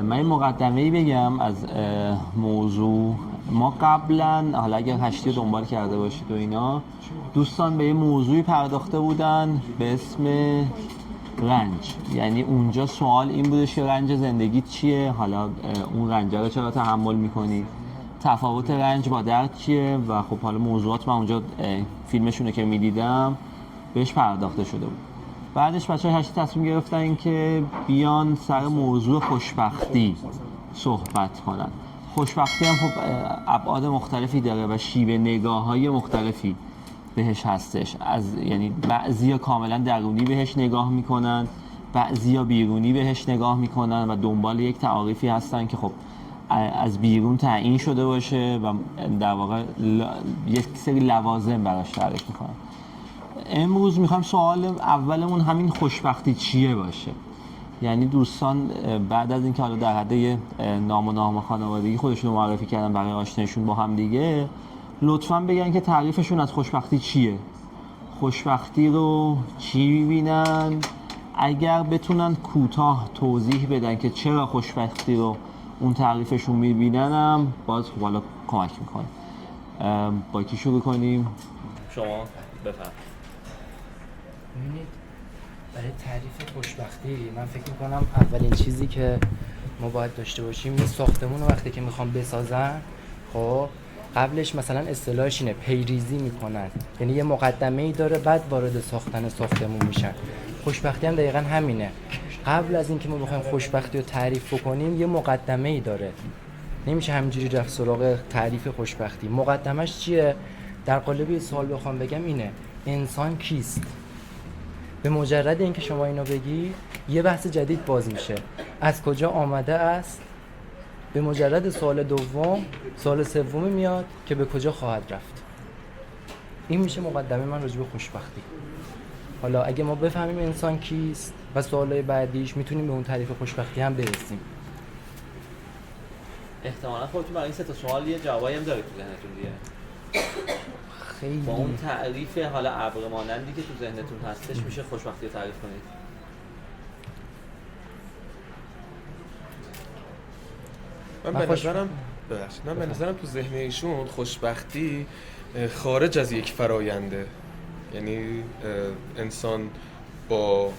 من این مقدمه‌ای بگم از موضوع. ما قبلا، حالا اگر هشتی دنبال کرده باشید و اینا، دوستان به یه موضوعی پرداخته بودن به اسم رنج. یعنی اونجا سوال این بودش که رنج زندگی چیه، حالا اون رنج رو چرا تحمل میکنی، تفاوت رنج با درد چیه، و خب حالا موضوعات من اونجا فیلمشونه که میدیدم بهش پرداخته شده بود. بعدش بچه‌ها هشت تصمیم گرفتن که بیان سر موضوع خوشبختی صحبت کنن. خوشبختی هم خب ابعاد مختلفی داره و شیوه نگاه‌های مختلفی بهش هستش. یعنی بعضیا کاملا درونی بهش نگاه میکنن، بعضیا بیرونی بهش نگاه میکنن و دنبال یک تعاریفی هستن که خب از بیرون تعیین شده باشه و در واقع یک سری لوازم براش تعریف میکنن. امروز میخوایم سوال اولمون همین خوشبختی چیه باشه. یعنی دوستان بعد از اینکه حالا در حد نام و نام خانوادگی خودشون رو معرفی کردن برای آشنایشون با هم دیگه، لطفاً بگن که تعریفشون از خوشبختی چیه، خوشبختی رو چی میبینن، اگر بتونن کوتاه توضیح بدن که چرا خوشبختی رو اون تعریفشون میبیننم باز خب حالا کمک میکنه. با کی شروع کنیم؟ شما بفرمایید. ببینید، برای تعریف خوشبختی من فکر میکنم اولین چیزی که ما باید داشته باشیم، یه ساختمون رو وقتی که میخوام بسازن، خب قبلش مثلا اصطلاحش اینه پیریزی میکنن، یعنی یه مقدمه‌ای داره بعد وارد ساختن ساختمون میشن. خوشبختی هم دقیقاً همینه. قبل از اینکه ما بخوایم خوشبختی رو تعریف بکنیم یه مقدمه‌ای داره، نمیشه همینجوری رفت سراغ تعریف خوشبختی. مقدمش چیه؟ در قالب یه سوال بخوام بگم اینه: انسان کیست؟ به مجرد اینکه شما اینو بگی یه بحث جدید باز میشه. از کجا آمده است؟ به مجرد سوال دوم، سوال سومی میاد که به کجا خواهد رفت. این میشه مقدمه من راجع به خوشبختی. حالا اگه ما بفهمیم انسان کیست و سوالای بعدیش، میتونیم به اون تعریف خوشبختی هم برسیم. احتمالاً خودتون برای این سه تا سوال یه جوابی هم دارید تو ذهنتون دیگه. خیلی با اون تعریف حالا ابر مانندی که تو ذهنتون هستش میشه خوشبختی رو تعریف کنید. من به نظرم تو ذهن ایشون خوشبختی خارج از یک فراینده. یعنی انسان با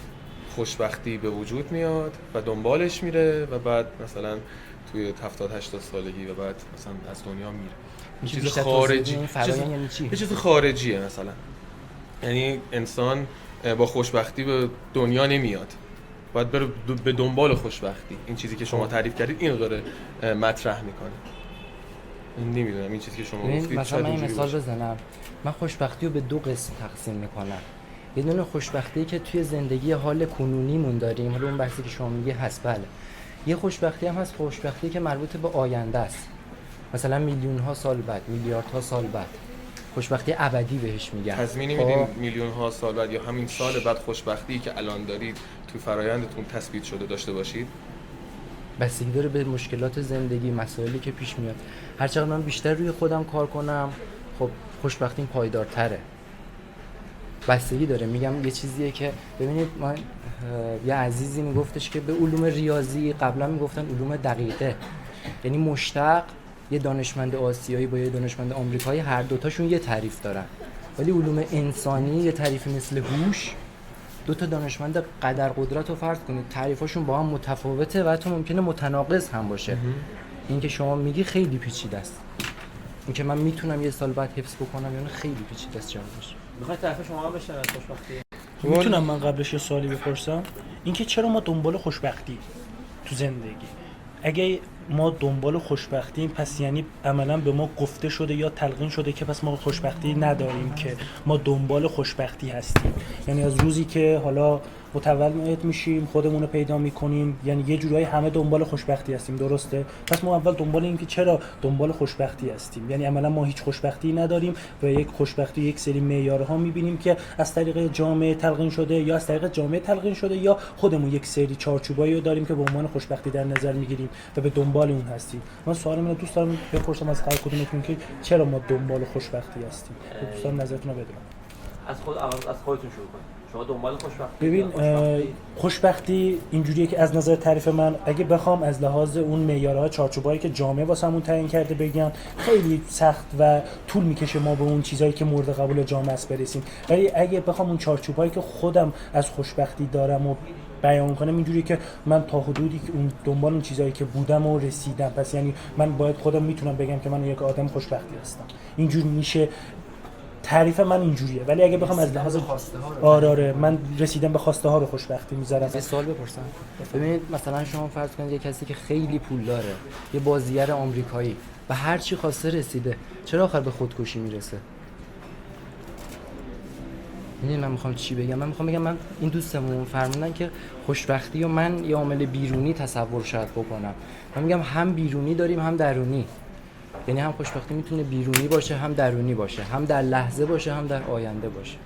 خوشبختی به وجود میاد و دنبالش میره و بعد مثلا توی 70-80 سالگی و بعد مثلا از دنیا میره. این چیز خارجی، یعنی چی؟ یه چیز خارجیه مثلا. یعنی انسان با خوشبختی به دنیا نمیاد، باید بره به دنبال خوشبختی. این چیزی که شما تعریف کردید اینو داره مطرح میکنه. نمیدونم این چیزی که شما گفتید مثلا من این مثال بزنم. من خوشبختی رو به دو قسم تقسیم میکنم. یه دونه خوشبختی که توی زندگی حال کنونیمون داریم، حالا اون بحثی که شما میگی هست، بله. یه خوشبختی هم هست، خوشبختی که مربوط به آینده است، مثلا میلیون ها سال بعد، میلیاردها سال بعد، خوشبختی ابدی بهش میگن. تضمینی میدین میلیون ها سال بعد یا همین سال بعد خوشبختی که الان دارید تو فرایندتون تثبیت شده داشته باشید؟ بستگی داره به مشکلات زندگی، مسائلی که پیش میاد. هر چقدر من بیشتر روی خودم کار کنم، خب خوشبختیم پایدارتره. بستگی داره. میگم یه چیزیه که ببینید، من یه عزیزی میگفتش که به علوم ریاضی قبلا میگفتن علوم دقیقه. یعنی مشتق یه دانشمند آسیایی با یه دانشمند آمریکایی، هر دوتاشون یه تعریف دارن، ولی علوم انسانی یه تعریفی مثل هوش، دو تا دانشمند قدر قدرت رو فرض کنید تعریفاشون با هم متفاوته و حتی ممکنه متناقض هم باشه. این که شما میگی خیلی پیچیده است. این که من میتونم یه سال بعد حفظ بکنم یعنی خیلی پیچیده است جوابش. میخواید تعریف شما هم بشنوید خوشبختی؟ میتونم من قبلش یه سوالی بپرسم؟ اینکه چرا ما دنبال خوشبختی تو زندگی؟ اگه ما دنبال خوشبختیم پس یعنی عملا به ما گفته شده یا تلقین شده که پس ما خوشبختی نداریم، که ما دنبال خوشبختی هستیم. یعنی از روزی که حالا متولد میشیم خودمون رو پیدا میکنیم، یعنی یه جورایی همه دنبال خوشبختی هستیم، درسته؟ پس ما اول دنبال این که چرا دنبال خوشبختی هستیم. یعنی عملا ما هیچ خوشبختی نداریم و یک خوشبختی یک سری معیارها میبینیم که از طریق جامعه تلقین شده یا از طریق جامعه تلقین شده یا خودمون یک سری چارچوبایی رو داریم که به عنوان خوشبختی در نظر میگیریم و به دنبال اون هستیم. من سوال من دوست دارم بپرسم از هر کدومتون که چرا ما دنبال خوشبختی هستیم. دوست دارم نظرتون رو بدونم. از خودتون شروع کنید. شما دنبال خوشبختی؟ ببین خوشبختی اینجوریه که از نظر تعریف من اگه بخوام از لحاظ اون معیارها چارچوبایی که جامعه واسمون تعیین کرده بگم، خیلی سخت و طول میکشه ما به اون چیزایی که مورد قبول جامعه است برسیم. ولی اگه بخوام اون چارچوبایی که خودم از خوشبختی دارم و بیان کنم، اینجوریه که من تا حدودی که اون دنبال اون چیزایی که بودم و رسیدم، پس یعنی من باید خودم میتونم بگم که من یک آدم خوشبختی هستم. اینجور میشه تعریف من اینجوریه. ولی اگه بخوام از لحاظ آره من رسیدم به خواسته ها رو خوشبختی میذارم. یه سوال بپرسم. ببینید مثلا شما فرض کنید یه کسی که خیلی پول داره، یه بازیگر آمریکایی و هر چی خواسته رسیده، چرا آخر به خودکشی میرسه؟ میدونی من میخوام چی بگم؟ من میخوام بگم من این دوستمون فرمودن که خوشبختی و من یه عامل بیرونی تصور شاید بکنم. من میگم هم بیرونی داریم هم درونی. یعنی هم خوشبختی میتونه بیرونی باشه هم درونی باشه، هم در لحظه باشه هم در آینده باشه.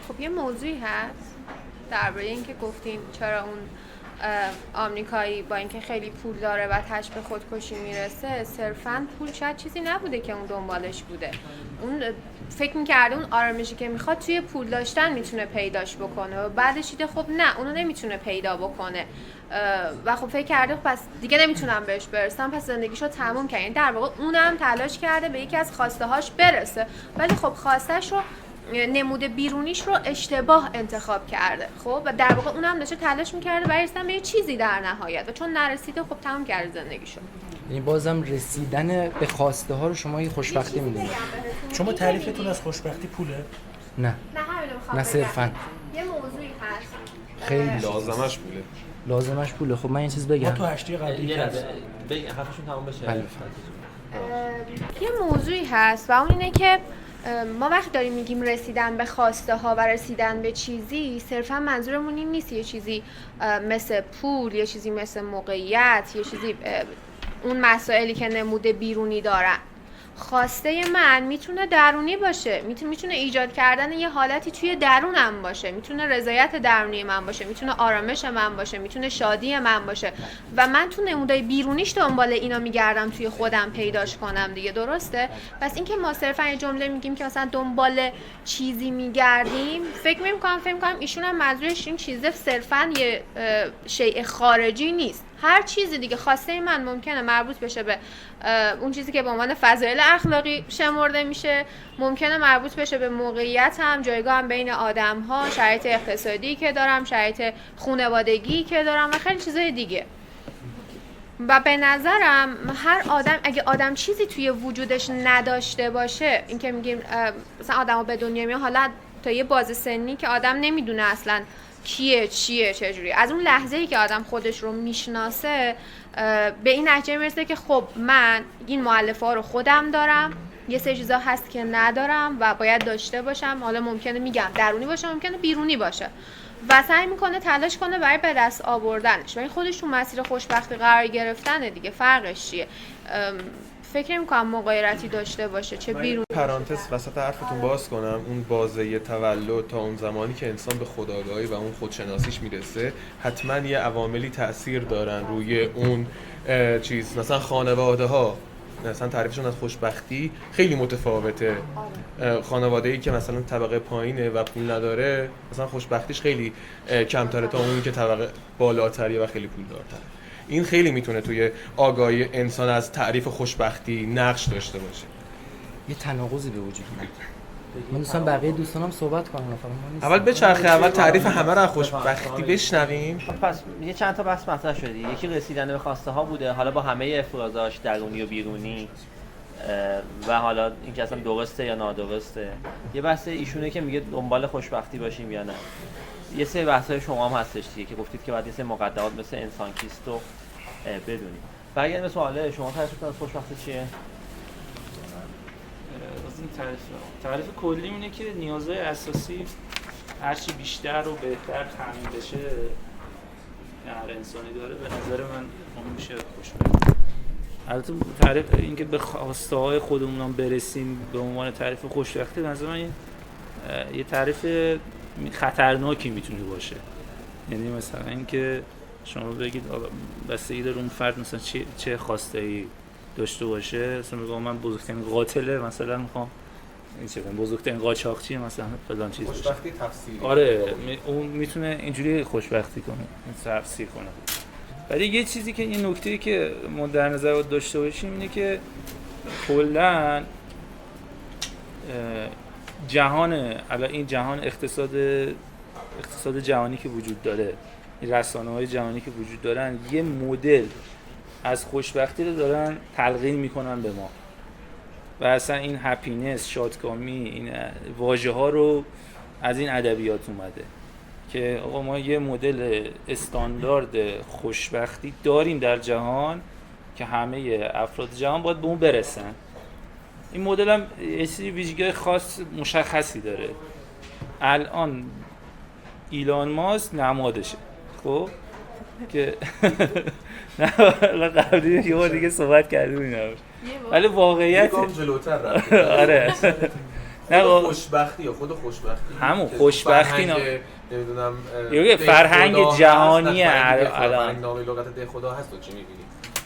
خب یه موضوعی هست درباره اینکه گفتیم چرا اون آمریکایی با اینکه خیلی پول داره و تش به خودکشی میرسه، صرفاً پول شاید چیزی نبوده که اون دنبالش بوده. اون فکر میکرده اون آرامشی که میخواد توی پول داشتن میتونه پیداش بکنه و بعدش دیده خب نه، اونو نمیتونه پیدا بکنه و خب فکر کرده پس دیگه نمیتونم بهش برسم، پس زندگیشو تموم کرد. یعنی در واقع اونم تلاش کرده به یکی از خواسته هاش برسه، ولی خب خواستش رو نمود بیرونیش رو اشتباه انتخاب کرده. خب و در واقع اونم داشته تلاش میکرده برای رسیدن به یه چیزی در نهایت و چون نرسیده خب تموم کرده زندگیشو. یعنی بازم رسیدن به خواسته ها رو شما یه خوشبختی میدونید. شما تعریفتون از خوشبختی پوله؟ نه. نه همین رو میخوام نه صرفاً. یه موضوعی هست خیلی لازمش بوده. لازمش پوله. خب من این چیز بگم. ما تو هشتی قبلی که حرفشون تمام بشه. بله. یه موضوعی هست و اون اینه که ما وقتی داریم میگیم رسیدن به خواسته ها و رسیدن به چیزی، صرفا منظورمون این نیست یه چیزی مثل پول، یه چیزی مثل موقعیت، یه چیزی اون مسائلی که نمود بیرونی دارن. خواسته من میتونه درونی باشه، میتونه ایجاد کردن یه حالتی توی درونم باشه، میتونه رضایت درونی من باشه، میتونه آرامش من باشه، میتونه شادی من باشه و من تو نمودای بیرونیش دنبال اینا میگردم توی خودم پیداش کنم دیگه. درسته؟ پس اینکه ما صرفا یه جمله میگیم که مثلا دنبال چیزی میگردیم، فکر میکنم ایشون هم منظورش این چیزه صرفا یه شیء خارجی نیست. هر چیزی دیگه خواسته من ممکنه مربوط بشه به اون چیزی که به عنوان فضایل اخلاقی شمرده میشه، ممکنه مربوط بشه به موقعیت هم، جایگاهم بین آدم ها، شرایط اقتصادی که دارم، شرایط خانوادگی که دارم و خیلی چیزای دیگه. و به نظرم هر آدم اگه آدم چیزی توی وجودش نداشته باشه، این که میگیم مثلا آدمو به دنیا میاد حالا تا یه باز سنی که آدم نمیدونه اصلا کیه چیه چجوری، از اون لحظه‌ای که آدم خودش رو میشناسه به این نتیجه میرسه که خب من این مؤلفه‌ها رو خودم دارم، یه سری چیزا هست که ندارم و باید داشته باشم. حالا ممکنه میگم درونی باشه، ممکنه بیرونی باشه و سعی میکنه تلاش کنه برای به دست آوردنش و این خودش تو مسیر خوشبختی قرار گرفتنه دیگه. فرقش چیه؟ فکر نمی‌کنم مغایرتی داشته باشه چه بیرون. پرانتز وسط حرفتون باز کنم، اون بازه تولد تا اون زمانی که انسان به خودآگاهی و اون خودشناسیش میرسه حتما یه عواملی تأثیر دارن روی اون چیز. مثلا خانواده ها مثلا تعریفشون از خوشبختی خیلی متفاوته. خانواده‌ای که مثلا طبقه پایینه و پول نداره مثلا خوشبختیش خیلی کمتره تا اونی که طبقه بالاتریه و خیلی پولدارتره. این خیلی میتونه توی آگاهی انسان از تعریف خوشبختی نقش داشته باشه. یه تناقضی به وجود میاد. من دوستان بقیه دوستانم صحبت کنم. اول بچرخه، اول تعریف همه رو از خوشبختی بشنویم. پس یه چند تا بحث مطرح شده. یکی رسیدن به خواسته ها بوده، حالا با همه افرازاش درونی و بیرونی و حالا اینکه اصلا درسته یا نادرسته. یه بحث ایشونه که میگه دنبال خوشبختی باشیم یا نه. یه سری بحث‌های شما هم هستش دیگه که گفتید که بعد یه سری مقدمات مثل انسان کیست رو بدونیم. برگردیم به سواله شما، تعریفتون از خوشبختی چیه؟ از این تعریف کلی اینه که نیازهای اساسی هرچی بیشتر و بهتر تامین بشه هر انسانی داره، به نظر من اون میشه خوشبخت. البته تعریف اینکه به خواسته های خودمون برسیم به عنوان تعریف خوشبختی به نظر من یه تعریف خطرناکی میتونه باشه. یعنی مثلا اینکه شما بگید بستگی داره اون فرد مثلا چه خواسته‌ای داشته باشه. مثلا میگم من بزرگترین قاتله مثلا میخوام این چه بزرگترین قاچاقچی مثلا فلان چیز باشه. خوشبختی تفسیری. آره اون میتونه اینجوری خوشبختی کنه، تفسیر کنه. ولی یه چیزی که این نکته‌ای که ما در نظر باید داشته باشیم اینه که کلاً جهان الان این جهان اقتصاد جهانی که وجود داره، این رسانه‌های جهانی که وجود دارن، یه مدل از خوشبختی رو دارن تلقین میکنن به ما و اصلا این هپینس، شادکامی، این واژه ها رو از این ادبیات اومده که آقا ما یه مدل استاندارد خوشبختی داریم در جهان که همه افراد جهان باید به اون برسن. این مدل هم یه سری ویژگی خاص مشخصی داره. الان ایلان ماسک نمادشه، خب که نه قبلی یه بار دیگه صحبت کردیم اینا، ولی واقعیت یکم جلوتر رفت. آره نه خوشبختی یا خود خوشبختی همون خوشبختی نمیدونم یه فرهنگ جهانی الان نام لغت ده خدا هست تو چی می‌بینی؟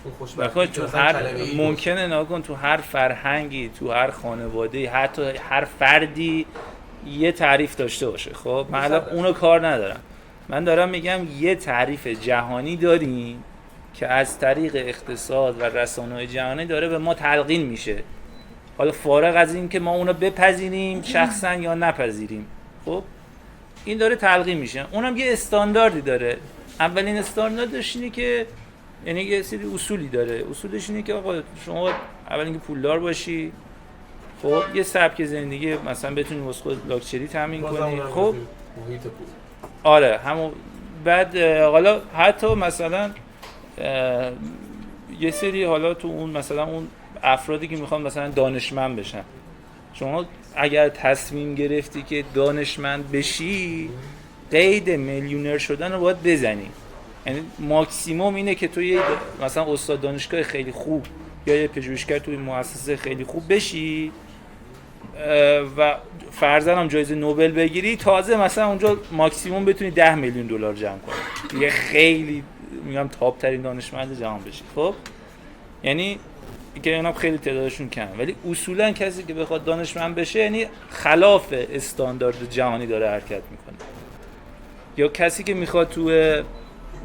اون خوشبختی تو هر ممکنه ناگهان تو هر فرهنگی، تو هر خانواده‌ای، حتی هر فردی یه تعریف داشته باشه. خب من الان اونو کار ندارم، من دارم میگم یه تعریف جهانی داریم که از طریق اقتصاد و رسانه‌های جهانی داره به ما تلقین میشه، حالا فارغ از این که ما اونو بپذیریم شخصا یا نپذیریم. خب این داره تلقین میشه، اونم یه استانداردی داره. اولین استانداردش اینه که یعنی یه سری اصولی داره. اصولش اینه که آقا شما اول اینکه پولدار باشی، خب یه سبک زندگی مثلا بتونی واسه خودت لاکچری تامین کنی، خب محیط پول، آره همون. بعد حالا حتی مثلا یه سری حالا تو اون مثلا اون افرادی که میخوان مثلا دانشمند بشن، شما اگر تصمیم گرفتی که دانشمند بشی قید میلیونر شدن رو باید بزنی. یعنی ماکسیموم اینه که تو یه مثلا استاد دانشگاه خیلی خوب یا یه پژوهشگر توی مؤسسه خیلی خوب بشی و فرضاً هم جایزه نوبل بگیری، تازه مثلا اونجا ماکسیموم بتونی 10 میلیون دلار جمع کنی، یه خیلی میگم تاپ ترین دانشمند جهان بشی. خب یعنی که اینا خیلی تعدادشون کمه، ولی اصولاً کسی که بخواد دانشمند بشه یعنی خلاف استاندارد جهانی داره حرکت میکنه. یا کسی که میخواد تو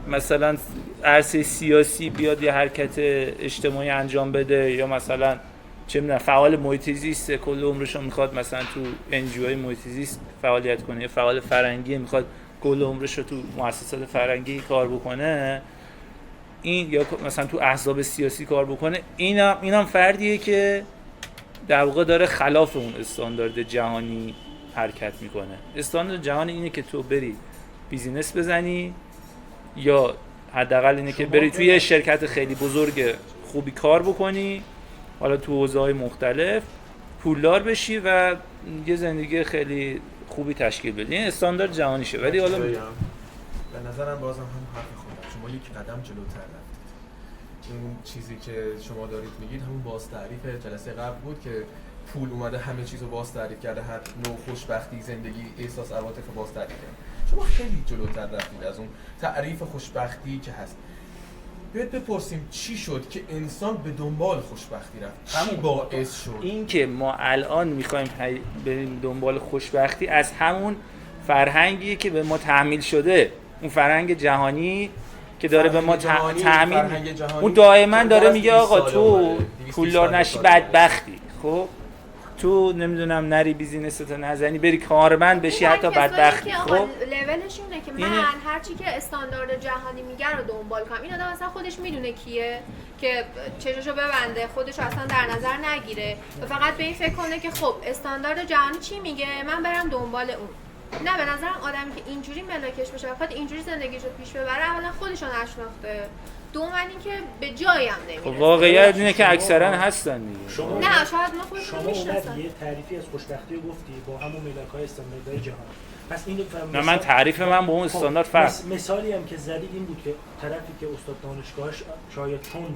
مثلا عرصه سیاسی بیاد یه حرکت اجتماعی انجام بده، یا مثلا چه میدونم فعال محیط زیست کل عمرش میخواد مثلا تو NGO محیط زیست فعالیت کنه، یا فعال فرهنگی میخواد کل عمرش رو تو مؤسسات فرهنگی کار بکنه، این یا مثلا تو احزاب سیاسی کار بکنه، اینم فردیه که در واقع داره خلاف اون استاندارد جهانی حرکت میکنه. استاندارد جهانی اینه که تو بری بیزینس بزنی، یا حداقل اینه که بری توی شرکت خیلی بزرگ خوبی کار بکنی، حالا تو حوزه‌های مختلف پولدار بشی و یه زندگی خیلی خوبی تشکیل بدی. این استاندارد جهانیشه. ولی حالا به نظرم بازم هم حرف خودم، شما یک قدم جلوتر رفتید. این چیزی که شما دارید میگید همون باز تعریف جلسه قبل بود که پول اومده همه چیزو باز تعریف کرده، هر نوع خوشبختی، زندگی، احساس، عواطف باز تعریف کرده. شما خیلی جلوتر رفتید از اون تعریف خوشبختی که هست. بیاید بپرسیم چی شد که انسان به دنبال خوشبختی رفت؟ چی باعث شد؟ این که ما الان میخوایم بریم دنبال خوشبختی از همون فرهنگیه که به ما تحمیل شده، اون فرهنگ جهانی که داره به ما تحمیل، اون دائما داره میگه آقا تو پولدار نشی بدبختی، خب تو نمیدونم نری بیزینستو نزنی بری کارمند بشی حتی بدبختی. خب خب لولش اینه که من هر چی که استاندارد جهانی میگن رو دنبال کنم. این آدم اصلا خودش میدونه کیه که چششو ببنده، خودشو اصلا در نظر نگیره و فقط به این فکر کنه که خب استاندارد جهانی چی میگه من برم دنبال اون. نه، به نظرم آدمی که اینجوری ملاکش بشه بخواد اینجوری زندگیشو پیش ببره اولا خودشو نشناخته، دوم اینکه به جایی هم نمیرسه. خب واقعیت اینه که اکثرا هستن دیگه. نه شاید ما خودمون شما میشناسیم. اومدی یه تعریفی از خوشبختی رو گفتی با همون ملاک‌های استانداردهای جهان. پس اینو نه من تعریف من با اون استاندارد فرق. مثالی هم که زدید این بود که طرفی که استاد دانشگاهش شاید چون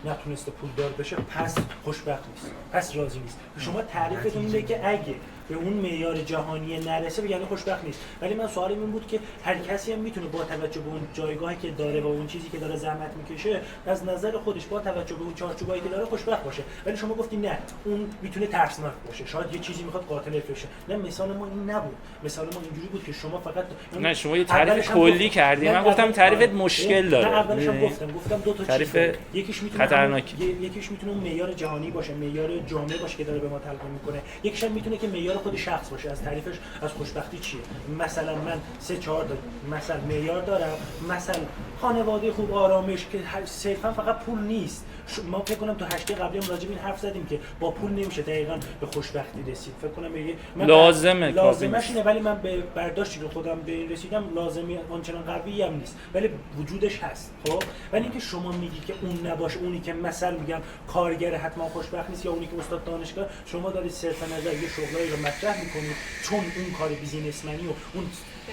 نتونسته پولدار بشه پس خوشبخت نیست، پس راضی نیست. شما تعریفتون اینه که اگه به اون معیار جهانی نرسه یعنی خوشبخت نیست. ولی من سوالم این بود که هر کسی هم میتونه با توجه به اون جایگاهی که داره و اون چیزی که داره زحمت میکشه از نظر خودش با توجه به اون چارچوبایی که داره خوشبخت باشه. ولی شما گفتی نه، اون میتونه ترسناک باشه، شاید یه چیزی میخواد قاتل بشه. نه، مثال ما این نبود. مثال ما اینجوری بود که شما فقط نه، شما یه تعریف کلی کردی، من گفتم تعریفت مشکل داره. نه، اولش هم گفتم دو تا تعریف چیز. یکیش میتونه خطرناک، یکیش میتونه اون معیار جهانی باشه، معیار جامعه باشه که داره به ما تلقین میکنه. یکیش هم میتونه که معیار خود شخص باشه، از تعریفش از خوشبختی چیه. مثلا من 3-4 تا مثلا معیار دارم، مثلا خانواده خوب، آرامش، که صرفا فقط پول نیست. ما فکر کنم تو هشته قبلی هم راجع به این حرف زدیم که با پول نمیشه دقیقاً به خوشبختی رسید. فکر کنم لازمش اینه، ولی من به برداشتی که خودم به این رسیدم لازمی آنچنان قوی هم نیست، ولی وجودش هست. خب ولی اینکه شما میگی که اون نباشه، اونی که مثلا میگم کارگر حتما خوشبخت نیست، یا اونی که استاد دانشگاه، شما دارید صرفا نظر یه شغلایی رو مطرح میکنید چون اون کار بیزینسمنی و اون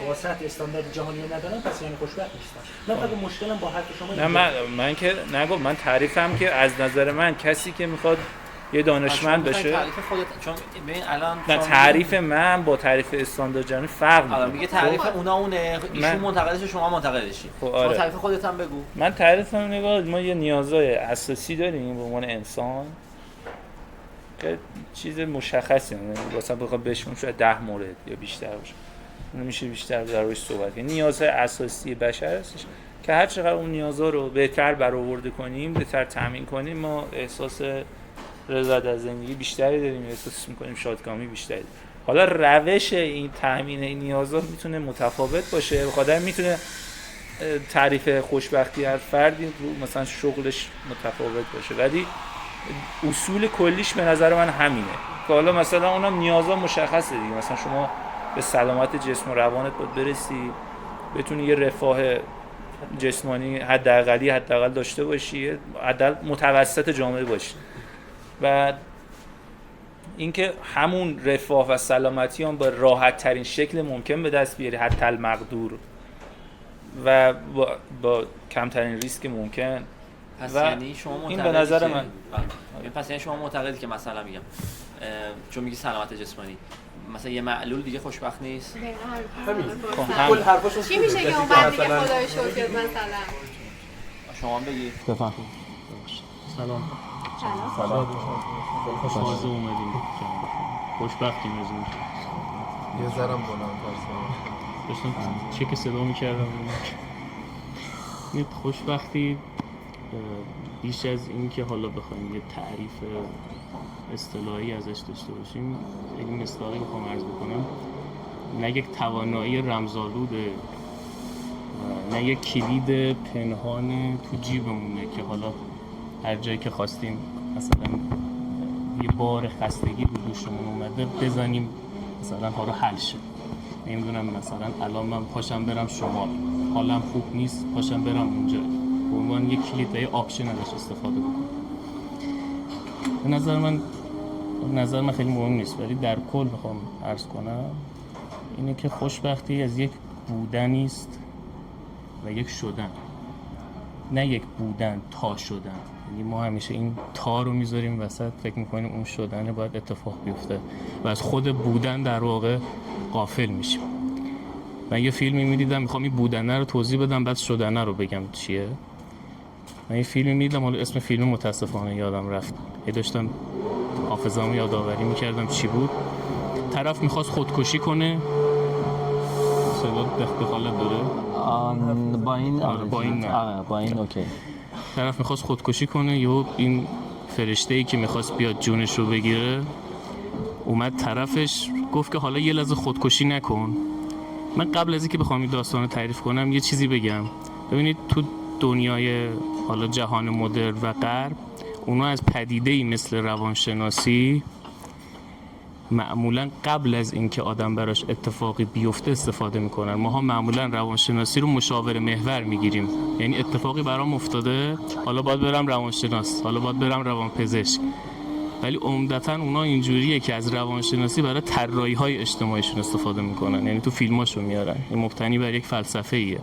واسط استاندارد جهانی رو ندارن پس یعنی خوشبخت نیستن. من فقط مشکلم با حرف شما نه، من که نگم، من تعریفم که از نظر من کسی که میخواد یه دانشمند بشه، تعریف خودت، چون ببین الان نه، تعریف من با تعریف استاندارد جهانی فرق میکنه. میگه تعریف اونا اونه، ایشون منتقدش، شما منتقدشی. شما تعریف خودت هم بگو. من تعریفم نگاه، ما یه نیازهای اساسی داریم به عنوان انسان که چیز مشخصی نیست، مثلا بخوام بهشون شاید 10 مورد یا بیشتر باشه، نمیشه بیشتر در روش صحبت کنیم. نیازهای اساسی بشر هستش که هر چقدر اون نیازها رو بهتر برآورده کنیم، بهتر تامین کنیم، ما احساس رضایت از زندگی بیشتری داریم، احساس می‌کنیم شادکامی بیشتری. حالا روش این تامین این نیازها میتونه متفاوت باشه، بخاطر میتونه تعریف خوشبختی هر فردی مثلا شغلش متفاوت باشه، ولی اصول کلیش به نظر من همینه که حالا مثلا اونم نیازها مشخصه دیگه. مثلا شما به سلامت جسم و روانت باید برسی، بتونی یه رفاه جسمانی حداقل داشته باشی، حداقل متوسط جامعه باشی، و اینکه همون رفاه و سلامتی هم با راحت ترین شکل ممکن به دست بیاری، حتی المقدور، و با کمترین ریسک ممکن. پس و یعنی شما معتقدی این به نظر من پس یعنی شما معتقدی که مثلا میگم چون میگی سلامت جسمانی، مثلا یه معلول دیگه خوشبخت نیست؟ کل حرفاشون چی میشه که اون بعد دیگه خدای شکر مثلا شما بگید. بفهم. سلام. خوشبخت اومدیم. خوشبختیم از اون. یه ذرم بلندتر داشتم چک صدا میکردم. این خوشبختی بیش از این که حالا بخوایم یه تعریف اصطلاحی ازش داشته باشیم، اگه مثالی بخوام عرض بکنم، نه یک توانایی رمزآلوده، نه یک کلید پنهان تو جیبمونه که حالا هر جایی که خواستیم مثلا یه بار خستگی رو دوشمون اومده بزنیم مثلا ها رو حل شه. نمیدونم مثلا الان من پاشم برم شمال، حالم خوب نیست، پاشم برم اونجا، به عنوان یک کلید آپشن ازش استفاده بکنم. به نظر من خیلی مهم نیست، ولی در کل بخوام عرض کنم اینه که خوشبختی از یک بودنی است و یک شدن، نه یک بودن تا شدن. یعنی ما همیشه این تا رو میذاریم وسط، فکر میکنیم اون شدن باید اتفاق بیفته و از خود بودن در واقع غافل میشیم. من یه فیلمی میدیدم، میخوام این بودنه رو توضیح بدم بعد شدنه رو بگم چیه. من یه فیلمی میدیدم، حالا اسم فیلم متاسفانه یادم رفت، داشتم حافظه‌مو یادآوری میکردم چی بود. طرف میخواست خودکشی کنه، صدا دخالت داره با این با این اوکی. طرف میخواست خودکشی کنه، یا این فرشته‌ای که میخواست بیاد جونش رو بگیره اومد طرفش گفت که حالا یه لحظه خودکشی نکن. من قبل از اینکه بخوام این داستان رو تعریف کنم یه چیزی بگم. ببینید تو دنیای حالا جهان مدرن و غرب، اونا از پدیده‌ای مثل روانشناسی معمولا قبل از اینکه آدم براش اتفاقی بیفته استفاده میکنن. ماها معمولا روانشناسی رو مشاور محور میگیریم، یعنی اتفاقی برام افتاده، حالا باید برم روانشناس، حالا باید برم روانپزشک. ولی عمدتاً اونا اینجوریه که از روانشناسی برای طراحی‌های اجتماعیشون استفاده میکنن، یعنی تو فیلماشو میارن، این مبتنی بر یک فلسفه‌ایه.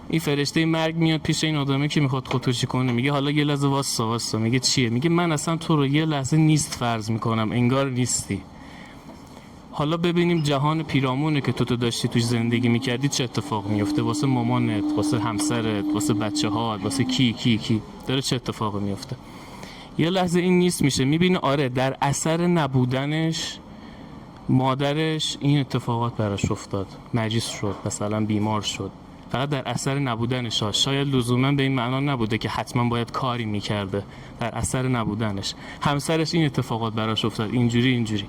این فرشته مرگ میاد پیش این آدمه که میخواد خودکشی کنه، میگه حالا یه لحظه واسا. میگه چیه؟ میگه من اصلا تو رو یه لحظه نیست فرض میکنم، انگار نیستی. حالا ببینیم جهان پیرامونه که تو داشتی توش زندگی میکردی چه اتفاق میفته، واسه مامانت، واسه همسرت، واسه بچه‌هات، واسه کی داره چه اتفاقی میفته. یه لحظه این نیست میشه، میبینه آره در اثر نبودنش مادرش این اتفاقات براش افتاد، مریض شد، مثلا بیمار شد، فقط در اثر نبودنش ها. شاید لزوما به این معنا نبوده که حتما باید کاری میکرده، در اثر نبودنش. همسرش این اتفاقات براش افتاد، اینجوری.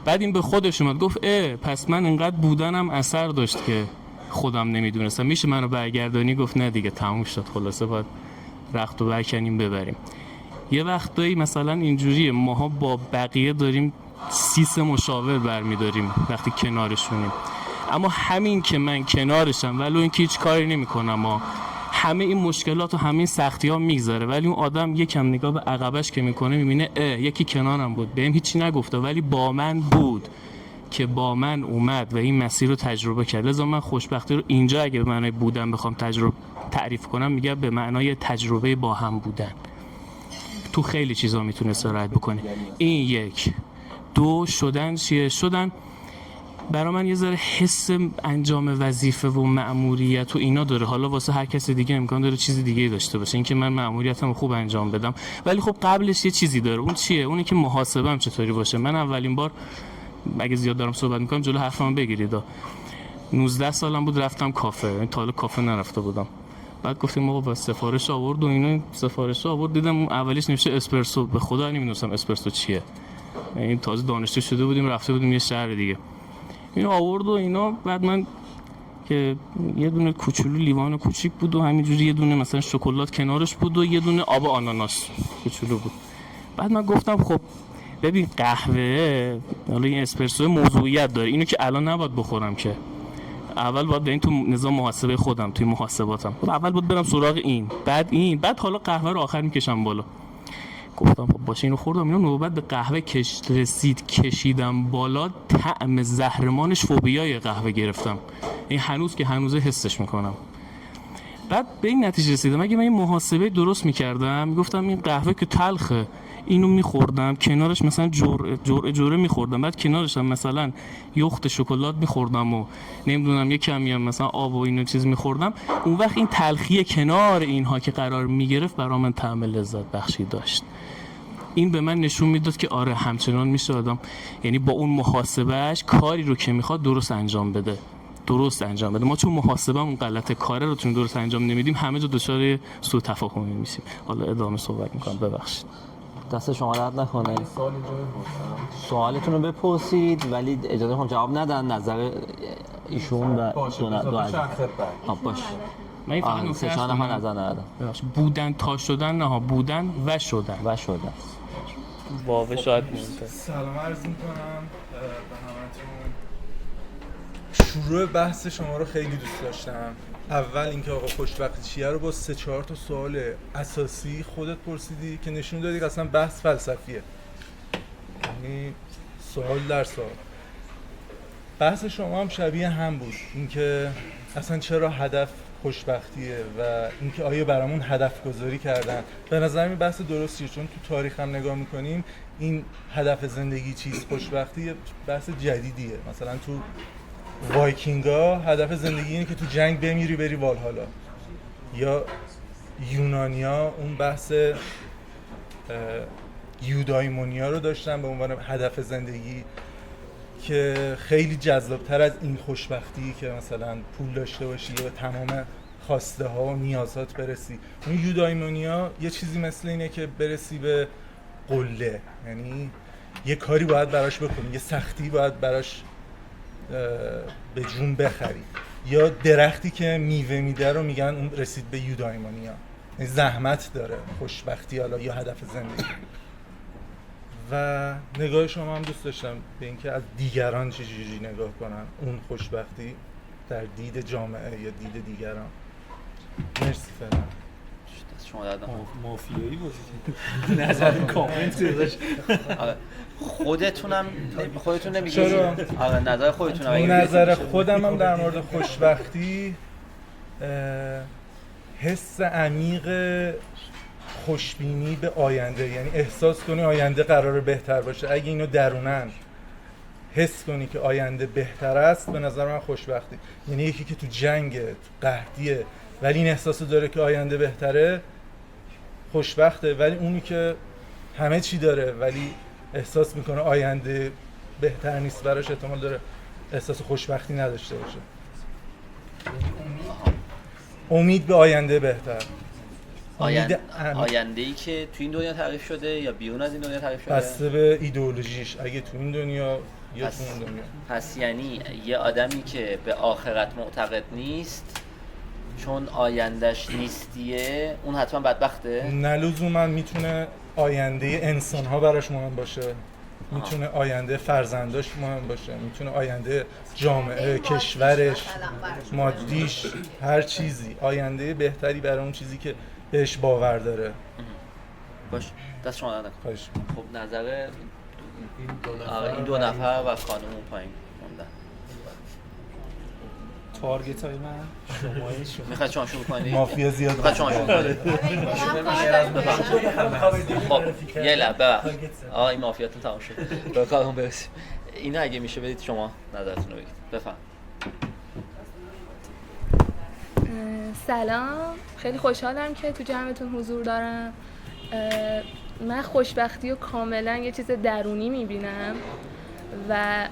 بعد این به خودش اومد گفت پس من انقدر بودنم اثر داشت که خودم نمیدونستم، میشه منو برگردانی؟ گفت نه دیگه تموم شد، خلاصه باید رخت و برکنیم ببریم. یه وقتایی مثلا اینجوریه، ماها با بقیه داریم سیس مشاور برمیداریم وقتی کنارشونیم، اما همین که من کنارشم ولو اینکه هیچ کاری نمیکنم، همه این مشکلات و همه این سختی ها میگذره، ولی اون آدم یکم نگاه به عقبش که میکنه میبینه یکی کنارم بود، بهم هیچی نگفته ولی با من بود، که با من اومد و این مسیر رو تجربه کرد. لذا من خوشبختی رو اینجا اگه به معنای بودن بخوام تعریف کنم، میگم به معنای تجربه با هم بودن. تو خیلی چیزا میتونه سرایت بکنه. این یک. دو، شدن چیه؟ شدن برای من یه ذره حس انجام وظیفه و مأموریت و اینا داره. حالا واسه هر کس دیگه امکان داره چیز دیگه داشته باشه، اینکه من مأموریتم خوب انجام بدم، ولی خب قبلش یه چیزی داره. اون چیه؟ اونی که محاسبه‌ام چطوری باشه. من اولین بار، اگه زیاد دارم صحبت میکنم جلو حرفمو بگیرید، 19 سالم بود رفتم کافه، تا حالا کافه نرفته بودم. بعد گفتیم آقا با سفارش آورد و اینا، سفارش آورد، دیدم اولیش نوشته اسپرسو، به خدا نمیدونستم اسپرسو چیه. این تازه دانشجو شده بودیم، رفته بودیم یه شهر دیگه. اینو آورد و اینا. بعد من که یه دونه کوچولو لیوان کوچیک بود و همینجوری یه دونه مثلا شکلات کنارش بود و یه دونه آب آناناس کوچولو بود. بعد من گفتم خب ببین قهوه، حالا این اسپرسو موضوعیت داره، اینو که الان نباید بخورم که، اول باید بریم تو نظام محاسبه خودم، توی محاسباتم اول باید برم سراغ این، بعد حالا قهوه رو آخر میکشم بالا. گفتم خب باشه اینو خوردم، اینو نوبت به قهوه رسید، کشیدم بالا، طعم زهرمانش فوبیای قهوه گرفتم. این هنوز که هنوزه حسش میکنم. بعد به این نتیجه رسیدم اگه من این محاسبه درست میکردم، میگفتم این قهوه که تلخه، اینو میخوردم کنارش مثلا جوره میخوردم، بعد کنارش هم مثلا یخت شکلات میخوردم و نمیدونم یه کمی هم مثلا آب و اینو چیز میخوردم، اون وقت این تلخی کنار اینها که قرار میگرفت برای من طعم لذت بخشی داشت. این به من نشون میداد که آره همچنان میشه آدم، یعنی با اون محاسبهش کاری رو که میخواد درست انجام بده. ما چون محاسبه اون غلطه، کاره رو چون درست انجام نمیدیم، همه جا دچار سوء تفاهمی میشیم. حالا ادامه صحبت میکنم، ببخشید. دست شما درد نکنه. سوالتون رو بپرسید ولی اجازه کنم جواب ندن، نظر ایشون و دو عزیز. باشه. من فقط نکته نظر ندادم. بودن تا شدن، نه بودن و شدن. واو شاید مونده. سلام عرض میکنم به همتون. شروع بحث شما رو خیلی دوست داشتم. اول اینکه آقا خوشبختی چیه رو با 3-4 تا سوال اساسی خودت پرسیدی که نشون دادی که اصلا بحث فلسفیه، یعنی سوال در سوال. بحث شما هم شبیه هم بود، اینکه اصلا چرا هدف خوشبختیه و اینکه آیا برامون هدف گذاری کردن. به نظر من بحث درستیه، چون تو تاریخ هم نگاه میکنیم این هدف زندگی چیست، خوشبختی بحث جدیدیه. مثلا تو وایکینگا هدف زندگی اینه که تو جنگ بمیری بری والهالا، یا یونانیا اون بحث یودایمونیا رو داشتن به عنوان هدف زندگی که خیلی جذابتر از این خوشبختی که مثلا پول داشته باشی یا تمام خواسته ها و نیازات برسی. اون یودایمونیا یه چیزی مثل اینه که برسی به قله، یعنی یه کاری باید براش بکنی، یه سختی باید براش به جون بخری، یا درختی که میوه میده رو میگن اون رسید به یودایمونیا، یعنی زحمت داره خوشبختی حالا یا هدف زندگی. و نگاه شما هم دوست داشتم به اینکه از دیگران چجوری نگاه کنن اون خوشبختی در دید جامعه یا دید دیگران. مرسی فعلا. شما دادم مافیایی بازی نظر کامنت گذاشت. خودتون نمیگید؟ چرا؟ نظر خودتون نظر خودم هم در مورد خوشبختی حس عمیق خوشبینی به آینده، یعنی احساس کنی آینده قراره بهتر باشه. اگه اینو درونن حس کنی که آینده بهتر است، به نظر من خوشبختی. یعنی یکی که تو جنگ قحطیه ولی این احساس داره که آینده بهتره، خوشبخته. ولی اونی که همه چی داره ولی احساس میکنه آینده بهتر نیست براش، احتمال داره احساس خوشبختی نداشته باشه. امید به آینده بهتر. آینده‌ای که تو این دنیا تعریف شده یا بیرون از این دنیا تعریف شده؟ بسته به ایدئولوژیش، اگه تو این دنیا یا تو اون دنیا. پس یعنی یه آدمی که به آخرت معتقد نیست چون آیندهش نیستیه، اون حتما بدبخته؟ نه لزوما، میتونه آینده انسان‌ها براش مهم باشه، میتونه آینده فرزنداش مهم باشه، میتونه آینده جامعه، کشورش، مادیش، هر چیزی، آینده بهتری برای اون چیزی که بهش باور داره. باش، دست شما درد نکنه. خواهش. خب نظر این دو نفر و خانم اون پایین موندن. تارگت های من شمایش میخواد شما شروع کنید؟ مافیا زیاد میخواد شما شروع کنید؟ خب یه لحظه آقا این مافیاتون تمام شد، به کارمون برسیم. اینو اگه میشه بدید شما نظرتون رو بگید. بفهم. سلام، خیلی خوشحالم که تو جمعتون حضور دارم. من خوشبختی و کاملا یه چیز درونی میبینم و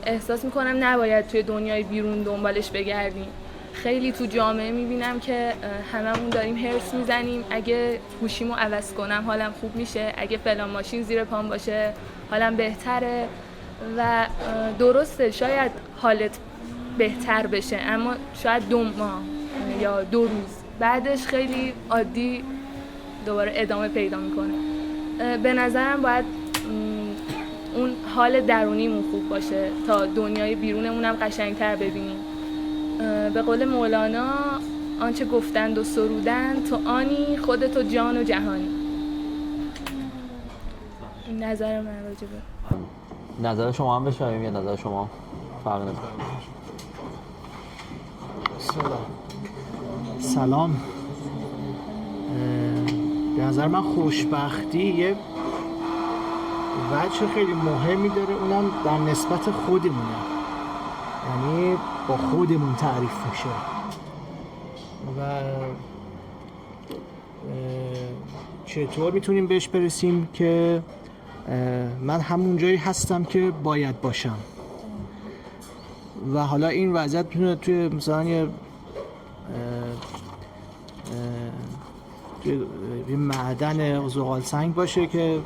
احساس میکنم نباید توی دنیای بیرون دنبالش بگردیم. خیلی تو جامعه میبینم که هممون داریم هرس میزنیم، اگه گوشیمو عوض کنم حالم خوب میشه، اگه فلان ماشین زیر پام باشه حالم بهتره و درسته شاید حالت بهتر بشه، اما شاید 2 ماه یا 2 روز بعدش خیلی عادی دوباره ادامه پیدا میکنه. به نظرم باید اون حال درونیمون خوب باشه تا دنیای بیرونمون هم قشنگتر ببینیم. به قول مولانا آنچه گفتند و سرودند تو آنی خودت و جان و جهانی. این نظر من راجبه. نظر شما هم بشنویم یا نظر شما فرق نمی‌کنه؟ سلام. به نظر من خوشبختی یه وجه خیلی مهمی داره، اونم در نسبت خودمونه، یعنی با خودمون تعریف میشه و چطور میتونیم بهش برسیم که من همون جایی هستم که باید باشم و حالا این وضعیت میتونه توی مثلا یه معدن زغال سنگ باشه که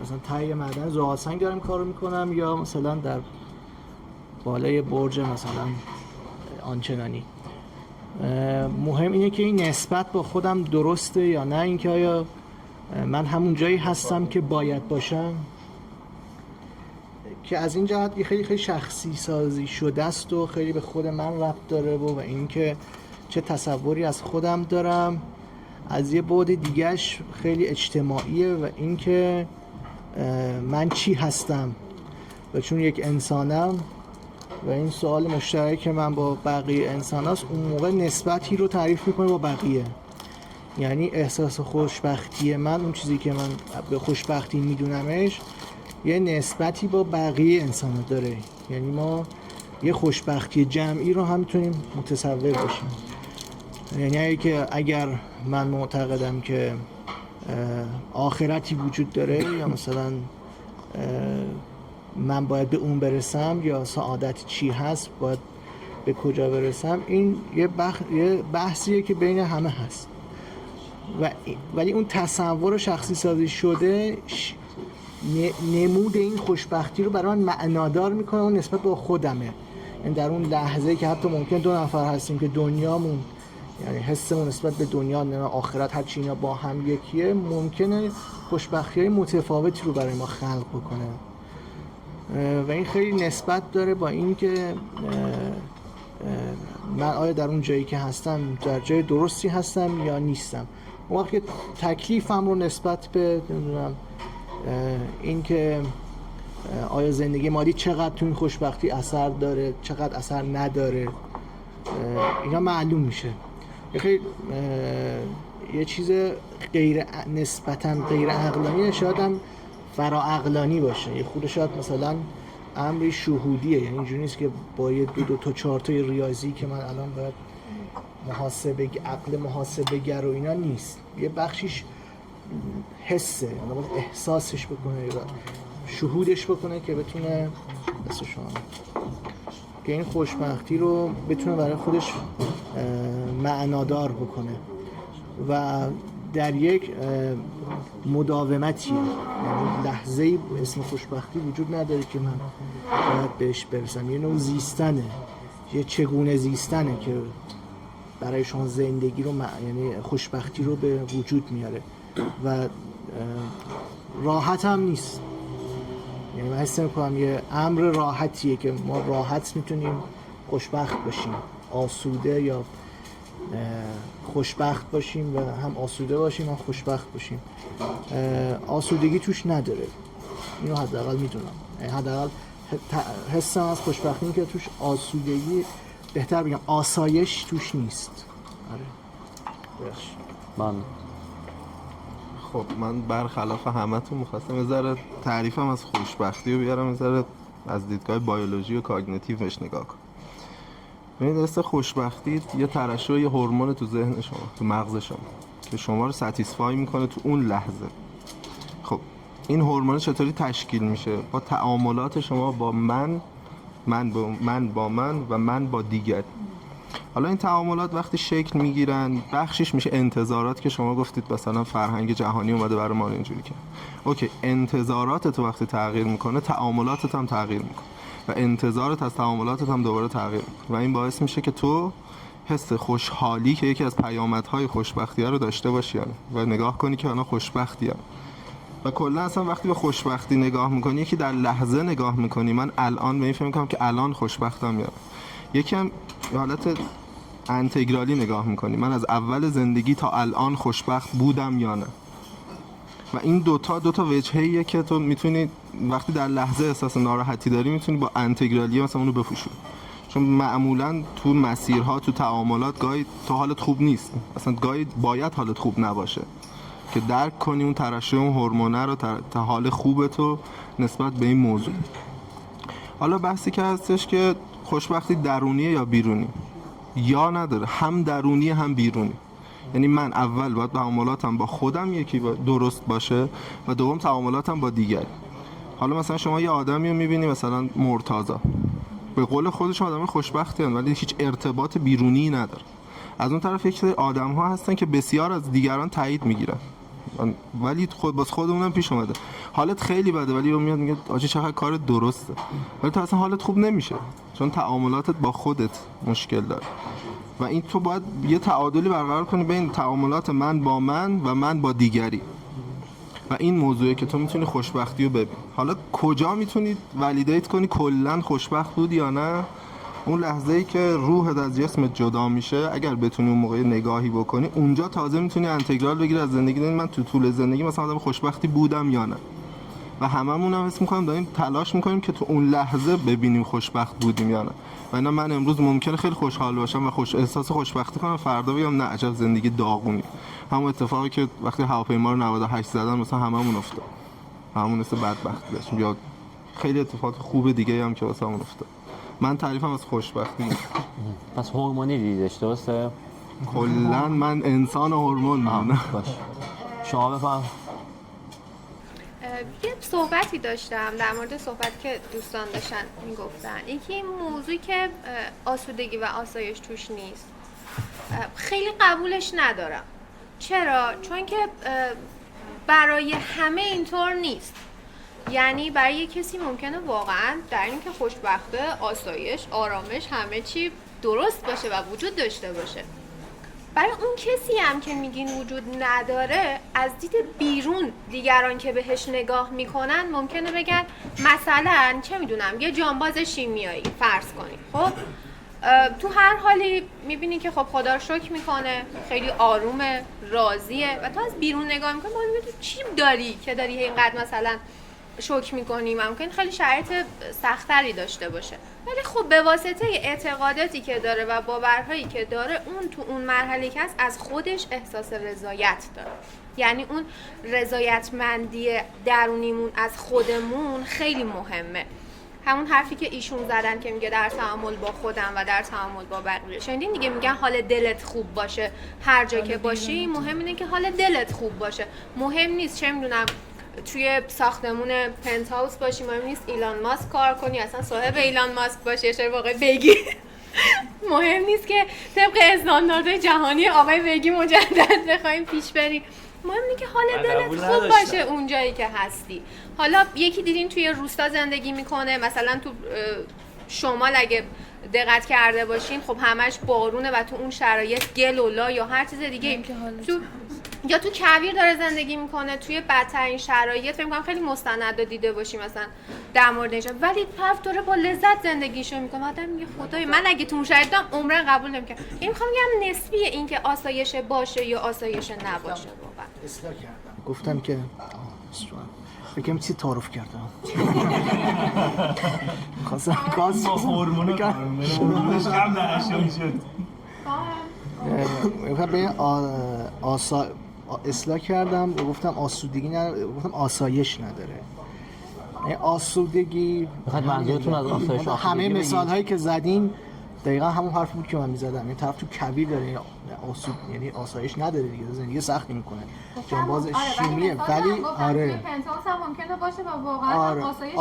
مثلا تای معدن زغال سنگ دارم کارو میکنم، یا مثلا در بالای برج مثلا آنچنانی. مهم اینه که این نسبت با خودم درسته یا نه، اینکه آیا من همون جایی هستم که باید باشم، که از این جهت یه خیلی شخصی سازی شده است و خیلی به خود من ربط داره و اینکه چه تصوری از خودم دارم. از یه بعد دیگهش خیلی اجتماعیه و اینکه من چی هستم و چون یک انسانم و این سوال مشترک من با بقیه انسان هست، اون موقع نسبتی رو تعریف میکنه با بقیه. یعنی احساس خوشبختی من، اون چیزی که من به خوشبختی میدونمش، یه نسبتی با بقیه انسان ها داره. یعنی ما یه خوشبختی جمعی رو هم میتونیم متصور باشیم. یعنی اگر من معتقدم که آخرتی وجود داره یا مثلا من باید به اون برسم یا سعادت چی هست، باید به کجا برسم، این یه بحثیه که بین همه هست ولی اون تصور شخصی سازی شده نمود این خوشبختی رو برای من معنادار میکنه و نسبت با خودمه. یعنی در اون لحظه که حتی ممکن 2 نفر هستیم که دنیامون، یعنی حسمون نسبت به دنیا، نه آخرت، هر چی اینا با هم یکیه، ممکنه خوشبختی‌های متفاوتی رو برای ما خلق بکنه و این خیلی نسبت داره با این که من آیا در اون جایی که هستم در جای درستی هستم یا نیستم. اون وقت که تکلیفم رو نسبت به نمیدونم این که آیا زندگی مادی چقدر تو این خوشبختی اثر داره، چقدر اثر نداره، اینا معلوم میشه. یه چیز نسبتاً غیر عقلانی شاید هم فرا عقلانی باشه، یه خود شاید مثلا امری شهودیه، یعنی اینجوری نیست که با یه دو تا چهار تا ریاضی که من الان باید عقل محاسبه گر و اینا نیست، یه بخشیش حسه، یعنی باید احساسش بکنه و شهودش بکنه که بتونه دست شما که این خوشبختی رو بتونه برای خودش معنادار بکنه و در یک مداومتیه، یعنی لحظه‌ای اسم خوشبختی وجود نداره که من باید بهش برسم، یه نوع زیستنه، یه چگونه زیستنه که برای شما زندگی رو یعنی خوشبختی رو به وجود میاره و راحت هم نیست. یعنی من حس می‌کنم یه امر راحتیه که ما راحت میتونیم خوشبخت باشیم، آسوده یا خوشبخت باشیم و هم آسوده باشیم هم خوشبخت باشیم. آسودگی توش نداره، اینو حداقل میدونم، حداقل حسم از خوشبختی این که توش آسودگی، بهتر بگم آسایش توش نیست. آره. خب من برخلاف همتون می‌خواستم یه ذره تعریفم از خوشبختی رو بیارم، یه ذره از دیدگاه بیولوژی و کاگنیتیوش نگاه کنم. ببینید اصلا خوشبختی یه ترشح یه هورمون تو ذهن شما، تو مغز شما که شما رو ساتیسفای میکنه تو اون لحظه. خب این هورمون چطوری تشکیل میشه؟ با تعاملات شما با من با من و من با دیگر. حالا این تعاملات وقتی شکل میگیرن بخشش میشه انتظارات که شما گفتید مثلا فرهنگ جهانی اومده برای ما اینجوری که اوکی، انتظاراتت وقتی تغییر میکنه تعاملاتت هم تغییر میکنه و انتظارت از تعاملاتت هم دوباره تغییر میکنه و این باعث میشه که تو حس خوشحالی که یکی از پیامدهای خوشبختی رو داشته باشی و نگاه کنی که انا خوشبختیه. و کلا اصلا وقتی به خوشبختی نگاه میکنی یکی در لحظه نگاه میکنی، من الان به این فکر میکنم که الان خوشبختم یا یکی هم حالت انتگرالی نگاه میکنی، من از اول زندگی تا الان خوشبخت بودم یا نه. و این دوتا وجهیه که تو میتونی وقتی در لحظه احساس ناراحتی داری میتونی با انتگرالی مثلا اونو بپوشونی، چون معمولا تو مسیرها تو تعاملات گاهی تو حالت خوب نیست، اصلا گاهی باید حالت خوب نباشه که درک کنی اون ترشح اون هورمونه رو تا حال خوب تو نسبت به این موضوع. حالا بحثی که هستش که خوشبختی درونیه یا بیرونی، یا نداره، هم درونی هم بیرونی. یعنی من اول باید تعاملاتم با خودم یکی درست باشه و دوم تعاملاتم با دیگری. حالا مثلا شما یه آدمی رو میبینی مثلا مرتضی، به قول خودش آدم خوشبختی هستن ولی هیچ ارتباط بیرونی نداره. از اون طرف یک سری آدم ها هستن که بسیار از دیگران تایید میگیرن ولی خودمونم پیش اومده حالت خیلی بده ولی اون میاد میگه آجی چقدر کار درسته، ولی تو اصلا حالت خوب نمیشه چون تعاملاتت با خودت مشکل داره. و این تو باید یه تعادلی برقرار کنی بین تعاملات من با من و من با دیگری و این موضوعی که تو میتونی خوشبختی رو ببین. حالا کجا میتونی ولیدیت کنی کلا خوشبخت بودی یا نه؟ اون لحظه‌ای که روحت از جسمت جدا میشه، اگر بتونی اون موقع نگاهی بکنی اونجا تازه میتونی انتگرال بگیری از زندگی، ببین من تو طول زندگی مثلا آدم خوشبختی بودم یا نه. و هممون هم حس می‌کنیم داریم تلاش می‌کنیم که تو اون لحظه ببینیم خوشبخت بودیم یا نه. و اینا من امروز ممکنه خیلی خوشحال باشم و احساس خوشبختی کنم، فردا بگم نه عجب زندگی داغونی. همون اتفاقی که وقتی هواپیما رو 98 زدن مثلا هممون افتاد، همون مثل بدبختی داشتیم یا خیلی اتفاقات خوب دیگه هم که واسمون افتاد. من تعریفم از خوشبختی پس هورمونی دیدش درسته؟ کلا من انسان هورمون میدونم. باش شما بفهم. یه صحبتی داشتم در مورد صحبتی که دوستان داشتن میگفتن، یکی این موضوعی که آسودگی و آسایش توش نیست خیلی قبولش ندارم. چرا؟ چون که برای همه اینطور نیست. یعنی برای یک کسی ممکنه واقعا در این که خوشبخته، آسایش، آرامش، همه چی درست باشه و وجود داشته باشه. برای اون کسی هم که میگین وجود نداره، از دید بیرون دیگران که بهش نگاه میکنن ممکنه بگن مثلا چه میدونم یه جانباز شیمیایی فرض کنید، خب تو هر حالی میبینی که خب خدا رو شکر میکنه، خیلی آرومه، راضیه و تو از بیرون نگاه میکنی میبینی تو چی داری که داری اینقدر مثلا شوک میکنیم، ممکن خیلی شرایط سختری داشته باشه، ولی خب به واسطه اعتقاداتی که داره و باورهایی که داره اون تو اون مرحله که هست از خودش احساس رضایت داره. یعنی اون رضایتمندی درونیمون از خودمون خیلی مهمه. همون حرفی که ایشون زدن که میگه در تعامل با خودم و در تعامل با بقیه، شنیدین دیگه، میگن حال دلت خوب باشه هر جا که باشی، مهم اینه که حال دلت خوب باشه. مهم نیست چه میدونم توی ساختمون پنت هاوس باشی، مهم نیست ایلان ماسک کار کنی، اصلا صاحب ایلان ماسک باشی، اشاره واقعا بگی مهم نیست که طبق استانداردهای جهانی آقای بگی مجدد بخوایم پیش بریم. مهم اینه که حال دلت خوب باشه اون جایی که هستی. حالا یکی دیدین توی روستا زندگی میکنه، مثلا تو شمال اگه دقت کرده باشین خب همش بارونه و تو اون شرایط گل و لا یا هر چیز دیگه تو یا تو کویر داره زندگی میکنه توی بدترین شرایط. فکر می‌کنم خیلی مستند دیده باشی مثلا در موردش، ولی طرف داره با لذت زندگیشو میکنه. آدم میگه خدای من اگه تو اون شرایطم عمرن قبول نمیکنم. این میخوام بگم نسبیه این که آسایش باشه یا آسایش نباشه. واقعا اصلاح کردم، گفتم که بگم چی تعارف کردم خواستم کاس هورمونش کم نشه میشد. به اصلاح کردم و گفتم آسودگی نداره، گفتم آسایش نداره. آسودگی بخاطر منظورتون از آسایش همه مثال هایی که زدین دقیقا همون حرف بود که من میزدم. این طرف تو کویر داره یعنی آسایش نداره دیگه، زندگی سختی میکنه. جنباز شیمیه ولی آره پنتهاوس هم ممکنه باشه و واقعا آسایش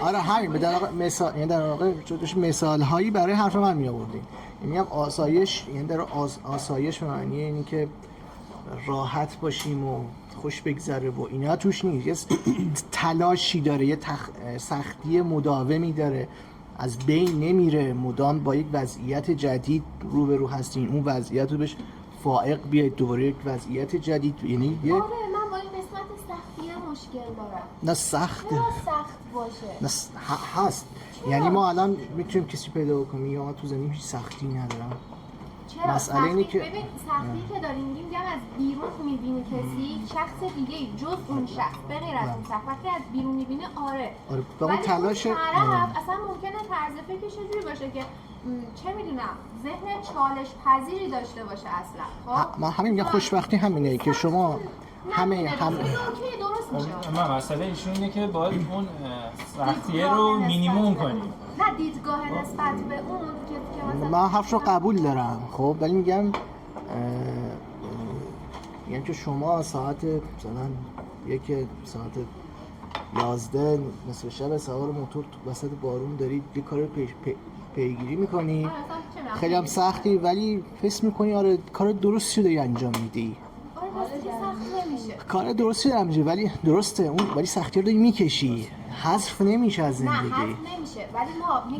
آره همین به در مثال، یعنی در واقع مثال هایی برای حرف من می آوردین. میگم آسایش یعنی در آسایش به معنی اینی که راحت باشیم و خوش بگذره و اینا توش نیست. یه تلاشی داره، یه سختی مداومی داره، از بین نمیره، مدام با یک وضعیت جدید روبرو هستین، اون وضعیت رو بهش فائق بیاید، دوباره یک وضعیت جدید. یعنی آره من با این قسمت سختیه مشکل دارم. نه سخته، چرا سخت باشه؟ نه هست. یعنی ما الان میتونیم کسی پیدا کنیم یا تو زندگی هیچ سختی ندارم. چرا مسئله اینه که ببین سختی که داریم میگم از بیرون میبینی کسی شخص دیگه جز اون شخص به غیر از اون شخص وقتی از بیرون میبینه آره با اون تلاش اصلا ممکنه طرز فکرش جوری باشه که چه میدونم ذهن چالش پذیری داشته باشه اصلا. خب من همین میگم خوشبختی همینه که شما همه درست میشه. من مسئله ایشون اینه که باید اون سختیه رو مینیمم کنیم. نه دیدگاه نسبت به اون که مثلا من حرف رو قبول دارم خب، ولی میگم یعنی که شما ساعت مثلا ساعت 11 نصف شب سوار موتور تو وسط بارون دارید یه کار پیگیری میکنی خیلی هم سختی، ولی حس میکنی آره کار درستی داری انجام میدی. کار درستی دارم میشه ولی درسته اون ولی سختی رو داری میکشی، حذف نمیشه از زندگی. نه حذف نمیشه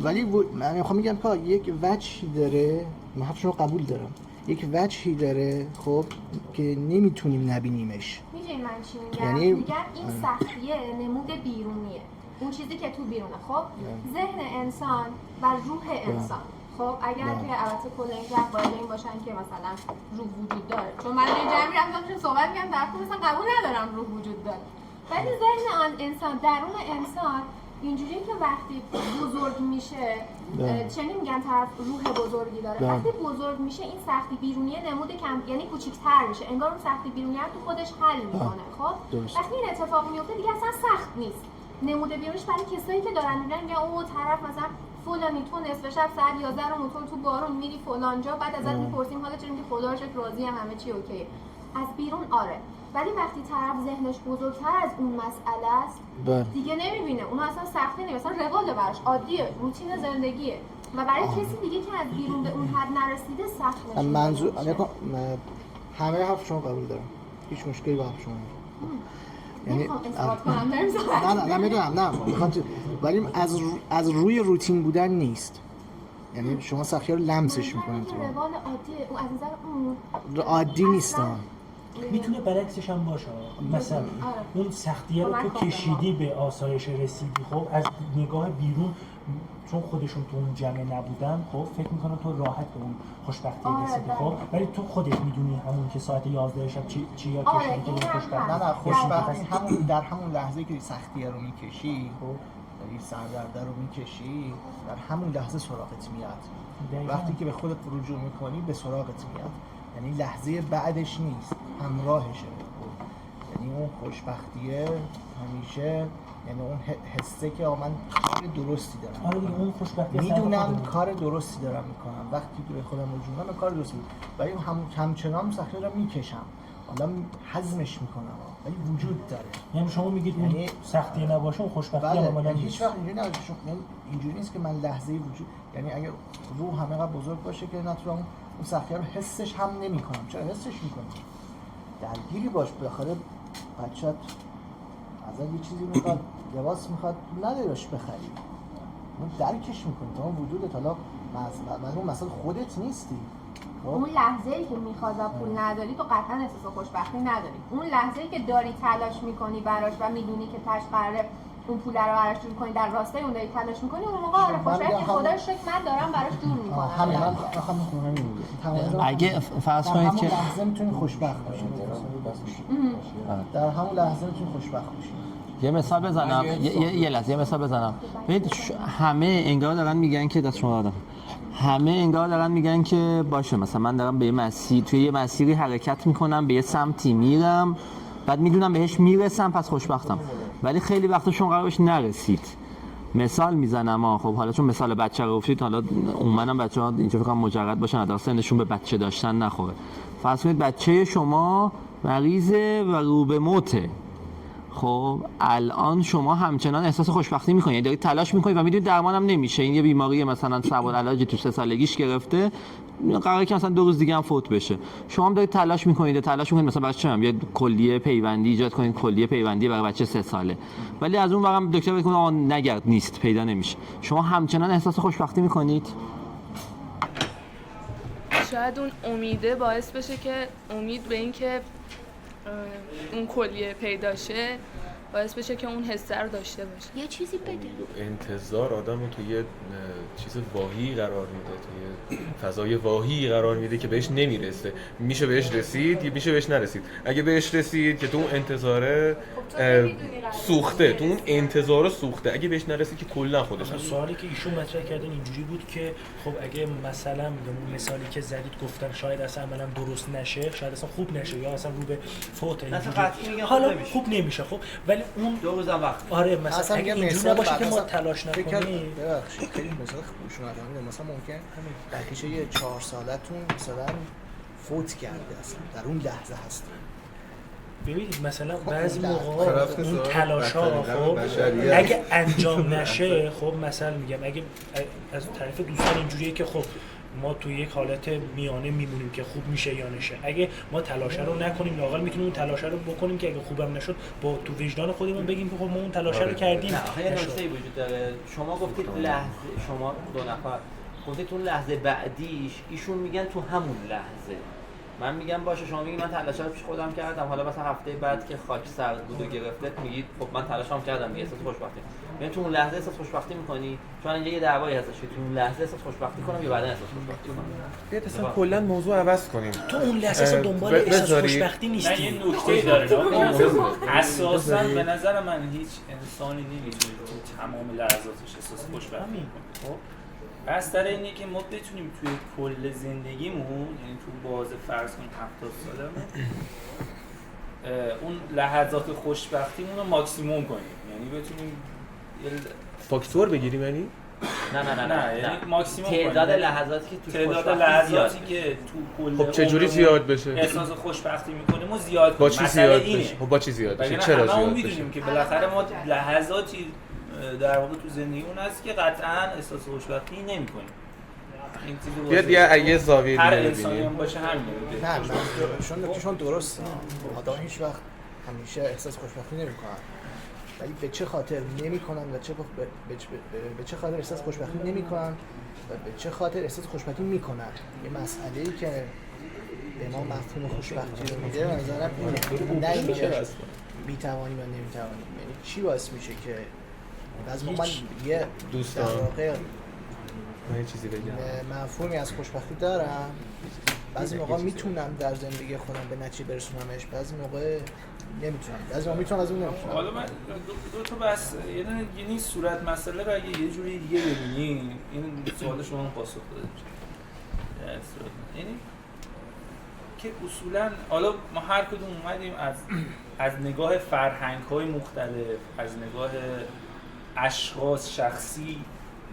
ولی من میخوام میگم که یک وجهی داره، من حرفش رو قبول دارم، یک وجهی داره خب که نمیتونیم نبینیمش. میدونی من چی میگم؟ یعنی میگم این سختیه نمود بیرونیه، اون چیزی که تو بیرونه. خب ذهن انسان و روح انسان خب اگر که البته کل این جمع باید این باشن که مثلا روح وجود داره، چون من یه جمعی رفتم صحبت میگم در مثلا قبول ندارم روح وجود داره، ولی ذهن آن انسان درون انسان اینجوری که وقتی بزرگ میشه چنین میگن طرف روح بزرگی داره، وقتی بزرگ میشه این سختی بیرونیه نمود کم یعنی کوچیک‌تر میشه، انگار اون سختی بیرونیه تو خودش حل میکنه. خب وقتی این اتفاق میفته دیگه اصلا سخت نیست، نمود بیرونیش برای کسایی که دارن میگن او طرف مثلا فلانی تو نصف شب ساعت 11 رو موتور تو بارون میری فلان جا، بعد ازت میپرسیم حالا چرا میگی خدا رو شکر راضی ام همه چی اوکیه. از بیرون آره، ولی وقتی طرف ذهنش بزرگتر از اون مسئله است دیگه نمیبینه، اون اصلا سختی نیست، مثلا رواله براش عادیه، روتین زندگیه و برای کسی دیگه که از بیرون به اون حد نرسیده سخت میشه. منظور همه حرف شما قبول دارم، هیچ مشکلی با حرف شما یعنی نه میدونم نه ولی از روی روتین بودن نیست، یعنی شما سختی رو لمسش میکنید. روال عادیه، از نظر اون عادی نیست. میتونه برعکسش هم باشه. مثلا اون سختیه رو تو کشیدی به آسایش رسیدی، خب از نگاه بیرون چون خودشون تو اون جمع نبودن، خب فکر میکنن تو راحت به اون خوشبختی رسیدی، خب ولی تو خودت میدونی همون که ساعت 11 شب چی یا کشیدی که این خوشبختی. نه خوشبختی همون در همون لحظه که سختیه رو میکشی، خب این سردرده رو میکشی، در همون لحظه سراغت میاد. وقتی که به خودت رجوع میکنی به سراغت میاد، یعنی لحظه بعدش نیست، همراهشه. یعنی اون خوشبختیه همیشه، یعنی اون حسه که من کار درستی دارم. آره دیگه اون خوشبختی میدونم کار درستی دارم میکنم. وقتی که به خودم رجوع میکنم کار درستی ولی همچنان سختی رو میکشم. حالا هضمش میکنم ولی وجود داره. یعنی شما میگید اون سختی نباشه اون خوشبختی عملاً هیچ وقت اینجوری نباشه. اینجوری نیست که من لحظه وجود، یعنی اگر روح همه قدر بزرگ باشه که نتونم اون سختی رو حسش هم نمیکنم. چرا حسش میکنم؟ درگیری باش، بالاخره بچه‌ت ازت یه چیزی میخواد، لباس میخواد، نداریش بخری، اون درکش میکنی تا اون وجودت. حالا مثلا خودت نیستی. اون لحظه‌ای که میخواد و پول نداری تو قطعا احساس خوشبختی نداری. اون لحظه‌ای که داری تلاش میکنی براش و میدونی که تاش قراره اون پول رو براش جور کنی، در راستای اون داری تلاش میکنی، اون موقع آره خوشبختی خدا رو شکر من دارم براش جور میکنم. همین اگه فرض کنید که در همون لحظه میتونی خوشبخت باشی. در همون لحظه میتونی خوشبخت باشی. یه مثال بزنم، یه لحظه یه مثال بزنم. ببینید همه انگار دارن میگن که دست شما دادم. همه انگار دارن میگن که باشه مثلا من دارم به یه مسیر، توی یه مسیری حرکت میکنم، به یه سمتی میرم، بعد میدونم بهش میرسم پس خوشبختم. ولی خیلی وقتا شما قرار بهش نرسید. مثال میزنم خب حالا چون مثال بچه رو گفتید، حالا عموما بچه‌ها اینجا فکر کنم مجرد باشن، حداقل سنشون به بچه داشتن نخوره. فرض کنید بچه شما مریضه و رو به موته. خب الان شما همچنان احساس خوشبختی میکنید، یعنی دارید تلاش میکنید و میدونید درمانم نمیشه، این یه بیماری مثلا سبالعلاجی تو 3 سالگیش گرفته، قراره که مثلا 2 روز دیگه هم فوت بشه. شما هم دارید تلاش میکنید مثلا براش چه یه کلیه پیوندی ایجاد کنید، کلیه پیوندی برای بچه 3 ساله، ولی از اون برم دکتر بگه آقا نگرد نیست، پیدا نمیشه. شما همچنان احساس خوشبختی میکنید؟ شاید اون امیده باعث بشه که امید به این که اون کلیه پیدا شه باعث بشه که اون حسه رو داشته باشه. یه چیزی بگه. انتظار آدم رو توی یه چیز واهی قرار میده، توی فضای واهی قرار میده که بهش نمیرسه. میشه بهش رسید، میشه بهش نرسید. اگه بهش رسید که تو اون انتظاره سوخته، تو اون انتظار سوخته، اگه بهش نرسید که کلا خودش سوالی که ایشون مطرح کردن اینجوری بود که خب اگه مثلا میگم مثالی که زدید گفتن شاید اصلا عملا درست نشه، شاید اصلا خوب نشه یا اصلا رو به فوت اینجوری حالا خوب نمیشه. خب ولی اون 2 روزم وقت. آره مثلا اگه اینجوری نباشه که ما تلاش نکنیم. ببخشید خیلی مثلا خوشونت میده، مثلا ممکن در کیشه یه 4 سالتون مثلا فوت کرده اصلا در اون لحظه هستید. ببینید مثلا بعضی موقع اون تلاش‌ها خب اگه انجام نشه، خب مثلا میگم اگه از طرف دوستان اینجوریه که خب ما توی یک حالت میانه میمونیم که خوب میشه یا نشه. اگه ما تلاش رو نکنیم لااقل میتونیم اون تلاش رو بکنیم که اگه خوبم نشد با تو وجدان خودمون بگیم که خب ما اون تلاش رو کردیم. نه آخه یه نکته‌ای وجود داره. شما گفتید لحظه، شما 2 نفر گفتید اون لحظه بعدیش، ایشون میگن تو همون لحظه. من میگم باشه، شما میگید من تلاشم پیش خودم کردم، حالا مثلا هفته بعد که خاک سرد بود و گرفته میگید خب من تلاشم کردم، میگه احساس خوشبختی. یعنی تو اون لحظه احساس خوشبختی میکنی؟ چون اینجا یه دعوایی هستش که تو اون لحظه احساس خوشبختی کنم یا بعدا احساس خوشبختی کنم. بیاید اصلا کلا موضوع عوض کنیم. تو اون لحظه دنبال احساس خوشبختی نیستی. نه یه نکته داره. اساسا به نظر من هیچ انسانی نمیتونه تو تمام لحظاتش احساس خوشبختی کنه. خب بستر اینه که ما بتونیم توی کل زندگیمون، یعنی تو باز فرض کنیم 70 سالمون، اون لحظات خوشبختیمون رو ماکسیموم کنیم، یعنی بتونیم فاکتور بگیریم. یعنی نه یعنی ماکسیموم تعداد لحظاتی که تو لحظاتی که تو کل خب چجوری زیاد بشه؟ احساس خوشبختی میکنیم و زیاد با چی زیاد بشه؟ خب با چی زیاد بشه؟ چرا زیاد بشه؟ میدونیم که بالاخره ما لحظاتی در واقع تو زندگیمون هست که قطعاً احساس خوشبختی نمی‌کنیم. این چیزی یه زاویه هر انسانی هم باشه همین. نه چون درسته. آدم هیچ وقت همیشه احساس خوشبختی نمی‌کنن. ولی به چه خاطر نمی‌کنن و به چه خاطر احساس خوشبختی نمی‌کنن و به چه خاطر احساس خوشبختی می‌کنن؟ یه مسئله‌ای که به ما مفهوم خوشبختی رو میده، به نظرم اینه. نه اینکه میتوانیم یا نمیتوانیم. یعنی چی باعث میشه که از من یه دوستان در واقع من یه چیزی بگم، مفهومی از خوشبختی دارم، بعضی موقع میتونم در زندگی خودم به نتیجه برسونمش، بعضی موقع نمیتونم، بعضی موقع میتونم، از اون نمیتونم. حالا من دو تا بس یعنی صورت مسئله رو اگه یه جوری دیگه ببینی، این سوال شما هم پاسخ داده میشه. یعنی که اصولا حالا ما هر کدوم اومدیم از نگاه فرهنگ‌های مختلف، از نگاه اشخاص شخصی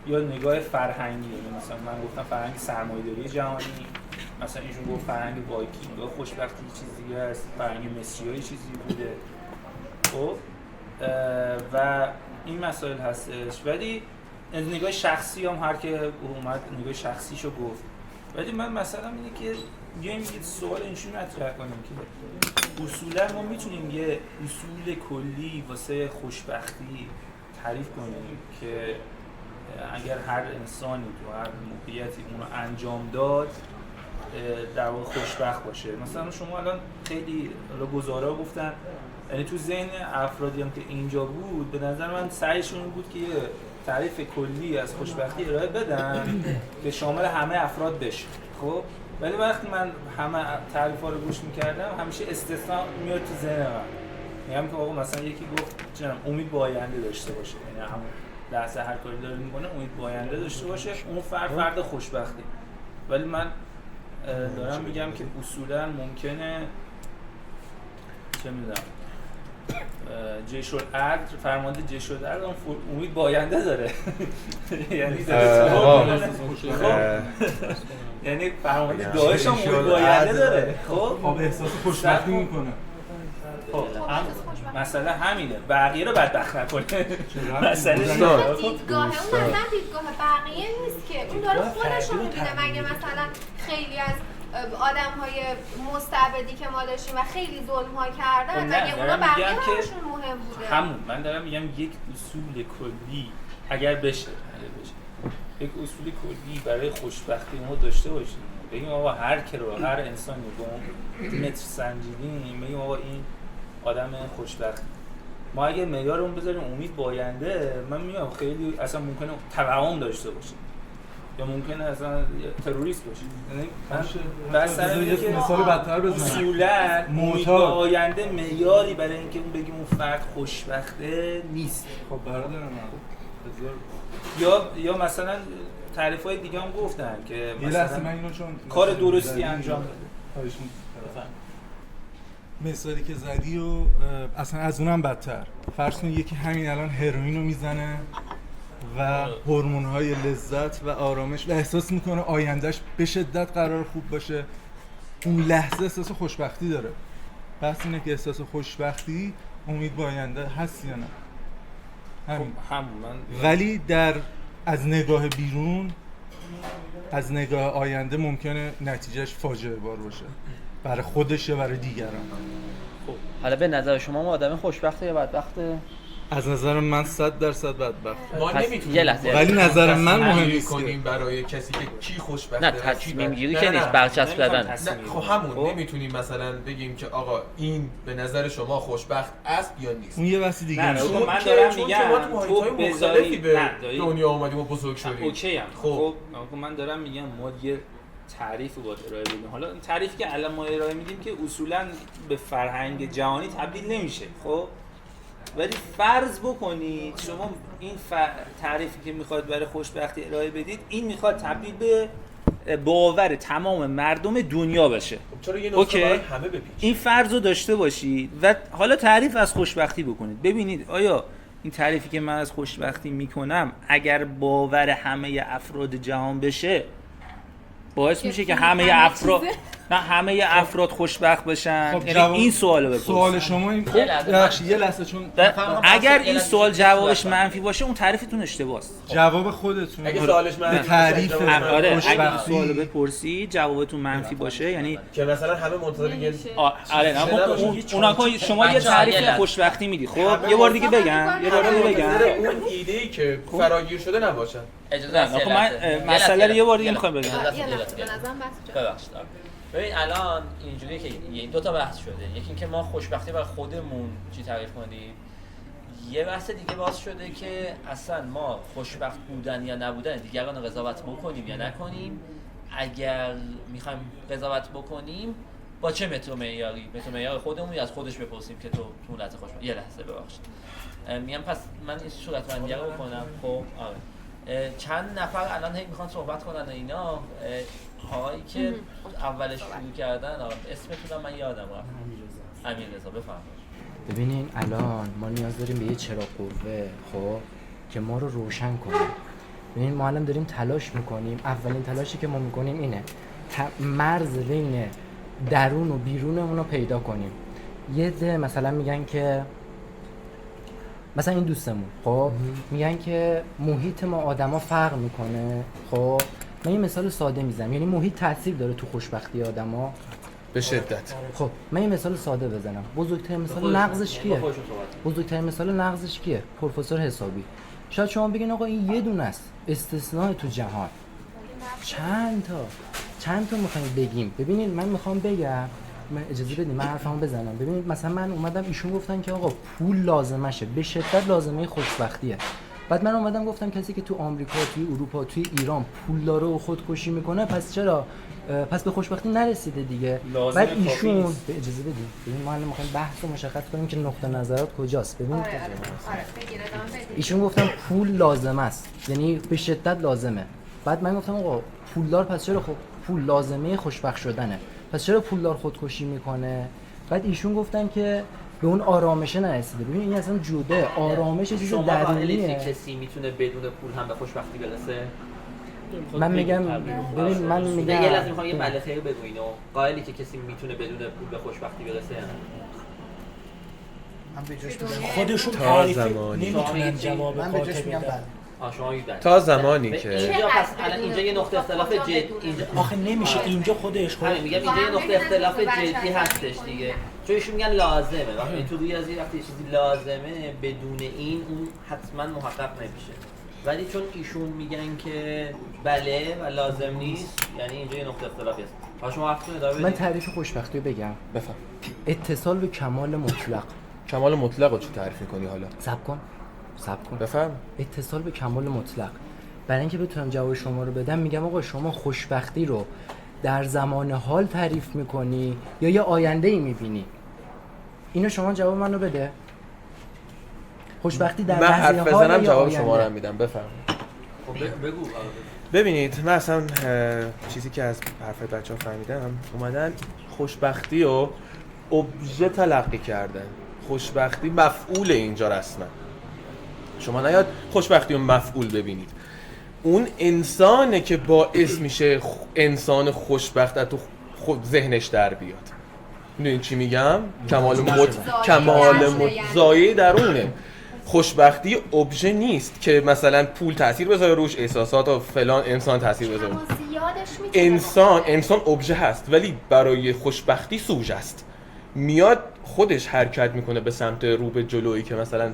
یا نگاه فرهنگی، یعنی مثلا من گفتم فرهنگ سرمایه‌داری جهانی، مثلا ایشون گفت فرهنگ وایکینگ یا خوشبختی چیزی هست، فرهنگ مصری‌های چیزی بوده. خب و این مسائل هستش، ولی از نگاه شخصی هم هر که اومد نگاه شخصیشو گفت. ولی من مثلا اینه که بیایم یه سوال اینجوری مطرح کنیم که اصولا ما میتونیم یه اصول کلی واسه خوشبختی تعریف کنیم که اگر هر انسانی تو هر موقعیتی اونو انجام داد در واقع خوشبخت باشه. مثلا شما الان خیلی گزارا گفتن، یعنی تو ذهن افرادی هم که اینجا بود به نظر من سعیشون بود که یه تعریف کلی از خوشبختی ارائه بدن که شامل همه افراد بشه. خب ولی وقتی من همه تعریف‌ها رو گوش می‌کردم همیشه استثناء میاد تو ذهن من. میگم که آقا مثلا یکی گفت چنم امید با آینده داشته باشه، یعنی همون لحظه هر کاری داره میکنه امید با آینده داشته باشه، اون فرد خوشبختی. ولی من دارم میگم که اصولا ممکنه چه میدونم جیش العدل، فرمانده جیش العدل اون امید با آینده داره. یعنی یعنی فرمانده داعش هم امید با آینده داره. خب احساس خوشبختی میکنه. خب مسئله همینه، بقیه رو بدبخت نکنه. مسئله دیدگاه اون اصلا دیدگاه بقیه نیست که اون داره خودش رو میبینه. مگه مثلا خیلی از آدم‌های مستبدی که ما داشتیم و خیلی ظلم‌ها کردن مگه اونا بقیه براشون مهم بوده؟ همون من دارم میگم یک اصول کلی اگر بشه یک اصول کلی برای خوشبختی ما داشته باشیم، بگیم آقا هر کی رو هر انسانی با متر سنجیدیم بگیم آقا این آدم خوشبخت. ما اگه معیار اون بذاریم امید با آینده، من میگم خیلی اصلا ممکنه توهم داشته باشه یا ممکنه اصلا تروریست باشه. یعنی من بس سر اینه که مثال بدتر بزنم، اصولا امید با آینده معیاری برای اینکه اون بگیم اون فرد خوشبخته نیست. خب برادر من یا مثلا تعریف‌های دیگه هم گفتن که مثلا من اینو چون کار درستی انجام داده. مثالی که زدی و اصلا از اونم بدتر، فرض کن یکی همین الان هروئین رو میزنه و هورمون‌های لذت و آرامش و احساس میکنه آیندهش به شدت قرار خوب باشه، اون لحظه احساس خوشبختی داره. بس اینه که احساس خوشبختی امید با آینده هست یا نه؟ همین. ولی از نگاه بیرون، از نگاه آینده ممکنه نتیجهش فاجعه بار باشه برای خودش یا برای دیگران. خب حالا به نظر شما ما آدم خوشبخته یا بدبخته؟ از نظر من 100% بدبخت. ما نمیتونیم ولی نظر من مهم نیست کنیم برای کسی که کی خوشبخته. نه تصمیم گیری که نیست، برچسب زدن. خب همون نمیتونیم مثلا بگیم که آقا این به نظر شما خوشبخت است یا نیست. اون یه بحث دیگه نه من دارم میگم ما تو محیط‌های مختلفی به دنیا اومدیم و بزرگ شدیم. اوکی ام. خب من دارم میگم ما یه تعریفی باید ارائه بدیم. حالا این تعریفی که الان ما ارائه میدیم که اصولا به فرهنگ جهانی تبدیل نمیشه. خب ولی فرض بکنید شما این تعریفی که میخواد برای خوشبختی ارائه بدید این میخواد تبدیل به باور تمام مردم دنیا بشه. چرا یه نکته برای همه بپیچید؟ این فرض رو داشته باشید و حالا تعریف از خوشبختی بکنید. ببینید آیا این تعریفی که من از خوشبختی میکنم اگر باور همه افراد جهان بشه باعث میشه که همه افراد خوشبخت بشن؟ خب یعنی این سوالو بپرسید. سوال شما این یه لحظه چون اگر این سوال جوابش منفی باشه اون تعریفتون اشتباهه. جواب خودتون اگه سوالش منفی تعریف اگه سوالو بپرسی جوابتون منفی باشه یعنی که مثلا همه منتظر یه اون شما یه تعریف خوشبختی میدی. خب یه بار دیگه بگم اون ایده‌ای که فراگیر شده نباشه. اجازه من مسئله رو یه بار دیگه میخوام بگم. ببخشید ببین الان اینجوریه که دو تا بحث شده. یکی اینکه ما خوشبختی برای خودمون چی تعریف کنیم، یه بحث دیگه باز شده که اصلا ما خوشبخت بودن یا نبودن دیگران قضاوت بکنیم یا نکنیم. اگر میخوایم قضاوت بکنیم با چه متر معیاری؟ متر معیار خودمون یا از خودش بپرسیم که تو اون لحظه خوشبخت؟ یه لحظه ببخشید میگم پس من این صورتبندی رو بکنم. خب آره چند نفر الان هی میخوان صحبت کنن اینا. آقایی که اولش شروع کردن اسمتون من یادم رفت، امیررضا بفرمایید. ببینین الان ما نیاز داریم به یه چراغ قوه خب که ما رو روشن کنه. ببینین ما الان داریم تلاش میکنیم، اولین تلاشی که ما میکنیم اینه مرز بین درون و بیرونمون رو پیدا کنیم. یه ده مثلا میگن که مثلا این دوستمون خب میگن که محیط ما آدما فرق میکنه. خب من یه مثال ساده میزنم، یعنی محیط تاثیر داره تو خوشبختی آدما به شدت. خب من یه مثال ساده بزنم. بزرگترین مثال نقضش کیه؟ بزرگترین مثال نقضش کیه؟ پروفسور حسابی. شاید شما بگین آقا این یه دونه است استثناء تو جهان. چند تا میخوایم بگیم. ببینید من میخوام بگم، من اجازه بدید من حرفمو بزنم. ببینید مثلا من اومدم ایشون گفتن که آقا پول لازمشه، به شدت لازمه خوشبختیه. بعد من اومدم گفتم کسی که تو آمریکا، توی اروپا، توی ایران پول داره و خودکشی میکنه پس چرا؟ پس به خوشبختی نرسیده دیگه. بعد ایشون به اجازه بدید ببین ما الان میخوایم بحث رو مشخص کنیم که نقطه نظرات کجاست. ببین ایشون گفتن پول لازم است، یعنی به شدت لازمه. بعد من گفتم آقا پولدار پس چرا پول لازمه خوشبخت شدنه، پس چرا پولدار خودکشی میکنه؟ بعد ایشون گفتن که به اون آرامشه نرسیده. ببین این اصلا جوده آرامش چیز درونیه. کسی میتونه بدون پول هم به خوشبختی برسه؟ من میگم ببین من میگم یه لحظه میخوام یه ملخی رو بگو اینو. قائلی که کسی میتونه بدون پول به خوشبختی برسه خودشون تعریف نمیتونن جواب کاتب بدن. تا زمانی که اینجا پس الان اینجا یه نقطه اختلاف جدی آخه نمیشه اینجا خودش میگم اینجا یه نقطه اختلاف جدی هستش دیگه، چون ایشون میگن لازمه. وقتی تو ریاضی وقتی چیزی لازمه بدون این اون حتما محقق نمیشه، ولی چون ایشون میگن که بله و لازم نیست، یعنی اینجا یه نقطه اختلافی هست. حالا شما حرفتون ادامه بدید. من تعریف خوشبختی رو بگم. بفهم. اتصال به کمال مطلق. کمال مطلق رو چی تعریف می‌کنی حالا؟ صبر کن. بفهم. اتصال به کمال مطلق. برای اینکه بتونم جواب شما رو بدم میگم آقا شما خوشبختی رو در زمان حال تعریف می‌کنی یا یه آینده‌ای می‌بینی؟ اینو شما جواب منو بده. خوشبختی در من حرف بزنم جواب آینده. شما رو میدم. بفهم. خب بگو. ببینید من اصلا چیزی که از حرف بچه‌ها فهمیدم اومدن خوشبختی رو ابژه تلقی کردن. خوشبختی مفعول اینجا رسما. شما نیاد خوشبختی رو مفعول ببینید. اون انسانه که باعث میشه انسان خوشبخت از تو ذهنش در بیاد. میدونین چی میگم؟ کمال زایه درونه. خوشبختی ابژه نیست که مثلا پول تاثیر بذاره روش، احساسات و فلان انسان تاثیر بذاره. انسان ابژه هست ولی برای خوشبختی سوژه است. میاد خودش حرکت میکنه به سمت رو به جلویی که مثلا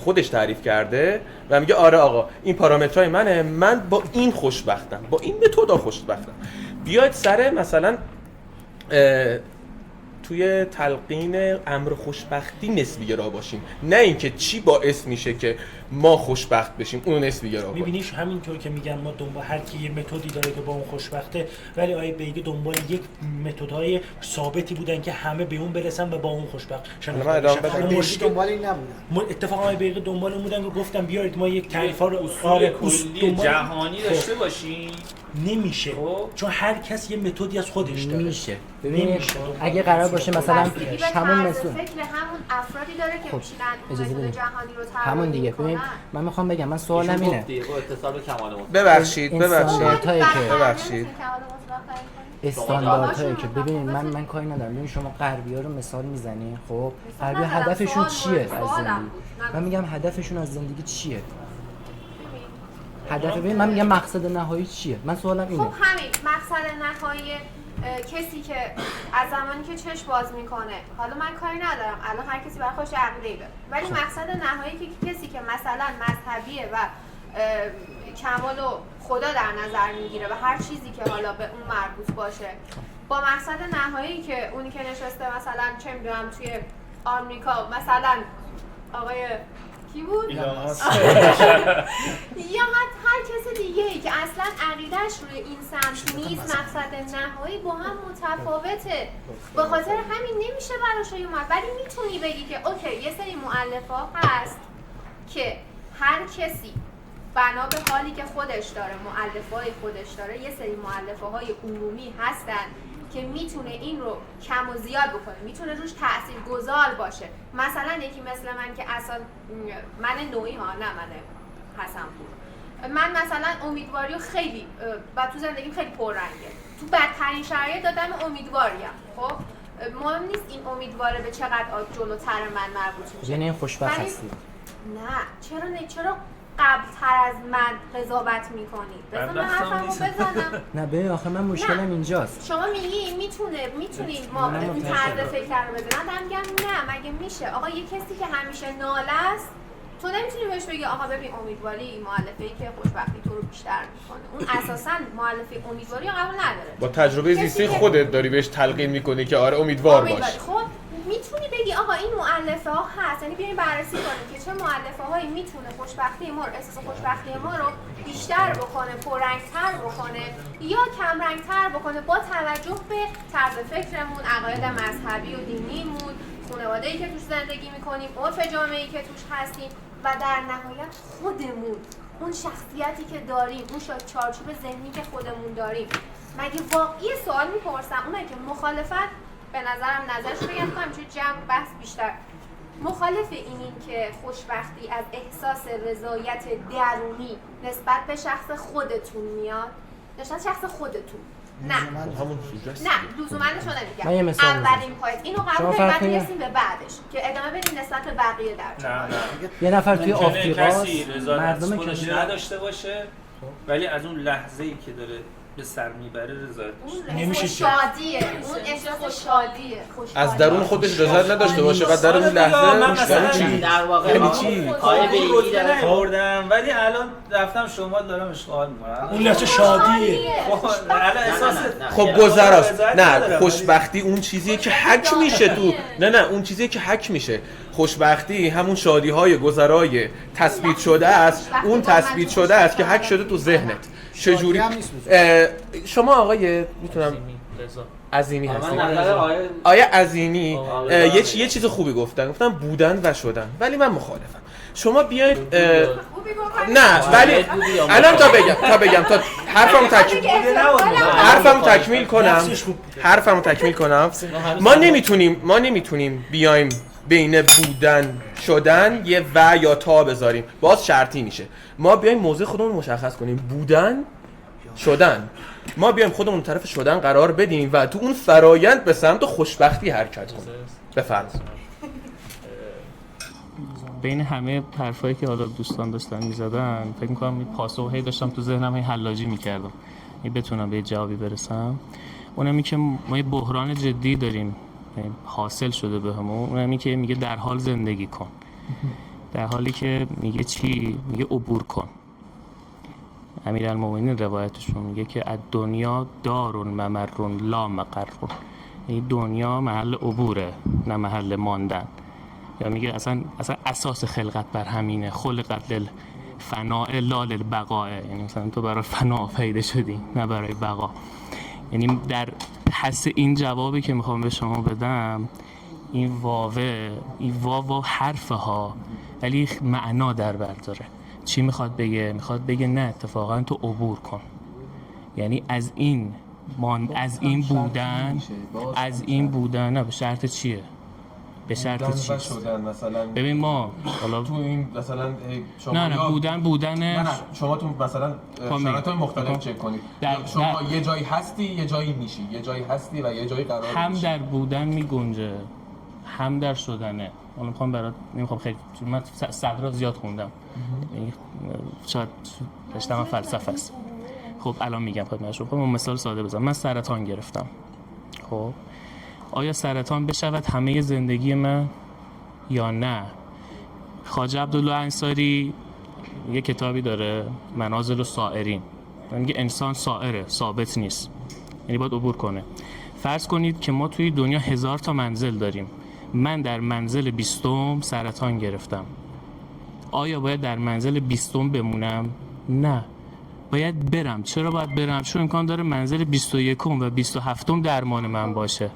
خودش تعریف کرده و میگه آره آقا این پارامترهای منه، من با این خوشبختم، با این متد خوشبختم. بیاید سر مثلا توی تلقین امر خوشبختی نسبی گرا باشیم، نه اینکه چی باعث میشه که ما خوشبخت بشیم اون نسبی گرا باشیم. میبینیش همینطور که میگن ما دنبال هر کی یه متدی داره که با اون خوشبخته، ولی آیه بیگه دنبال یک متدهای ثابتی بودن که همه به اون برسن و با اون خوشبخت شن. دنبال این نبودن. اتفاقا آیه بیگه دنبال اون بودن که گفتم بیارید ما یک تعریفا رو اصول کلی جهانی داشته باشیم. نمیشه چون هر کس یه متدی از خودش داره. میشه. ببین اگه قرار باشه مثلا همون مثلا فکر همون افرادی داره که میشینن متد جهانی رو طراحی همون دیگه. ببین من میخوام بگم من سوالم اینه. اتصال به کمال مطلق. ببخشید استانداردهایی که ببینید من کاری ندارم. ببین شما غربی‌ها رو مثال میزنی، خب غربی هدفشون چیه از زندگی؟ من میگم هدفشون از زندگی چیه؟ هدف ببین من میگم مقصد نهایی چیه؟ من سوالم اینه. خب همین مقصد نهایی کسی که از زمانی که چشم باز میکنه، حالا من کاری ندارم الان هر کسی برای خودش عقیده‌ای داره، ولی مقصد نهایی که کسی که مثلا مذهبیه و کمال و خدا در نظر میگیره و هر چیزی که حالا به اون مربوط باشه، با مقصد نهایی که اونی که نشسته مثلا چه میدونم توی آمریکا مثلا آقای کی بود؟ یا هر کس دیگه ای که اصلا عقیدهش روی این سمت نیست، مقصد نهایی با هم متفاوته. به خاطر همین نمیشه براش اومد. ولی میتونی بگی که اوکی یه سری مؤلفه‌ها هست که هر کسی بنا به حالی که خودش داره، مؤلفه‌های خودش داره، یه سری مؤلفه‌های عمومی هستن که میتونه این رو کم و زیاد بکنه، میتونه روش تاثیرگذار باشه. مثلا یکی مثل من که اصلا من نوعی ها، نه من حسن‌پور، من مثلا امیدواری رو خیلی و تو زندگیم خیلی پررنگه، تو بدترین شرایط دادم امیدواریم. خب مهم نیست این امیدواره به چقدر جلوتر من مربوط میشه. یعنی خوشبخت هستی؟ نه چرا قبل‌تر از من قضاوت میکنید؟ بذار من حرفمو بزنم. نه ببین آخه من مشکلم اینجاست. شما میگی میتونید ما این طرز فکر رو بزنن. من میگم نه، مگه میشه؟ آقا یه کسی که همیشه ناله است تو نمیتونی بهش بگی آقا ببین امیدواری مؤلفه‌ای که خوشبختی تو رو بیشتر میکنه. اون اساساً مؤلفه امیدواری رو قبول نداره. با تجربه زیستی خودت داری بهش تلقین میکنی که آره امیدوار باش. خب میتونی بگی آقا این مؤلفه ها هست، یعنی بیاین بررسی کنیم که چه مؤلفه هایی میتونه خوشبختی ما رو، احساس خوشبختی ما رو بیشتر بکنه، پررنگ‌تر بکنه یا کم رنگ‌تر بکنه با توجه به طرز فکرمون، عقاید مذهبی و دینیمون، خانواده‌ای که توش زندگی میکنیم، عرف جامعه‌ای که توش هستیم و در نهایت خودمون، اون شخصیتی که داریم، اون چارچوب ذهنی که خودمون داریم. مگه واقعی سوال میپرسم اونایی که مخالفت به نظرم نظرش بگم کنم چون جمع بحث بیشتر مخالف اینین که خوشبختی از احساس رضایت درونی نسبت به شخص خودتون میاد؟ نسبت شخص خودتون نه لزومنش رو نمیگم. من یه مثال اولین پایت اینو قبول داریم بعد میرسیم به بعدش که ادامه بدیم نسبت به بقیه در یه نفر توی آفریقا مردم خودش نداشته باشه ولی از اون لحظه‌ای که داره به سر میبره رضایت نمیشه. شادیه، اون احساس شادیه. از درون خودش رضایت نداشته باشه و در اون لحظه چی؟ در واقع چی؟ خوردم ولی الان رفتم شمال دارم اشغال میکنم. اون لحظه شادیه. الان احساس خب گذراست. نه خوشبختی اون چیزیه که حک میشه تو. نه اون چیزیه که حک میشه. خوشبختی همون شادی‌های گذرای تثبیت شده است. اون تثبیت شده است که حک شده تو ذهنت. چجوری؟ شما آقای میتونم عظیمی هستین. آقای عظیمی یه چیز خوبی گفتن بودن و شدن، ولی من مخالفم. شما بیاید نه ولی الان تا بگم تا حرفمو تکمیل کنم ما نمیتونیم بیایم بین بودن شدن یه و یا تا بذاریم، باز شرطی میشه. ما بیایم موضع خودمون مشخص کنیم، بودن شدن، ما بیایم خودمون طرف شدن قرار بدیم و تو اون فرایند به سمت خوشبختی حرکت کنیم. بفرمایید. بین همه حرفایی که حالا دوستان داشتن میزدن فکر می‌کنم این پاسخ هی داشتم تو ذهنم هی حلاجی می‌کردم این بتونم به جوابی برسم. اونم این که ما یه بحران جدی داریم حاصل شده بهمون. اونم این که میگه در حال زندگی کن، در حالی که میگه چی؟ میگه عبور کن. امیرالمومنین روایتشون میگه که از دنیا دارون ممرون لا مقرون، این دنیا محل عبوره نه محل ماندن. یا میگه اصلا اساس خلقت بر همینه، خلقت للفناء لا للبقاء، یعنی مثلا تو برای فنا پیدا شدی نه برای بقا. یعنی در حس این جوابی که میخوام به شما بدم، این واو حرف ها ولی معنا در بر داره. چی میخواد بگه؟ میخواد بگه نه اتفاقا تو عبور کن، یعنی از این بودن نه به شرط چیه؟ به شرط چی؟ مثلا ببین ما حالا تو این مثلا شما نه بودن شما تو مثلا شرایط مختلف چک کنید. شما یه جایی هستی یه جایی میشی، یه جایی هستی و یه جایی قرار هم در بودن میگنجه هم در شدنه. حالا میخوام خیلی من صدرا زیاد خوندم، شاید رشته‌م فلسفه است. خب الان میگم خدمتتون. خب مثال ساده بزنم. من سرطان گرفتم. خب آیا سرطان بشود همه زندگی من یا نه؟ خواجه عبدالله انصاری یه کتابی داره منازل السائرین، میگه انسان سائره، ثابت نیست، یعنی باید عبور کنه. فرض کنید که ما توی دنیا 1000 تا منزل داریم. من در منزل 20م سرطان گرفتم. آیا باید در منزل 20م بمونم؟ نه. باید برم. چرا باید برم؟ چون امکان داره منزل 21م و 27م درمان من باشه.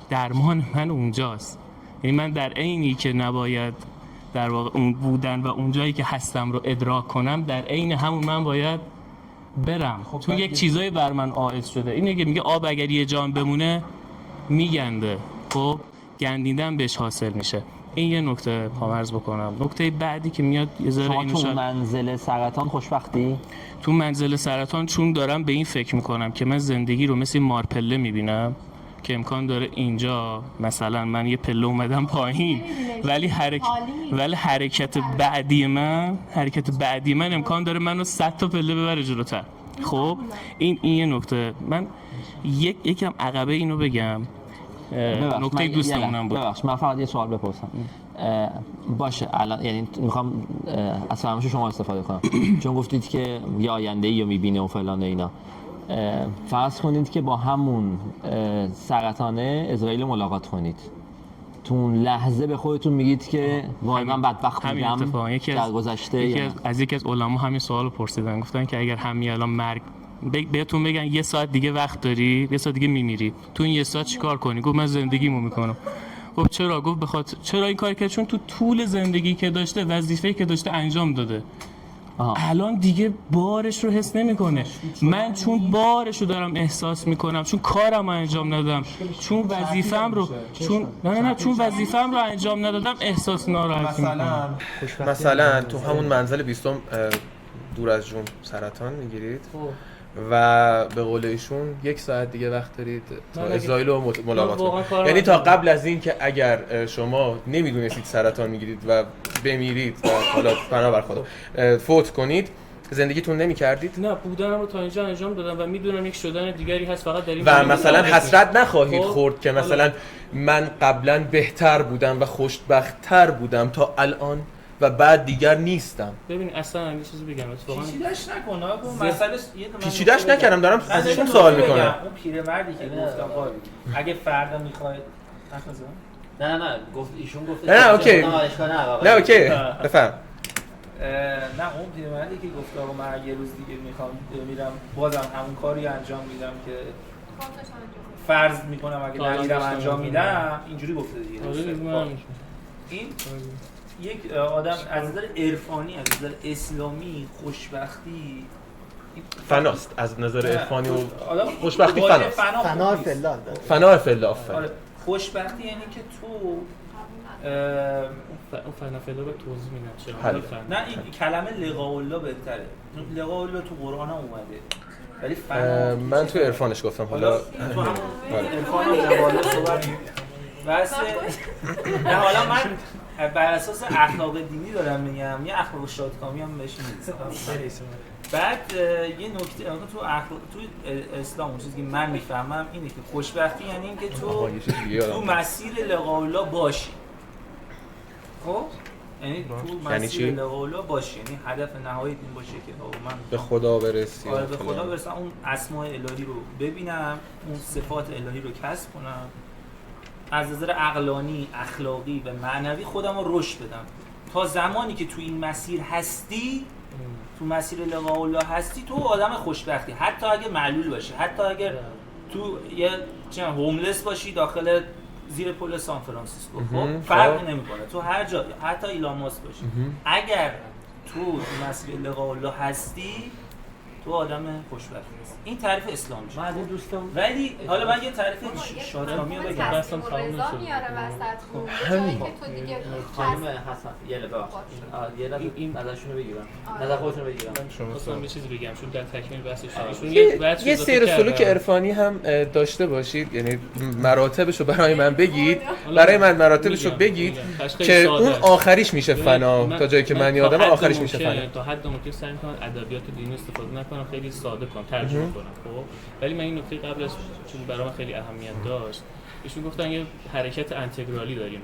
درمان من اونجاست. یعنی من در عینی که نباید در واقع اون بودن و اون جایی که هستم رو ادراک کنم، در عین همون من باید برم. چون یک چیزایی بر من عائد شده. اینه که میگه آب اگر یه جان بمونه میگنده. خب گندیدن بهش حاصل میشه. این یه نکته پامرز بکنم. نکته بعدی که میاد یه ذره شما اینو تو شاید منزل سرطان خوشبختی؟ تو منزل سرطان چون دارم به این فکر میکنم که من زندگی رو مثل مارپله میبینم که امکان داره اینجا مثلا من یه پله اومدم پایین ولی حرکت بعدی من امکان داره منو 100 تا پله ببره جلوتر. خب این یه نکته. من یکم عقبه اینو بگم. نکته دوستمونم بود. من فقط یه سوال بپرسم. باشه الان یعنی میخوام از فرمایش شما استفاده کنم چون گفتید که یه آینده‌ای رو میبینه و فلان اینا. فرض کنید که با همون سرطان اسرائیل ملاقات کنید، تو اون لحظه به خودتون میگید که وای من بدبخت بودم در گذشته. یکی از علما همین سوالو پرسیدن، گفتن که اگر همین الان مرگ بهتون بگن یه ساعت دیگه وقت داری، یه ساعت دیگه میمیری، تو این یه ساعت چیکار کنی؟ گفت من زندگیمو میکنم. گفت چرا؟ گفت بخاطر چرا این کار کرد؟ چون تو طول زندگی که داشته، وظیفه‌ای که داشته انجام داده. الان دیگه بارش رو حس نمیکنه. من چون بارش رو دارم احساس میکنم، چون کارم رو انجام ندادم، چون وظیفه‌ام رو چون وظیفه‌ام رو انجام ندادم احساس ناراحتی میکنم. مثلا تو همون منزل 20م دور از جون سرطان میگیرید و به قول ایشون 1 ساعت دیگه وقت دارید تا اسرائیل رو ملاقات کنید. یعنی تا قبل از این که اگر شما نمیدونستید سرطان میگیرید و بمیرید و حالا بنابر خدا فوت کنید، زندگیتون نمی‌کردید؟ نه، بودنم رو تا اینجا انجام دادم و میدونم یک شدن دیگری هست، فقط در این و مثلا حسرت نخواهید خورد که مثلا من قبلا بهتر بودم و خوشبخت‌تر بودم تا الان و بعد دیگر نیستم. ببین اصلا یه چیزی بگم اتفاقا پیچیده‌اش نکنه. مسئله پیچیده‌اش نکردم، دارم از ایشون سوال میکنم. اون پیرمردی که گفتم اگه فردا میخواید نه گفت ایشون گفت نه اوکی نه اوکی بفهم. نه اون پیرمردی که گفت آقا من یه روز دیگه میخوام میرم بازم همون کاری انجام میدم که فرض میکنم اگه نمیرم انجام میدم، اینجوری گفته دیگه. این یک آدم از نظر عرفانی، از نظر اسلامی خوشبختی فناست. از نظر عرفانی و خوشبختی فناست. فنا فلا. خوشبختی یعنی که تو اون فنافلا رو توضیح میدم چرا. نه این کلمه لقاء الله بهتره. لقاء الله تو قرآن هم اومده. ولی فنا من تو عرفانش گفتم. حالا تو هم عرفان هم بالا صحبت بس. نه حالا من بر اساس اخلاق دینی دارم میگم، یه اخلاق شادکامی هم بهش می‌رسه. بعد یه نکته تو اخلاق تو اسلام اون چیزی که من میفهمم اینه که خوشبختی یعنی اینکه تو مسیر لقاء الله باشی. خب یعنی تو مسیر لقاء الله باشی، یعنی هدف نهایی این باشه که من به خدا برسم. آره به خدا برسم، اون اسماء الهی رو ببینم، اون صفات الهی رو کسب کنم، از نظر عقلانی، اخلاقی و معنوی خودم رو رشد بدم. تا زمانی که تو این مسیر هستی، تو مسیر لقاء الله هستی، تو آدم خوشبختی. حتی اگه معلول باشی، حتی اگر تو یه هوملس باشی داخل زیر پل سان فرانسیسکو، خب فرقی نمیکنه. تو هر جا، حتی ایلان ماسک باشی، اگر تو مسیر لقاء الله هستی، تو آدم خوشبختی هستی. این تعریف اسلامی شد. من دوستم ولی حالا من یه تعریف شادکامی رو بگم. اصلا رضا میاره وسط خون. جایی که تو دیگه خانم حسن یه لحظه این نظرشون رو بگیرم. نظر خودتون رو بگیرم. اصلا یه چیزی بگم چون در تکمیل بحثشون یه سیر سلوک عرفانی هم داشته باشید، یعنی مراتبش رو برای من بگید، برای من مراتبش رو بگید که اون آخریش میشه فنا، تا جایی که من یادم آخریش میشه فنا. تا حد ممکن سعی کنم ادبیات دینی استفاده نکنم، خیلی ساده کنم، ترجمه کنم. خب ولی من این نکته قبل از چون برام خیلی اهمیت داشت، ایشون گفتن یه حرکت انتگرالی داریم،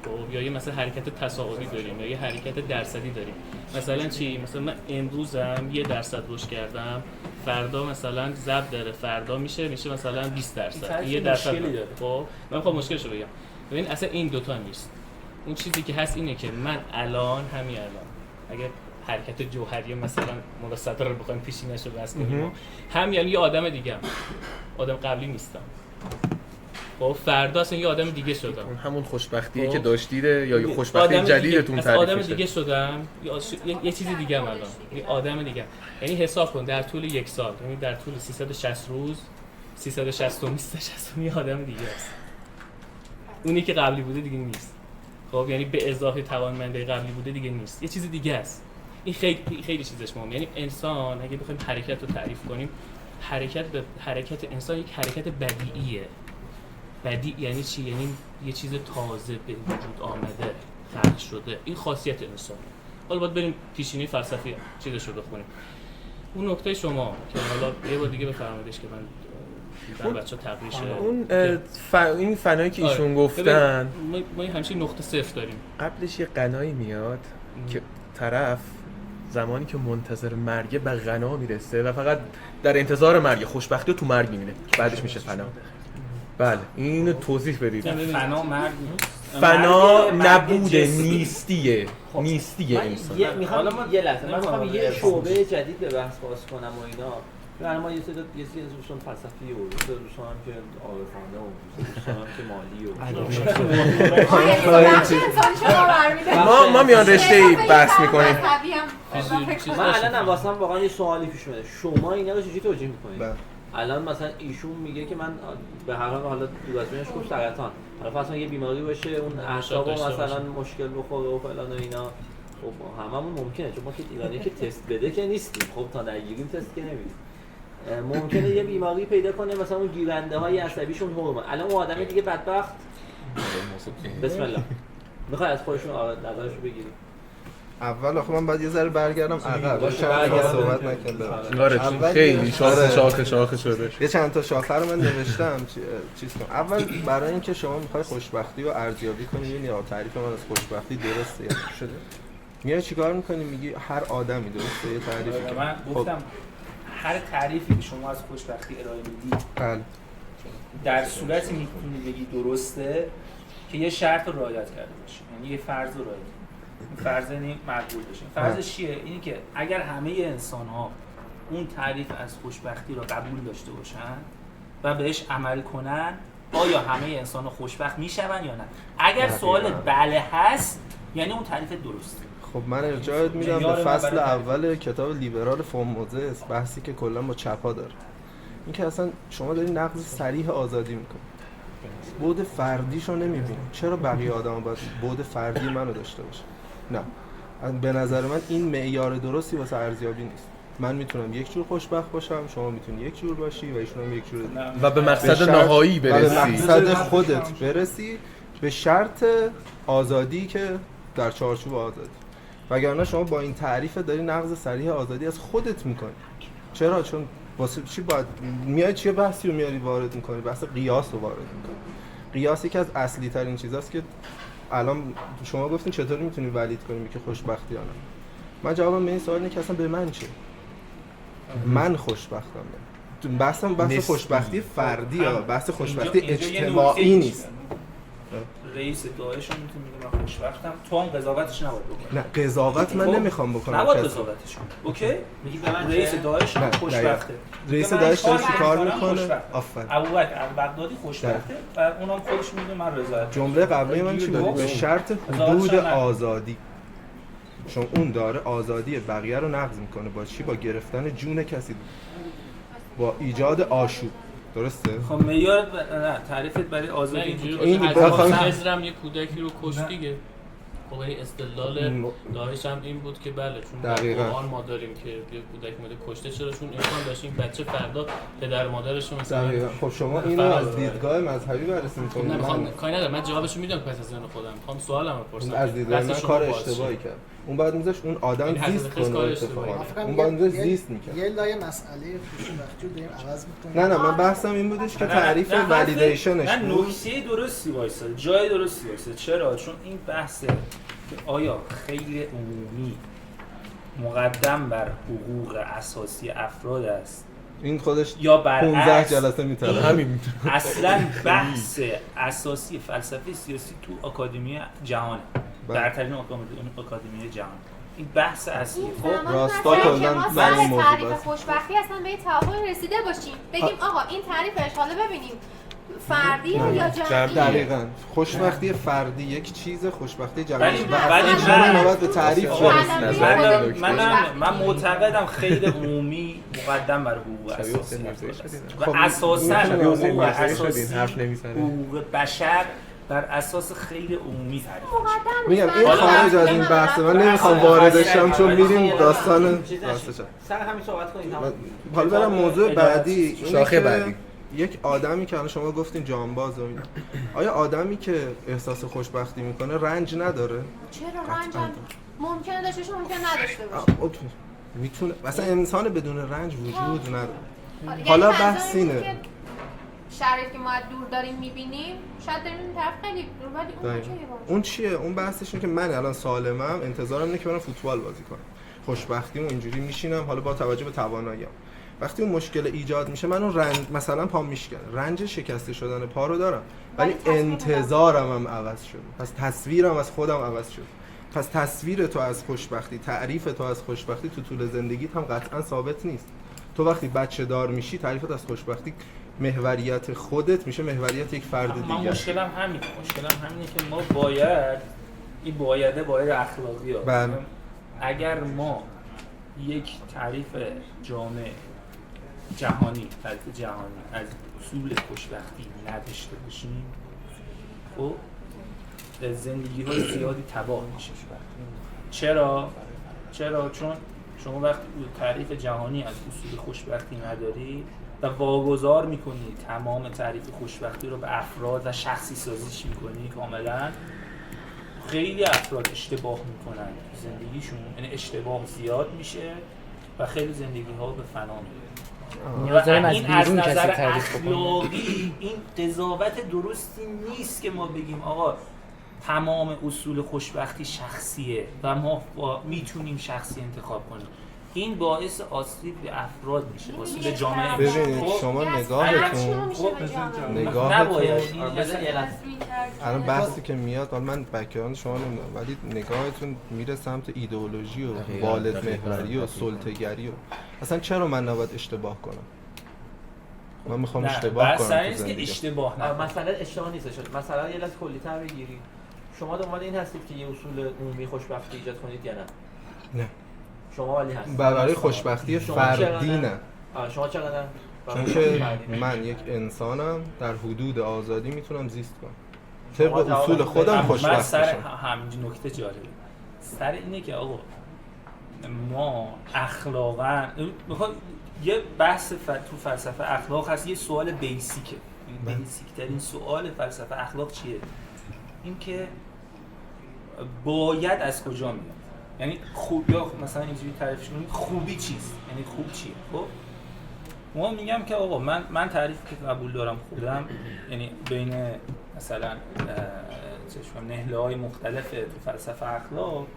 خب یا یه مثلا حرکت تصاعدی داریم یا یه حرکت درصدی داریم. مثلا چی؟ مثلا من امروزم 1% رشد کردم، فردا مثلا ضرب داره، فردا میشه مثلا 20%. این یه درصد مشکلی داره. خب من میخوام مشکلشو بگم. ببین اصلا این دوتا نیست. اون چیزی که هست اینه که من همین الان اگه حرکت جوهری مثلا مناسبت رو بخوایم پیشینه‌شو بس کنیم، همین یه آدم دیگه آدم قبلی نیستم. خب فردا اصلا یه آدم دیگه شدم. همون خوشبختیه که داشتیده یا یه خوشبختی جدیدتون تعریف آدم میشه. دیگه شدم یه چیز دیگه ام الان، یه آدم دیگه. یعنی حساب کن در طول یک سال، یعنی در طول 360 روز 360 یه آدم دیگه است. اونی که قبلی بوده دیگه نیست. خب یعنی به اضافه توانمندی قبلی بوده دیگه نیست، یه چیز دیگه است. این خیلی چیزش مهمه. یعنی انسان اگه بخوایم حرکت رو تعریف کنیم، حرکت انسان یک حرکت بدیعیه. بدیع یعنی چی؟ یعنی یه چیز تازه به وجود آمده، خلق شده. این خاصیت انسان. حالا باید بریم پیشینه فلسفی چیزش رو بخونیم. اون نکته شما که حالا یه بار دیگه بفرماییدش که من بچه‌ها تقریش اون این فنایی که ایشون گفتن، ما همیشه نقطه صفر داریم. قبلش یه غنایی میاد که طرف زمانی که منتظر مرگه به غنا میرسه و فقط در انتظار مرگ، خوشبختی رو تو مرگ میبینه، بعدش میشه فنا. بله این توضیح بدید. فنا مرگ، فنا نبوده، نیستیه انسان. میخوام یه لحظه من میخوام یه شعبه جدید به بحث باز کنم و اینا. الان ما یه سری از دوستان فلسفی و دوستان هم که عارفانه و دوستان هم که مالی و ما میان رشته‌ای بحث میکنیم. من الان واسم واقعا یه سوالی پیش اومده. شما اینا رو چجوری توجیه میکنید؟ الان مثلا ایشون میگه که من به هر حال حالا دوربینش گفت سرطان، حالا مثلا یه بیماری باشه اون اعصاب مثلا مشکل بخوره و فلان و اینا. خب هممون ممکنه، چون ما که ایرانی که تست بده که نیستیم. خب تا نگیریم تست که نمیدیم. ممکنه یه بیماری پیدا کنه مثلا اون گیرنده های عصبیشون هورمون. الان اون آدم دیگه بدبخت بسم الله میخوای از خودشون نظرشو بگیری. اول آخه من باید یه ذره برگردم عقب. چند تا صحبت نکردم. آره خیلی شاخه شده. یه چند تا شاخه رو من نوشتم چیز کنم. اول برای اینکه شما میخوای خوشبختی رو ارزیابی کنی، یا تعریف من از خوشبختی درسته یا شده، میای چیکار میکنی؟ میگی هر آدمی درسته یه تعریفی که من گفتم هر تعریفی که شما از خوشبختی ارائه میدی در صورتی میتونی بگی درسته که یه شرط رو رعایت کرده باشی، یعنی یه فرض رو رعایت کنی. این فرض یعنی مقبول بشه. فرضش چیه؟ اینی که اگر همه انسان‌ها اون تعریف از خوشبختی رو قبول داشته باشن و بهش عمل کنن، آیا همه انسان‌ها خوشبخت میشون یا نه؟ اگر سوالت بله هست یعنی اون تعریف درسته. خب من ارجاعت میدم به فصل اول کتاب لیبرال فون موزس، بحثی که کلا با چپا داره. این که اصلا شما داری نقض صریح آزادی میکنی، بعد فردیشو نمیبینی. چرا بقیه آدما باید بعد فردی منو داشته باشه؟ نه، به نظر من این معیار درستی واسه ارزیابی نیست. من میتونم یک جور خوشبخت باشم، شما میتونی یک جور باشی و ایشون هم یک جور و به مقصد نهایی برسی، به مقصد خودت برسی، به شرط آزادی که در چارچوب آزادی. وگرنه شما با این تعریف داری نقض صریح آزادی از خودت میکنی. چرا؟ چون واسه چی باید میای چه بحثی رو میاری وارد میکنی؟ بحث قیاس رو وارد میکنی. قیاس یکی از اصلی ترین چیزاست که الان شما گفتین چطوری میتونی ولید کنی که خوشبختی یا نه. من جوابم به این سوال اینه که اصلا به من چه؟ من خوشبختم. بحث خوشبختی فردی یا بحث خوشبختی اجتماعی نیست. رئیس داعش رو میتونه میگه من خوشبختم، تو هم قضاوتش نباید بکنی. نه قضاوت من نمیخوام بکنم. نباید قضاوتش کنی. اوکی؟ میگی به من رئیس داعش خوشبخته. رئیس داعش داره چیکار میکنه؟ آفرین. ابوبکر البغدادی خوشبخته و اونم خودش میگه من رضایت. جمله قبلی من چی بود؟ به شرط حدود آزادی. چون اون داره آزادی بقیه رو نقض میکنه. با چی؟ با گرفتن جون کسی، با ایجاد آشوب. درسته؟ خب معیار نه تعریفت برای آزادی این حضرت یه کودکی رو کشت دیگه. خب این استدلال داعش هم این بود که بله چون در قرآن ما داریم که یه کودک مورد کشته، چرا؟ چون امکان داشت این بچه فردا پدر مادرش رو مثلا خب شما اینو از دیدگاه مذهبی بررسی می‌کنید. نه می‌خوام کاری ندارم، من جوابشو میدم پس از ذهن خودم. می‌خوام سوالمو بپرسم. از دیدگاه من کار اشتباهی کرد. اون بعد میذاش اون آدم زیست کنه اتفاقا. اون بعد میذاش زیست می‌کرد. یه لایه مسئله خوشبختی رو داریم عوض می‌کنیم. نه من بحثم این بودش که تعریف والیدیشنش نه نکته درستی وایساد، جای درستی وایساد. چرا؟ چون این بحثه که آیا خیر عمومی مقدم بر حقوق اساسی افراد است این خودش یا 15 برعکس جلسه میتونه همین اصلا بحث اساسی فلسفه سیاسی تو آکادمی جهانه، برترین آکادمی جهان. این بحث اصلی. خب راستا کلا ما در این سر موضوع تعریف بس خوشبختی اصلا به یه توافقی رسیده باشیم، بگیم آقا این تعریفش حالا ببینیم فردیه یا جمعیه. دقیقاً خوشبختی فردی یک چیز، خوشبختی جمعی ولی و اصلا شما نباید به تعریف برسید. من معتقدم خیلی عمومی مقدم بر حقوق اساسی و اساساً حقوق بشر بر اساس خیلی عمومی تعریف میگم این خارج از این بحثه، من نمیخوام واردشم چون میریم داستان سر همین صحبت کنید. حالا برم موضوع بعدی، شاخه بعدی. یک آدمی که الان شما گفتین جانباز و اینا، آیا آدمی که احساس خوشبختی میکنه رنج نداره؟ چرا رنج ممکنه داشته باشه، ممکنه نداشته باشه. میتونه مثلا انسان بدون رنج وجود نداره. یعنی حالا بحث اینه شرایطی که ما دور داریم میبینیم، شاید داریم این طرف خیلی دور، ولی اون چیه؟ اون بحثش اینه که من الان سالمم، انتظارم اینه که برم فوتبال بازی کنم. خوشبختیمو اینجوری میشینم، حالا با توجه به توانایی‌ام. وقتی اون مشکل ایجاد میشه، من اون رنج مثلا پام میشکنه، رنج شکسته شدن پا رو دارم، ولی انتظارم هم عوض شد. پس تصویرم از خودم عوض شد. پس تصویر تو از خوشبختی، تعریف تو از خوشبختی تو طول زندگیت هم قطعا ثابت نیست. تو وقتی بچه دار میشی، تعریفت از خوشبختی محوریت خودت میشه محوریت یک فرد دیگه. مشکلم همینه که ما باید این باید اخلاقی ها. اگر ما یک تعریف جامع جهانی از اصول خوشبختی نداشته باشیم، خب زندگی های زیادی تباه میشه. چرا؟ چون شما وقتی تعریف جهانی از اصول خوشبختی نداری و واگذار میکنی تمام تعریف خوشبختی رو به افراد و شخصی سازیش میکنی کاملا، خیلی افراد اشتباه میکنن تو زندگیشون، یعنی اشتباه زیاد میشه و خیلی زندگی ها به فنا میره. این از نظر اخلاقی این قضاوت درستی نیست که ما بگیم آقا تمام اصول خوشبختی شخصیه و ما میتونیم شخصی انتخاب کنیم. این باعث آسیب به افراد میشه، آسیب به جامعه. ببینید شما نگاهتون الان بحثی که میاد، حالا من بک‌گراند شما نمیدونم، ولی نگاهتون میره سمت ایدئولوژی و والد محوری و سلطه‌گری و اصلا چرا من نباید اشتباه کنم؟ من میخوام اشتباه کنم تو زندگی. مثلا اشتباه نیست. مثلا یه لحظه کلی‌تر بگیریم. شما دنبال این هستید که یه اصول عمومی خوشبختی ایجاد کنید یا نه؟ نه. شما ولی هستید. برای خوشبختی فردی نه. شما چقدر؟ چون که من یک انسانم، در حدود آزادی میتونم زیست کنم. طبق اصول خودم خوشبخت باشم. سر همین نکته جالبه. سر اینه که آقا ما اخلاقاً یه بحث تو فلسفه اخلاق هست، یه سوال بیسیکه. بیسیک ترین سوال فلسفه اخلاق چیه؟ این که باید از کجا میاد؟ یعنی خوب یا مثلا اینجوری تعریفش کنیم خوبی چیست؟ یعنی خوب چیه؟ خب ما میگم که آقا من تعریفی که قبول دارم خودم، یعنی بین مثلا نهله‌های مختلف تو فلسفه اخلاق،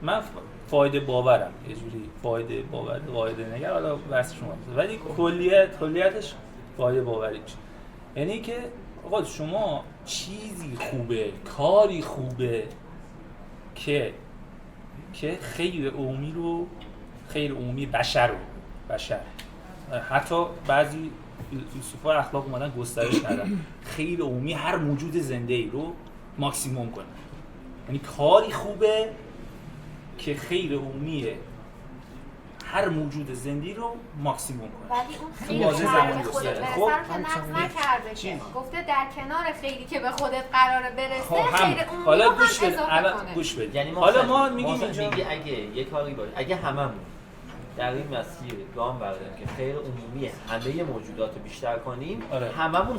من فایده باورم، یه جوری فایده باور قاعده نگر، حالا بحث شما، ولی کلیتش فایده باوری میشه. یعنی که آقا شما چیزی خوبه، کاری خوبه که خیر عمومی بشر حتی بعضی فیلسوفای اخلاق اومدن گسترش کردن خیر عمومی هر موجود زنده‌ای رو ماکسیموم کنه. یعنی کاری خوبه که خیر عمومی هر موجود زنده‌ای رو ماکسیموم کنه. ولی اون خیلی زمانی خودت برسه رو که نقض نکرده که گفته در کنار خیری که به خودت قراره برسه خیر عمومی رو هم اضافه کنه. یعنی حالا ما میگیم اگه یه کاری باشه، اگه هممون در این مسیر گام برداریم که خیر عمومی همه موجودات رو بیشتر کنیم، آره. هممون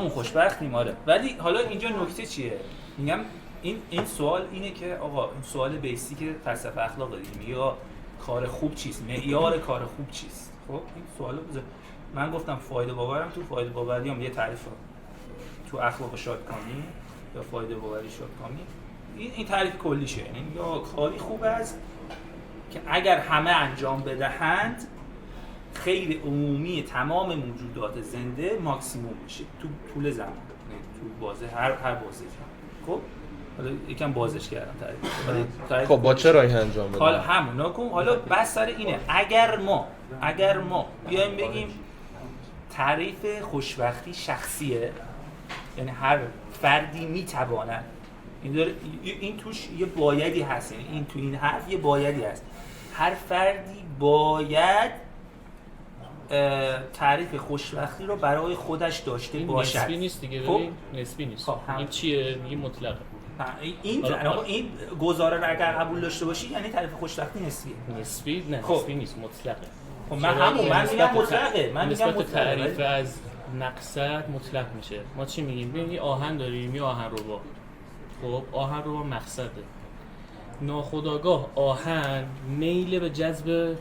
خوشبختیم. آره. ولی حالا اینجا نکته چیه؟ میگم این سوال اینه که آقا این سوال بیسیک فلسفه اخلاق دیگه، یا کار خوب چیست؟ معیار کار خوب چیست؟ خب این سوالو من گفتم فایده باورم، تو فایده باوری هم یه تعریف تو اخلاق شادکامی یا فایده باوری شادکامی این تعریف کلیشه. یعنی یا کاری خوب است که اگر همه انجام بدهند خیلی عمومی تمام موجودات زنده ماکسیموم میشه تو طول زمان، تو بازه هر بازه. خب حالا یکم بازش کردم تعریف. خب با چه راهی انجام بدم؟ حالا همون نکن. حالا بس سر اینه اگر ما بیایم بگیم تعریف خوشبختی شخصیه، یعنی هر فردی میتواند این توش یه بایدی هست، یعنی این تو این حرف یه بایدی هست، هر فردی باید تعریف خوشبختی رو برای خودش داشته باشد. نسبی نیست دیگه، خب نسبی نیست. خب این چیه؟ میگه مطلقه. این گزاره رو اگر قبول داشته باشی یعنی تعریف خوشبختی نسبیه. نسبی نه، خب. نسبی نیست، مطلقه. خب من میگم مطلقه. نسبت تعریف از مقصد مطلق میشه. ما چی میگیم؟ ببین یه آهن داریم، یه آهن ربا. خب آهن ربا مقصده. ناخودآگاه آهن میل به جذب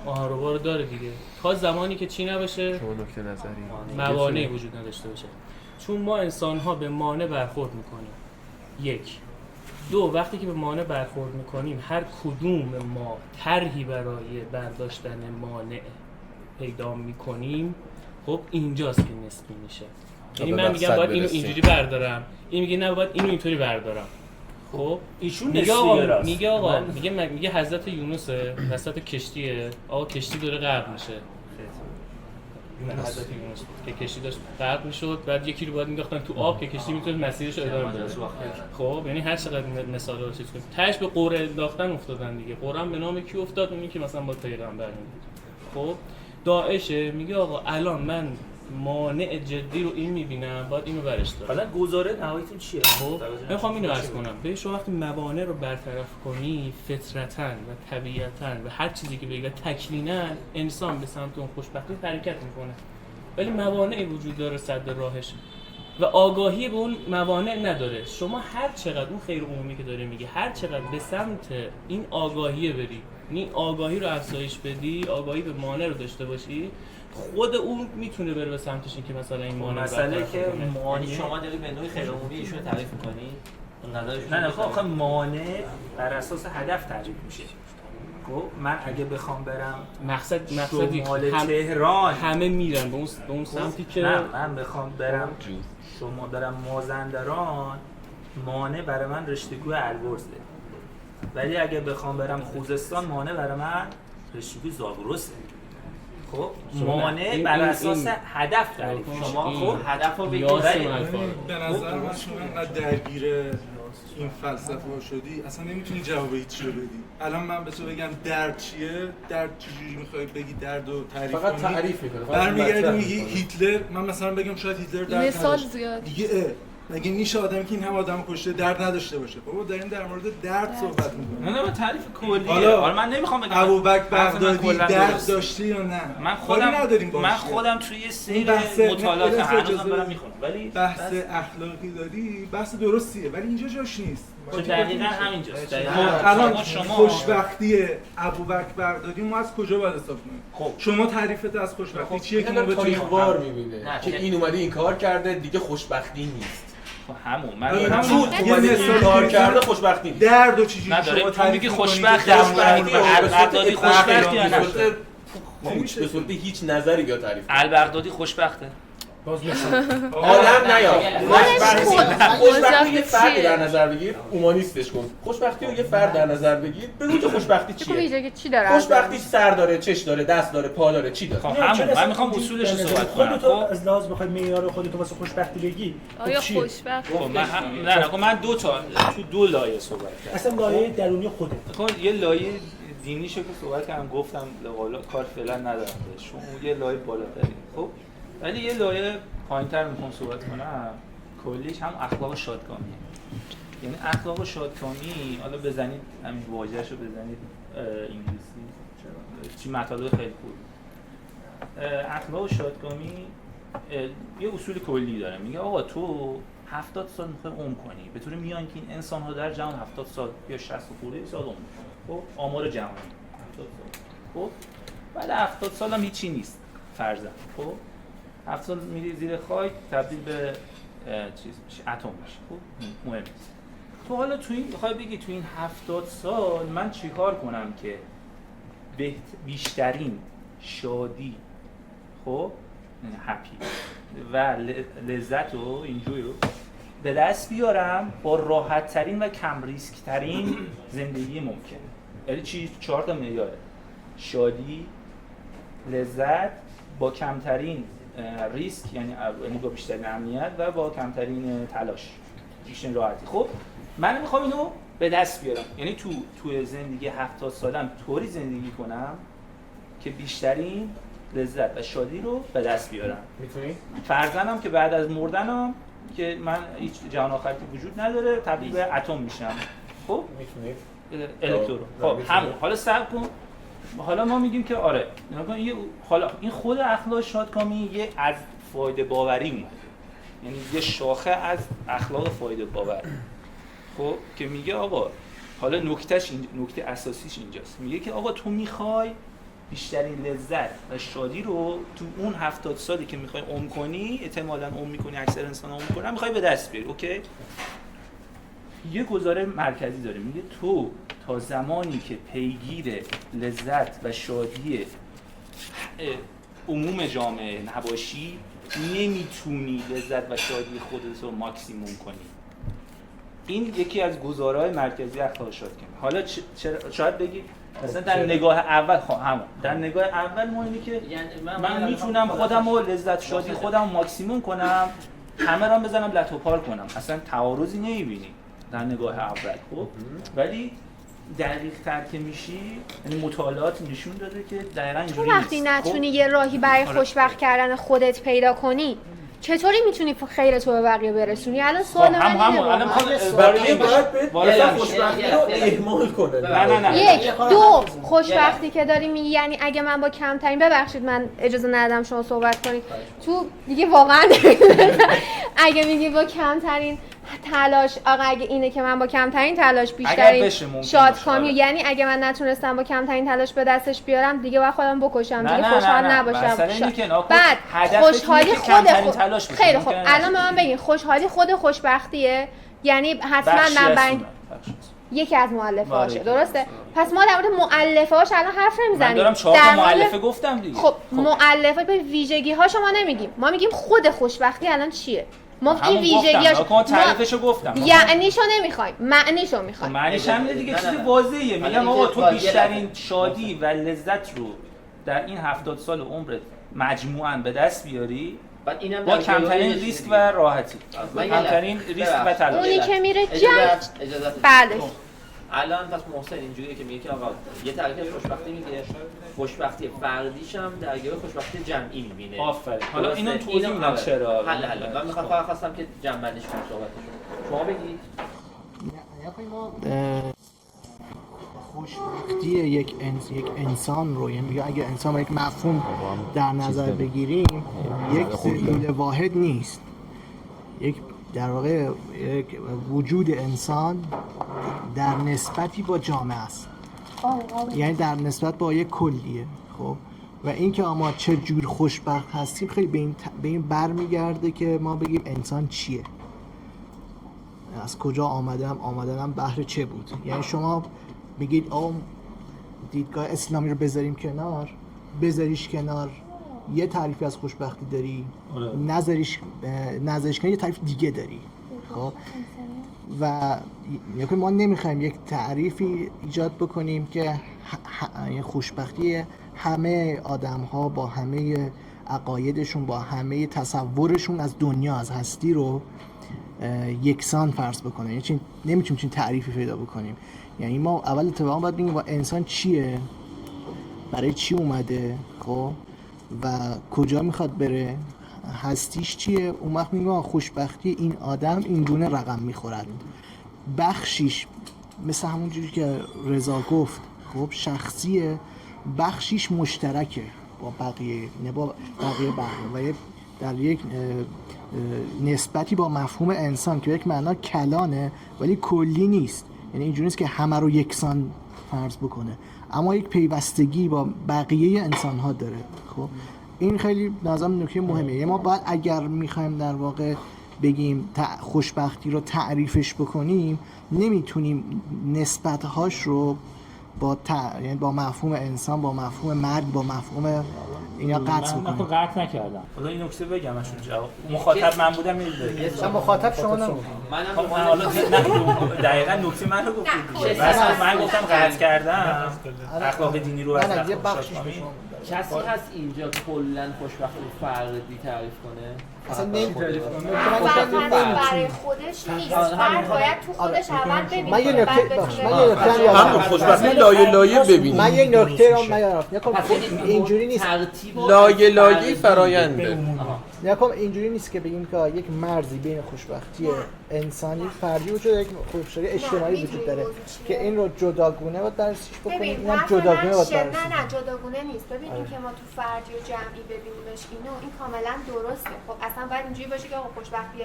آهن ربا رو داره دیگه. تا زمانی که چی نباشه؟ شما نکته نظری موانعی وجود نداشته باشه. چون ما انسان‌ها به مانع برخورد میکنیم. 1 2 وقتی که به مانع برخورد میکنیم هر کدوم ما طرحی برای برداشتن مانع پیدا میکنیم، خب اینجاست که نسبی میشه. یعنی من میگم باید اینو اینجوری بردارم، این میگه نه باید اینو اینطوری بردارم. خب ایشون میگه حضرت یونس وسط کشتیه، آقا کشتی داره غرق میشه. حضرت یونس که کشتی داشت غرق میشد، بعد یکی رو باید مینداختن تو آب که کشتی میتونه مسیرش رو ادامه بده. خب یعنی هر چقدر مثال رو چیز کنیم تاش به قرعه انداختن افتادن دیگه. قرعه به نام کی افتاد؟ اونی که مثلا با پیغمبر بود. خب داعش میگه آقا الان من مانع جدی رو این میبینم، باید اینو برش دارم. حالا گزاره نهاییتون چیه؟ خب میخوام اینو عرض کنم. به شما وقتی موانع رو برطرف کنی فطرتاً و طبیعتاً و هر چیزی که بگی تکویناً انسان به سمت اون خوشبختی حرکت میکنه، ولی موانعی وجود داره سد راهش و آگاهی به اون موانع نداره. شما هر چقدر اون خیر عمومی که داره میگه هر چقدر به سمت این آگاهی بری، این آگاهی رو افزایش بدی، آگاهی به مانع رو داشته باشی، خود اون میتونه بره به سمتش این که مثلا این مانع مسئله که مانع شما داری به نوعی خیر عمومی ایشون تعریف می‌کنی. نه خب مانع بر اساس هدف تعریف میشه. خب من اگه بخوام برم مقصدی تهران همه میرن به اون سمتی که نه من بخوام برم شما برم مازندران، مانع برای من رشته‌گوی البرزه. ولی اگه بخوام برم خوزستان، مانع برای من رشته‌گوی زاگرسه. خب مانع بر اساس هدف تعریف شما. خب هدف رو بگید. به نظر من شما انقدر درگیر این فلسفه ها شدی اصلا نمیتونی جواب هیچی رو بدی. الان من به تو بگم درد چیه، درد چجوری میخوای بگی درد رو تعریف کنی؟ فقط تعریف میکنه. برمیگردی میگی هیتلر، من مثلا بگم شاید هیتلر درد مثال زیاد دیگه مگه میشه آدمی که این هم آدم کشته درد نداشته باشه؟ بابا داریم در مورد درد صحبت میکنیم. نه تعریف کلیه. حالا من نمیخوام بگم ابوبکر بغدادی درد داشته یا نه. من خودم توی یه سری مطالعات هنوزم برام میخونم، ولی بحث اخلاقی داری، بحث درستیه ولی اینجا جاش نیست. دقیقاً همینجاست. الان خوشبختی ابوبکر بغدادی ما از کجا باید حساب کنیم؟ خب شما تعریفت از خوشبختی چیه که ما بتونیم تاریخ‌وار می‌بینه که این اومده این کار کرده دیگه خوشبختی نیست. همون من این کار کرده خوشبختی نیست. درد و چیزی شما تعریف خوشبختی البغدادی خوشبختی یا نه؟ به صورت هیچ نظری بیا تعریف. البغدادی خوشبخته. آدم نیار. خوشبختی یه فرد در نظر بگیر، اومانیستش کن. خوشبختی رو یه فرد در نظر بگیر، بگو که خوشبختی چیه؟ چی داره؟ خوشبختی سر داره، چش داره، دست داره، پا داره، چی داره؟ همون من میخوام اصولش رو صحبت کنم. خودت از لحاظ بخوای معیار خودت واسه خوشبختی بگی. آیا خوشبخت؟ خب من دو لایه صحبت کردم. اصلا لایه درونی خودت. خب یه لایه دینیشو که صحبت کردم گفتم کار فعلا ندارم بهش. اون یه لایه بالاتری. خب ولی یه لایه پایین‌تر میخوام صحبت کنم. کلیش هم اخلاق شادکامیه. یعنی اخلاق شادکامی، حالا بزنید همین واژه‌شو بزنید انگلیسی چی مطالب خیلی خوب. اخلاق شادکامی یه اصول کلی داره. میگه آقا تو 70 سال میخوای عمر کنی، به طور میان که این انسان‌ها در جهان 70 سال یا 60 خورده سال عمر کنن. خب آمار جهانی 70 سال. خب بعد 70 سال هم هیچی نیست فرضاً. خب 70 سال میری زیر خاک تبدیل به چیز میشه، اتم میشه. خب مهم نیست. تو حالا تو این بخوای بگی تو این 70 سال من چیکار کنم که بیشترین شادی، خب هپی و لذت و اینجوری رو به دست بیارم با راحت ترین و کم ریسک ترین زندگی ممکن. یعنی چی؟ 4 تا معیاره: شادی، لذت با کمترین ریسک، یعنی با بیشترین امنیت و با کمترین تلاش، بیشترین راحتی. خب من میخوام اینو به دست بیارم، یعنی تو زندگی 70 سالم طوری زندگی کنم که بیشترین لذت و شادی رو به دست بیارم. میتونی؟ فرضاً که بعد از مردنم که من هیچ جهان آخری وجود نداره، تبدیل به اتم میشم. خب میتونی؟ الکترون. خب همون. حالا صبر کن. حالا ما میگیم که آره، حالا این خود اخلاق شادکامی یه از فایده باوری اومده، یعنی یه شاخه از اخلاق فایده باور. خب که میگه آقا حالا نکته اساسیش اینجاست، میگه که آقا تو میخوای بیشترین لذت و شادی رو تو اون 70 سالی که میخوای عمر کنی، احتمالاً عمر میکنی، اکثر انسان عمر میکنن، میخوای به دست بیاری. اوکی؟ یه گزاره مرکزی داره، میگه تو تا زمانی که پیگیر لذت و شادی عموم جامعه نباشی، نمیتونی لذت و شادی خودت رو ماکسیموم کنی. این یکی از گزاره‌های مرکزی اخلاق شادکامی. حالا شاید بگید مثلا در نگاه اول در نگاه اول ما اینه که یعنی من میتونم خودم رو لذت شادی خودم رو ماکسیموم کنم، همه را بزنم لتو پار کنم، اصلا تعارضی نمیبینی در نگاه اول. خب ولی دقیق تر که میشی، یعنی مطالعات نشون داده که دقیقاً اینجوری نیست. وقتی نتونی یه راهی برای خوشبخت کردن خودت پیدا کنی، چطوری میتونی خیر تو به بقیه برسونی؟ الان سوال من اینه. الان بقیه باید خوشبختی رو اهمال کنه. نه. یک، دو، خوشبختی که داری میگی یعنی اگه من با کمترین، ببخشید من اجازه ندادم شما صحبت کنید، تو دیگه واقعا اگه میگی با کمترین تلاش، آقا اگه اینه که من با کمترین تلاش بیشترین شادکامی، یعنی اگه من نتونستم با کمترین تلاش به دستش بیارم، دیگه باید خودم بکشم، دیگه خوشحال نباشم. بعد خوشحالی خیلی خوب، الان به من بگین خوشحالی خود خوشبختیه؟ یعنی حتما من یکی از مؤلفه‌هاشه، درسته؟ پس ما در مورد مؤلفه‌هاش الان حرف نمیزنیم. من دارم 4 تا مؤلفه گفتم دیگه. خب مؤلفه به ویژگی‌ها شما نمیگیم، ما میگیم خود خوشبختی الان چیه؟ ما این ویژگی‌هاش تعریفشو گفتم، یعنیشو نمیخوایم، معنیشو میخوایم. معنیش همینه دیگه، چیز واضحه. میگم آقا تو بیشترین شادی و لذت رو در این 70 سال عمرت مجموعاً به دست بیاری با کمترین ریسک و راحتی، کمترین ریسک و تلاش. اونی که میره جنگ بله. الان پس محسن اینجوریه که میگه که آقا یه تعریف خوشبختی میگه، خوشبختی فردیش هم درگیر خوشبختی جمعی میبینه. آفرین. حالا اینو توضیح میدم چرا. حالا من خواستم که جمع‌بندیش کنم صحبتشو. شما بگید. خوشبختی یک انسان رو، یعنی اگه انسان رو یک مفهوم در نظر بگیریم، یک سلول واحد نیست. یک در واقع یک وجود انسان در نسبتی با جامعه است، یعنی در نسبت با یک کلیه. خب و اینکه ما چه جور خوشبخت هستیم خیلی به این برمیگرده که ما بگیم انسان چیه، از کجا آمدنم بهر چه بود. یعنی شما میگید دیدگاه اسلامی رو بذاریش کنار، یه تعریفی از خوشبختی داری، نظرش کنی یه تعریف دیگه داری. خب و ما نمیخوایم یک تعریفی ایجاد بکنیم که خوشبختی همه آدم ها با همه عقایدشون، با همه تصورشون از دنیا، از هستی رو یکسان فرض بکنه. یعنی نمیتونیم چین تعریفی پیدا بکنیم. یعنی ما اول اتفاقا باید بگیم انسان چیه، برای چی اومده، خب و کجا میخواد بره، هستیش چیه. اون وقت میگم خوشبختی این آدم این گونه رقم میخورد. بخشیش مثل همون جوری که رضا گفت، خب شخصیه، بخشیش مشترکه با بقیه، نه با بقیه و در یک نسبتی با مفهوم انسان که یک معنا کلانه ولی کلی نیست. یعنی اینجوری نیست که همه رو یکسان فرض بکنه، اما یک پیوستگی با بقیه انسان ها داره. خب این خیلی نظرم نکته مهمه. یعنی ما باید اگر میخوایم در واقع بگیم خوشبختی رو تعریفش بکنیم، نمیتونیم نسبت‌هاش رو یعنی با مفهوم انسان، با مفهوم مرگ، با مفهوم اینا قطع من میکنیم. قطع نکردم. حالا این نکته بگم اشون جواب مخاطب من بودم من مخاطب شما نبودم. منم حالا دقیقاً نکته منو گفتید. مثلا من گفتم قطع کردم اخلاق دینی رو از کسی هست اینجا کلا خوشبختی فردی تعریف کنه؟ اصلا نمی‌تونم. فرد برای خودش نیست. فرد باید تو خودش اول ببینه. من یه نکته هم خوشبختی لایه لایه ببینید. من یه نکته رو اینجوری نیست. لایه لایه فراینده. نکن اینجوری نیست که بگیم که یک مرزی بین خوشبختی انسانی فردی وجود داره، یک خوشبختی اجتماعی وجود داره که این رو جداگونه باید بررسیش بکنیم. اینم جداگونه باید بررسیش. نه جداگونه نیست. ببین این که ما تو فردی و جمعی ببینیمش این کاملا درسته. خب اصلا باید اینجوری باشه که خوشبختی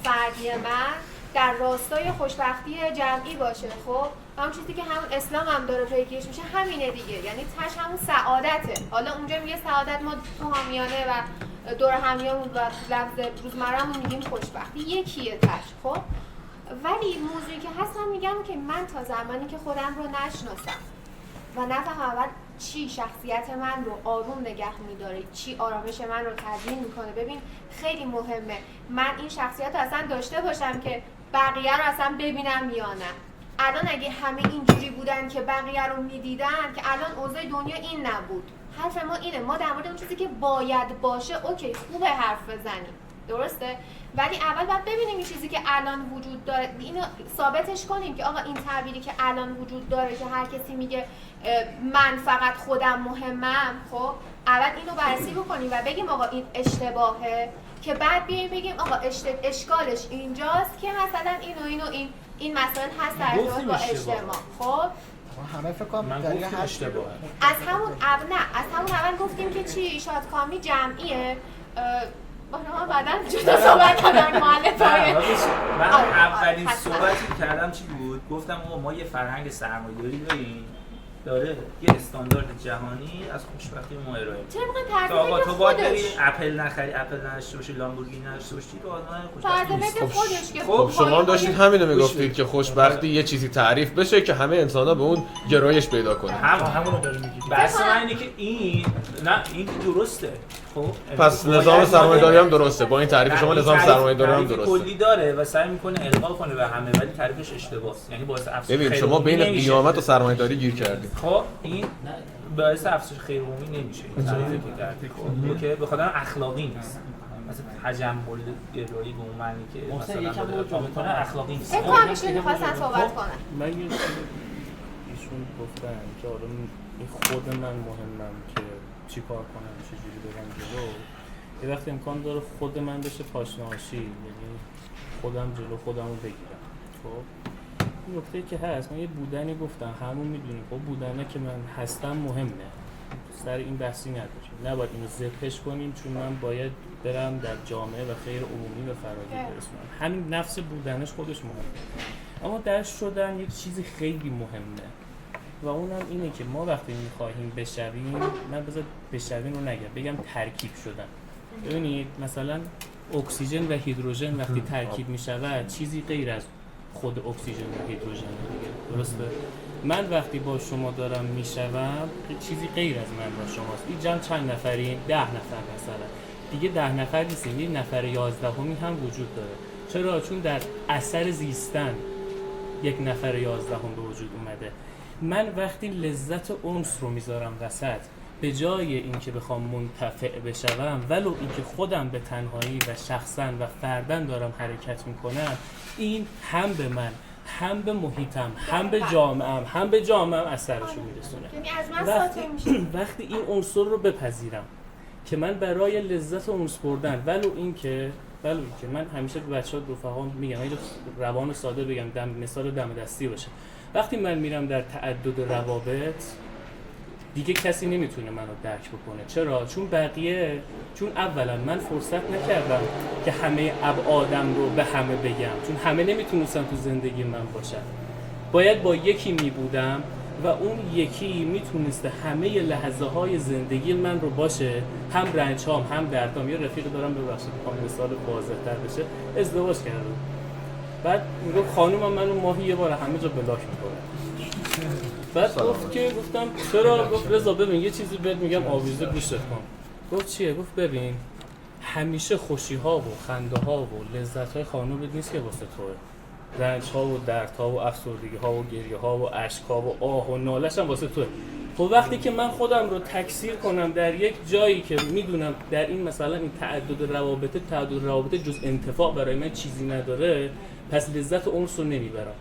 فردی من در راستای خوشبختی جمعی باشه. خب همون چیزی که همون اسلام هم داره پیگیرش میشه همینه دیگه، یعنی تاش همون سعادته. حالا اونجا میگه سعادت ما تو حامیانه و دور همیامون و لفظ روزمره‌مون میگیم خوشبختی، یکیه تاش. خب ولی موضوعی که هست من میگم که من تا زمانی که خودم رو نشناسم و نفهم اول چی شخصیت من رو آروم نگه میداره، چی آرامش من رو تضمین میکنه. ببین خیلی مهمه من این شخصیت رو اصلا داشته باشم که بقیه رو اصلا ببینم یا نه. الان اگه همه اینجوری بودن که بقیه رو میدیدن که الان اوضاع دنیا این نبود. حرف ما اینه، ما در مورد اون چیزی که باید باشه اوکی خوبه حرف بزنیم، درسته؟ ولی اول باید ببینیم این چیزی که الان وجود داره اینو ثابتش کنیم که آقا این تعبیری که الان وجود داره که هر کسی میگه من فقط خودم مهمم، خب اول اینو بررسی بکنیم و بگیم آقا این اشتباهه، که بعد بیایم بگیم آقا اشکالش اینجاست که مثلا این مسائل هست در ارتباط با اجتماع. خب همه فکر کنم دلیل اشتباهه. از همون اول گفتیم که چی شادکامی جمعیه. ما بعداً جدا صحبت کردن مؤلفه‌های من اولین صحبتی کردم چی بود؟ گفتم ما یه فرهنگ سرمایه‌داری داریم داره یه استاندارد جهانی از خوشبختی ما ارائه میده. چرا می‌خوای تعریف تو باید بری اپل نخری، اپل نداشته باشی، لامبورگینی نداشته باشی، تو آدم خوشبختی نیست. خب شما هم داشتید همینو میگفتید که خوشبختی یه چیزی تعریف بشه که همه انسان‌ها به اون گرایش پیدا کنن. همونو داری میگی. بحث من اینه که این درسته. خب پس نظام سرمایه‌داری هم درسته. با این تعریف شما نظام سرمایه‌داری هم درسته. کلی داره و سعی میکنه القا کنه به همه ولی تعریفش اشتباهه. یعنی باعث افزایش ببین شما بین قیامت و سرمایه‌داری گیر کردید. خب این باعث افزایش خیرعمومی نمیشه. این تعریفی که کردی. خب که به خاطر اخلاقی نیست. مثلا تجمل گرایی به اون معنی که مثلا به اخلاقی نیست. امکانش می‌خواستن صحبت کنن. من ایشون گفتن که آره خود من مهمم که چی کار کنم، چجوری برم جلو. یه وقت امکان داره خود من بشه پاشناشی، یعنی خودم جلو خودم رو بگیرم. خب این نکته که هست، من یه بودنی گفتم، همون میدونیم خب بودنه که من هستم مهمه، سر این بحثی نداریم، نباید اینو زپش کنیم چون من باید برم در جامعه و خیر عمومی و فرادی برسونم. همین نفس بودنش خودش مهمه، اما درش شدن یک چیزی خیلی مهمه و اونم اینه که ما وقتی میخواهیم بشویم، من بذار بشویم رو بگم ترکیب شدن. ببینید مثلا اکسیژن و هیدروژن وقتی ترکیب میشود چیزی غیر از خود اکسیژن و هیدروژن دیگه، درسته؟ من وقتی با شما دارم میشوم چیزی غیر از من با شماست. این جمع چند نفرین؟ 10 نفر مثلا. دیگه 10 نفر نیستیم، یه نفر 11می هم وجود داره. چرا؟ چون در اثر زیستن یک نفر 11 به وجود اومده. من وقتی لذت انس رو میذارم وسط، به جای اینکه بخوام منتفع بشوم ولو اینکه خودم به تنهایی و شخصا و فردن دارم حرکت میکنم، این هم به من، هم به محیطم، هم به جامعه‌ام اثرشو میرسونه. وقتی این عنصر رو بپذیرم که من برای لذت انس بردن ولو اینکه من همیشه به بچه‌ها رفقام میگم اینو روان ساده بگم، مثال دم دستی باشه. وقتی من میرم در تعدد روابط دیگه کسی نمیتونه منو درک بکنه. چرا؟ چون اولا من فرصت نکردم که همه ابعادم رو به همه بگم، چون همه نمیتونستن تو زندگی من باشن. باید با یکی میبودم و اون یکی میتونسته همه لحظه های زندگی من رو باشه، هم رنج‌هام هم دردام. یه رفیق دارم ببخشید مثال واضح‌تر بشه، ازدواج کردم. بعد میگم خانومم منو ماهی یه بار همه جا بلاک میکنه. بعد گفت که گفتم چرا؟ گفت رضا ببین یه چیزی بهت میگم آویزه گوشت کن. گفت چیه؟ گفت ببین همیشه خوشی ها و خنده ها و لذت های خانومت نیست که واسه توه. رنج ها و درد ها و افسردگی ها و گریه ها و اشک ها و آه و نالش هم واسه توه. خب وقتی که من خودم رو تکثیر کنم در یک جایی که میدونم در این مثلا این تعدد روابط جز انتفاع برای من چیزی نداره، پس لذت عمر رو نمیبرم.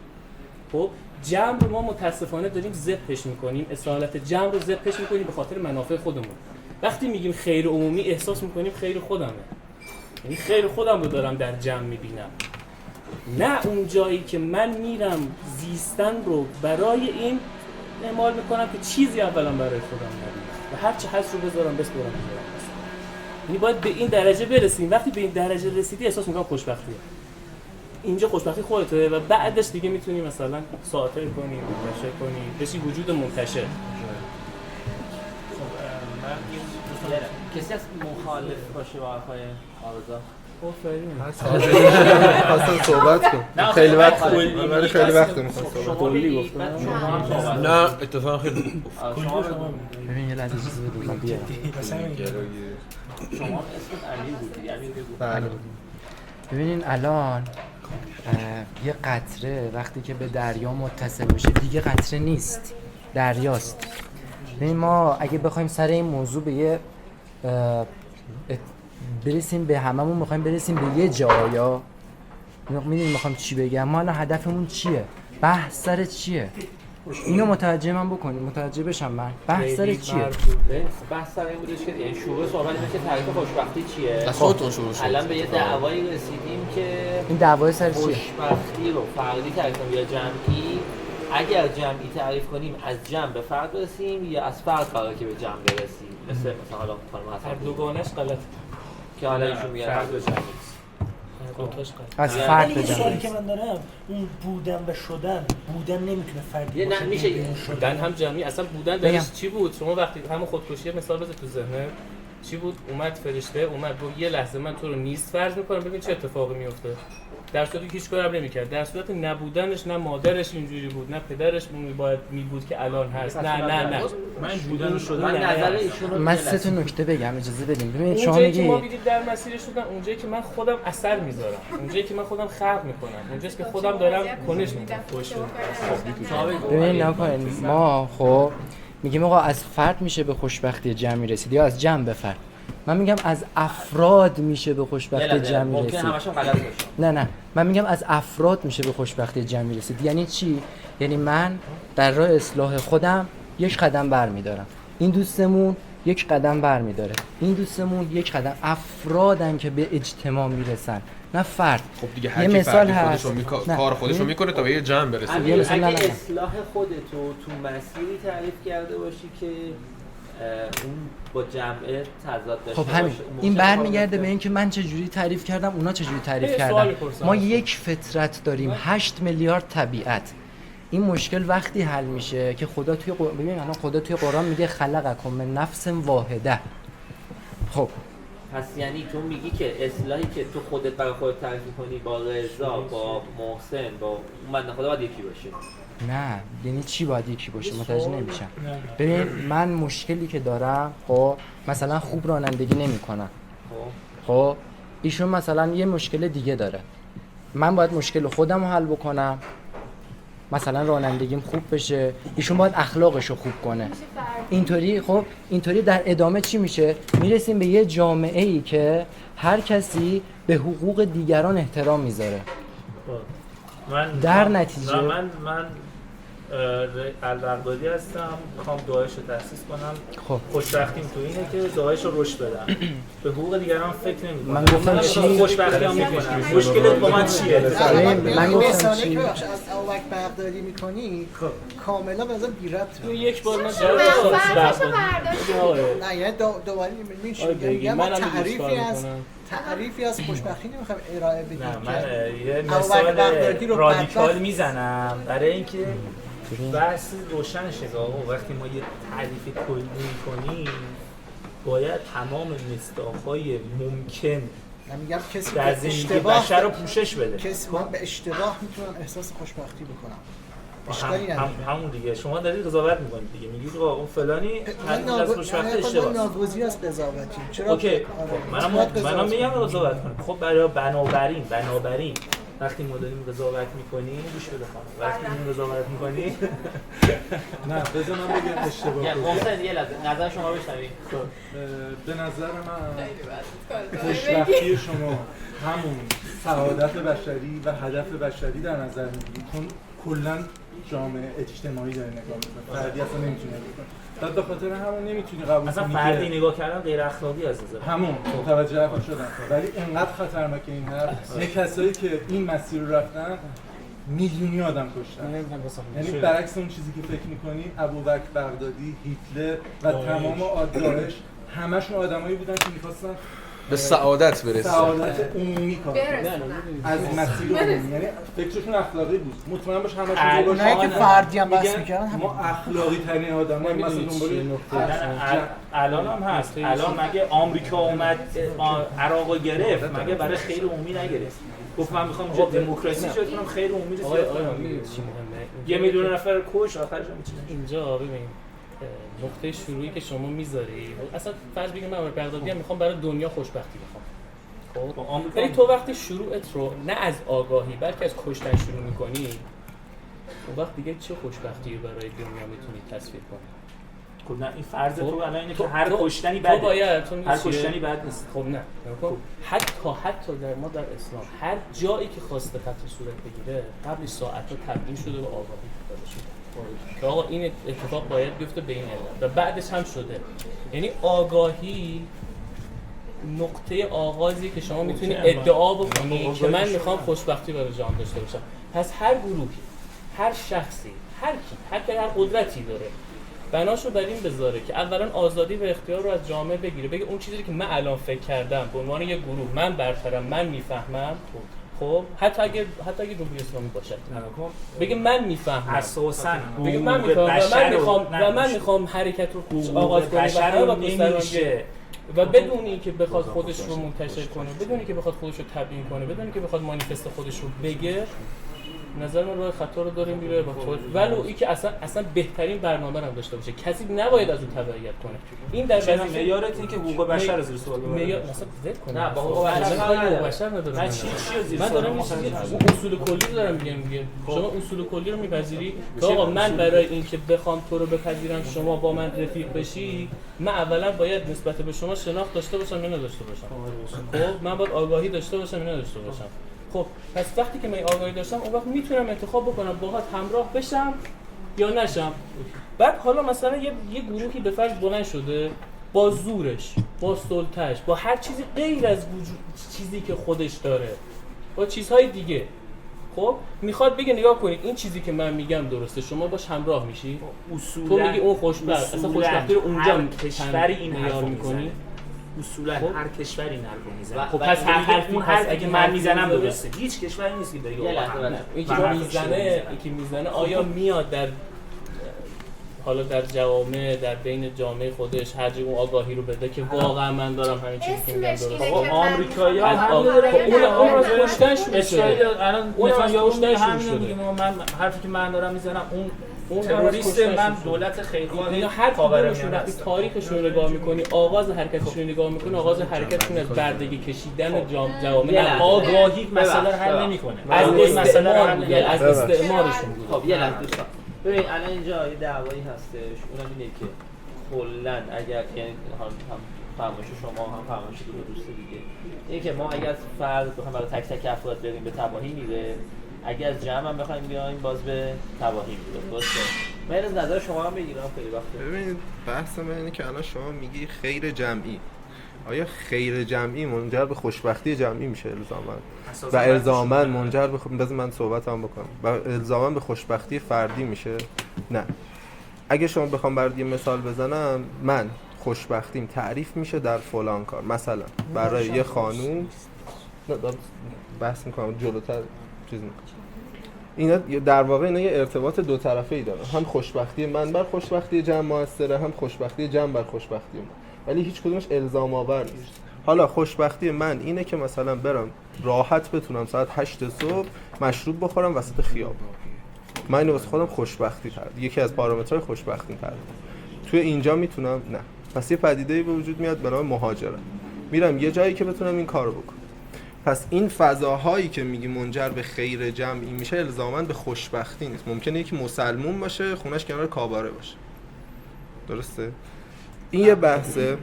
خب جمع رو ما متاسفانه داریم ذبحش میکنیم، اصالت جمع رو ذبحش میکنیم به خاطر منافع خودمون. وقتی میگیم خیر عمومی احساس میکنیم خیر خودمه، یعنی خیر خودم رو دارم در جمع میبینم، نه اون جایی که من میرم زیستن رو برای این اعمال میکنم که چیزی اولا برای خودم نبینم و هر چه هست رو بذارم بسپرم. یعنی باید به این درجه برسیم. وقتی به این درجه رسیدی احساس میکنم خوشبختیه. اینجا خوشبختی خودته و بعدش دیگه میتونی مثلا ساعتر کنی، منتشر کنی، بشی وجود منتشر. کسی از مخالف باشه با حرفای آرزا؟ خواستم صحبت کنم. خیلی وقت میخواستم صحبت کلی گفتم. نه اتفاقا خیلی ببین یه لحظه چیزی بگم بیا. شما اسمت علی بودی، علی بگو. بله. ببینین الان یه قطره وقتی که به دریا متصل بشه دیگه قطره نیست، دریاست. ببین ما اگه بخوایم سر این موضوع به یه برسیم، به هممون میخوایم برسیم به یه جایا، میدونیم میخوام چی بگم، ما الان هدفمون چیه؟ بحث سر چیه؟ اینو متوجه من بکنیم، متوجه بشم من. بحث سر چیه؟ بحث سر این بودش که یعنی شروع صحبت اینه که تعریف خوشبختی چیه؟ از خودتون شروع شد. الان به یه دعوایی رسیدیم که این دعوای سر چیه؟ خوشبختی رو فردی تعریف کنیم یا جمعی. اگر جمعی تعریف کنیم از جمع به فرد برسیم یا از فرد قراره که به جمع برسیم. مثلا حالا خانم هر دوگانش غلط که حالا ایشون میگن فرد به جمع از فرد به سوالی جمع. که من دارم اون بودن و شدن، بودن نمیتونه فردی باشه. میشه بودن هم جمعی. اصلا بودن درش چی بود؟ شما وقتی همون خودکشی مثال بزن تو ذهنت چی بود؟ اومد فرشته اومد گفت یه لحظه من تو رو نیست فرض میکنم ببین چه اتفاقی میفته. در صورتی که هیچ کاری هم نمی‌کرد، در صورت نبودنش نه مادرش اینجوری بود نه پدرش باید میبود که الان هست. نه من بودن و شدن من نظر ایشون رو من سه تا نکته بگم اجازه بدین. ببینید شما اونجایی که میگی ما میدید در مسیرش بودن، اونجایی که من خودم اثر میذارم، اونجایی که من خودم خلق میکنم، اونجایی که خودم دارم کنش میکنم. ببین نکنین ما خب میگیم آقا از فرد میشه به خوشبختی جمعی رسید یا از جمع به فرد. من میگم از افراد میشه به خوشبختی جمعی رسید. همشون غلط باشه. نه من میگم از افراد میشه به خوشبختی جمعی رسید. یعنی چی؟ یعنی من در راه اصلاح خودم یک قدم برمیدارم، این دوستمون یک قدم برمیداره، این دوستمون یک قدم. افرادن که به اجتماع میرسن نه فرد. خب دیگه هر یه کی مثال فردی هست کار خودشو میکنه تا به یه جمع برسه. اگه اصلاح خودتو تو مسیری تعریف کرده باشی که اون با جمعه تضاد داشته خب همین باشه، این برمیگرده به اینکه من چجوری تعریف کردم اونا چجوری تعریف کردن. ما یک فطرت داریم، 8 میلیارد طبیعت. این مشکل وقتی حل میشه که خدا توی ببین الان خدا توی قرآن میگه خلقکم من نفس واحده. خب پس یعنی تو میگی که اصلاحی که تو خودت برای خودت تعریف کنی با رضا، با محسن، با اون بنده خدا باید یکی باشه. نه یعنی چی باید یکی باشه؟ متوجه نمیشم. ببین من مشکلی که دارم خب مثلا خوب رانندگی نمیکنم، خب ایشون مثلا یه مشکل دیگه داره، من باید مشکل خودم رو حل بکنم مثلا رانندگیم خوب بشه، ایشون باید اخلاقش رو خوب کنه. اینطوری خب اینطوری در ادامه چی میشه؟ میرسیم به یه جامعه ای که هر کسی به حقوق دیگران احترام میذاره. در نتیجه من البغدادی هستم، میخوام داعش رو تأسیس کنم. خب خوشبختیم تو اینه که داعش رو رشد بدم، به حقوق دیگران فکر نمی‌کنم. من گفتم چی؟ خوشبختی هم میکنم. مشکلت با من چیه؟ من گفتم چی؟ که از ابوبکر بغدادی میکنی کاملا به نظر بی‌ربط. تو یک بار من نه یعنی دوباره میگم ما تعریفی از خوشبختی نمیخوام ارائه بدیم. نه من یه مثال رادیکال میزنم برای اینکه بحث روشن شه. آقا وقتی ما یه تعریف کلی می‌کنیم باید تمام مصداق‌های ممکن میگم کسی در زندگی بشر رو پوشش بده. کسی من به اشتباه میتونم احساس خوشبختی بکنم. اشکالی نداره. همون دیگه شما دارید قضاوت میکنید دیگه، میگید آقا اون فلانی از خوشبختی اشتباهه. ناگزیر از قضاوتیم. چرا؟ اوکی منم میگم قضاوت کنیم. خب برای بنابراین وقتی ما داریم قضاوت میکنیم گوش بده خانم، وقتی داریم قضاوت میکنیم نه بذار من بگم اشتباه یه محسن یه لحظه نظر شما بشنوید. به نظر من خوشبختی شما همون سعادت بشری و هدف بشری در نظر میگیرید، چون کلا جامعه اجتماعی داره نگاه میکنه، فردی اصلا نمیتونه بکنه. بعد به خاطر همون نمیتونی قبول کنی اصلا فردی نگاه کردن غیر اخلاقی از نظر همون متوجه حرف شدن. ولی انقدر خطرناکه این حرف، یعنی کسایی که این مسیر رو رفتن میلیونی آدم کشتن. یعنی برعکس اون چیزی که فکر میکنی، ابوبکر بغدادی، هیتلر و تمام داعش همشون آدمایی بودن که میخواستن به سعادت برسن، سعادت عمومی کار از مسیر عمومی، یعنی فکرشون اخلاقی بود. مطمئن باش همشون اونایی که فردی هم بحث میکردن ما اخلاقی ترین آدمایی مثلا دنبال الان هم هست. الان مگه آمریکا اومد عراق گرفت، مگه برای خیر عمومی نگرفت؟ گفت من میخوام اینجا دموکراسی ایجاد کنم، خیر عمومی رو زیاد کنم. یه میلیون نفر کش آخرش اینجا ببین نقطه شروعی که شما میذاری، اصلا فرض بگیم من بغدادی هم میخوام برای دنیا خوشبختی بخوام. خب ولی تو وقتی شروعت رو نه از آگاهی بلکه از کشتن شروع میکنی، اون وقت دیگه چه خوشبختی رو برای دنیا میتونی تصویر کنی؟ خب نه این فرض تو الان اینه که هر کشتنی بده. هر کشتنی بد نیست. خب نه حتی در ما در اسلام هر جایی که خواسته قتل صورت بگیره قبل ساعت‌ها تبدیل شده به آگاهی داده شده که آقا این اتفاق باید بیفته به این علت و بعدش هم شده. یعنی آگاهی نقطه آغازی که شما میتونی ادعا بکنی که من میخوام خوشبختی برای جهان داشته باشم. پس هر گروهی، هر شخصی، هر کی هر قدرتی داره بناشو بر این بذاره که اولا آزادی و اختیار رو از جامعه بگیره، بگه اون چیزی که من الان فکر کردم به عنوان یک گروه من برترم، من میفهمم. خب حتی اگه جمهوری اسلامی باشه بگه من میفهمم، اساسا بگه من میفهمم و من میخوام حرکت رو آغاز کنم و نمیشه و بدون اینکه بخواد خودش رو منتشر کنه، بدون اینکه بخواد خودش رو تبیین کنه، بدون اینکه بخواد مانیفست خودش رو بگه، نظر من راه خطا رو داره میره با خود. ولو اینکه اصلا بهترین برنامه رو داشته باشه، کسی نباید از اون تبعیت کنه. این در معیارت اینه که حقوق بشر رو زیر سوال ببره. معیار مثلا ذکر کنه. نه با حقوق بشر ندارم. من چی من دارم یه چیزی اصول کلی رو دارم میگم. شما اصول کلی رو میپذیری که آقا من برای اینکه بخوام تو رو بپذیرم شما با من رفیق بشی، من اولا باید نسبت به شما شناخت داشته باشم یا نداشته باشم. خب من باید آگاهی داشته باشم یا نداشته باشم. خب پس وقتی که من آگاهی داشتم اون وقت میتونم انتخاب بکنم باهات همراه بشم یا نشم. بعد حالا مثلا یه گروهی به فرض بلند شده با زورش، با سلطه‌اش، با هر چیزی غیر از وجود چیزی که خودش داره، با چیزهای دیگه، خب میخواد بگه نگاه کنید این چیزی که من میگم درسته، شما باش همراه میشی. تو میگی اون خوشبخت، اصلا خوشبختی رو اونجا کشوری این حرفو میکنی. اصولا هر کشوری این حرفو میزنه. خب پس اون حرف اگه من میزنم درسته. هیچ کشوری نیست که بگه این که میزنه آیا میاد در حالا در جوامع، در بین جامعه خودش هرچی اون آگاهی رو بده که واقعا من دارم همین چیزی که میگم درسته. آقا آمریکایی‌ها هم اون رو کشتن شده. الان نتانیاهو همین من حرفی که من دارم میزنم اون تروریست، من دولت خیرخواهی هر کدومشون وقتی تاریخشون رو نگاه میکنی، آغاز حرکتشون رو نگاه میکنی، آغاز حرکتشون از بردگی کشیدن جوامع آگاهی مثلا حل نمیکنه، از استعمارشون بود. خب یه لحظه دوستان ببین الان اینجا یه دعوایی هستش، اونم اینه که کلا اگر یعنی هم فرمایش شما هم فرمایش دوست دیگه اینه که ما اگر از فرد بخوایم برای تک تک افراد بریم به تباهی میره، اگه از جمع هم بخوایم بیایم باز به تباهی میره. درسته؟ من از نظر شما هم بگیرم خیلی وقته. ببینید بحث من اینه که الان شما میگی خیر جمعی، آیا خیر جمعی منجر به خوشبختی جمعی میشه الزاما و الزاما منجر به بذار من صحبتام بکنم و الزاما به خوشبختی فردی میشه؟ نه. اگه شما بخوام برات یه مثال بزنم، من خوشبختیم تعریف میشه در فلان کار، مثلا برای یه خانوم بحث میکنم جلوتر چیز میکنم، اینا در واقع اینا یه ارتباط دو طرفه‌ای داره، هم خوشبختی من بر خوشبختی جمع موثره، هم خوشبختی جمع بر خوشبختی من، ولی هیچ کدومش الزام آور نیست. حالا خوشبختی من اینه که مثلا برم راحت بتونم ساعت 8 صبح مشروب بخورم وسط خیابون، من اینو واسه خودم خوشبختی تعریف، یکی از پارامترهای خوشبختی تعریف. توی اینجا میتونم نه. پس یه پدیده‌ای به وجود میاد به نام مهاجرت. میرم یه جایی که بتونم این کارو بکنم. پس این فضاهایی که میگی منجر به خیر جمعی میشه الزاماً به خوشبختی نیست. ممکنه یکی مسلمون باشه، خونش کنار کاباره باشه. درسته؟ این یه بحثه.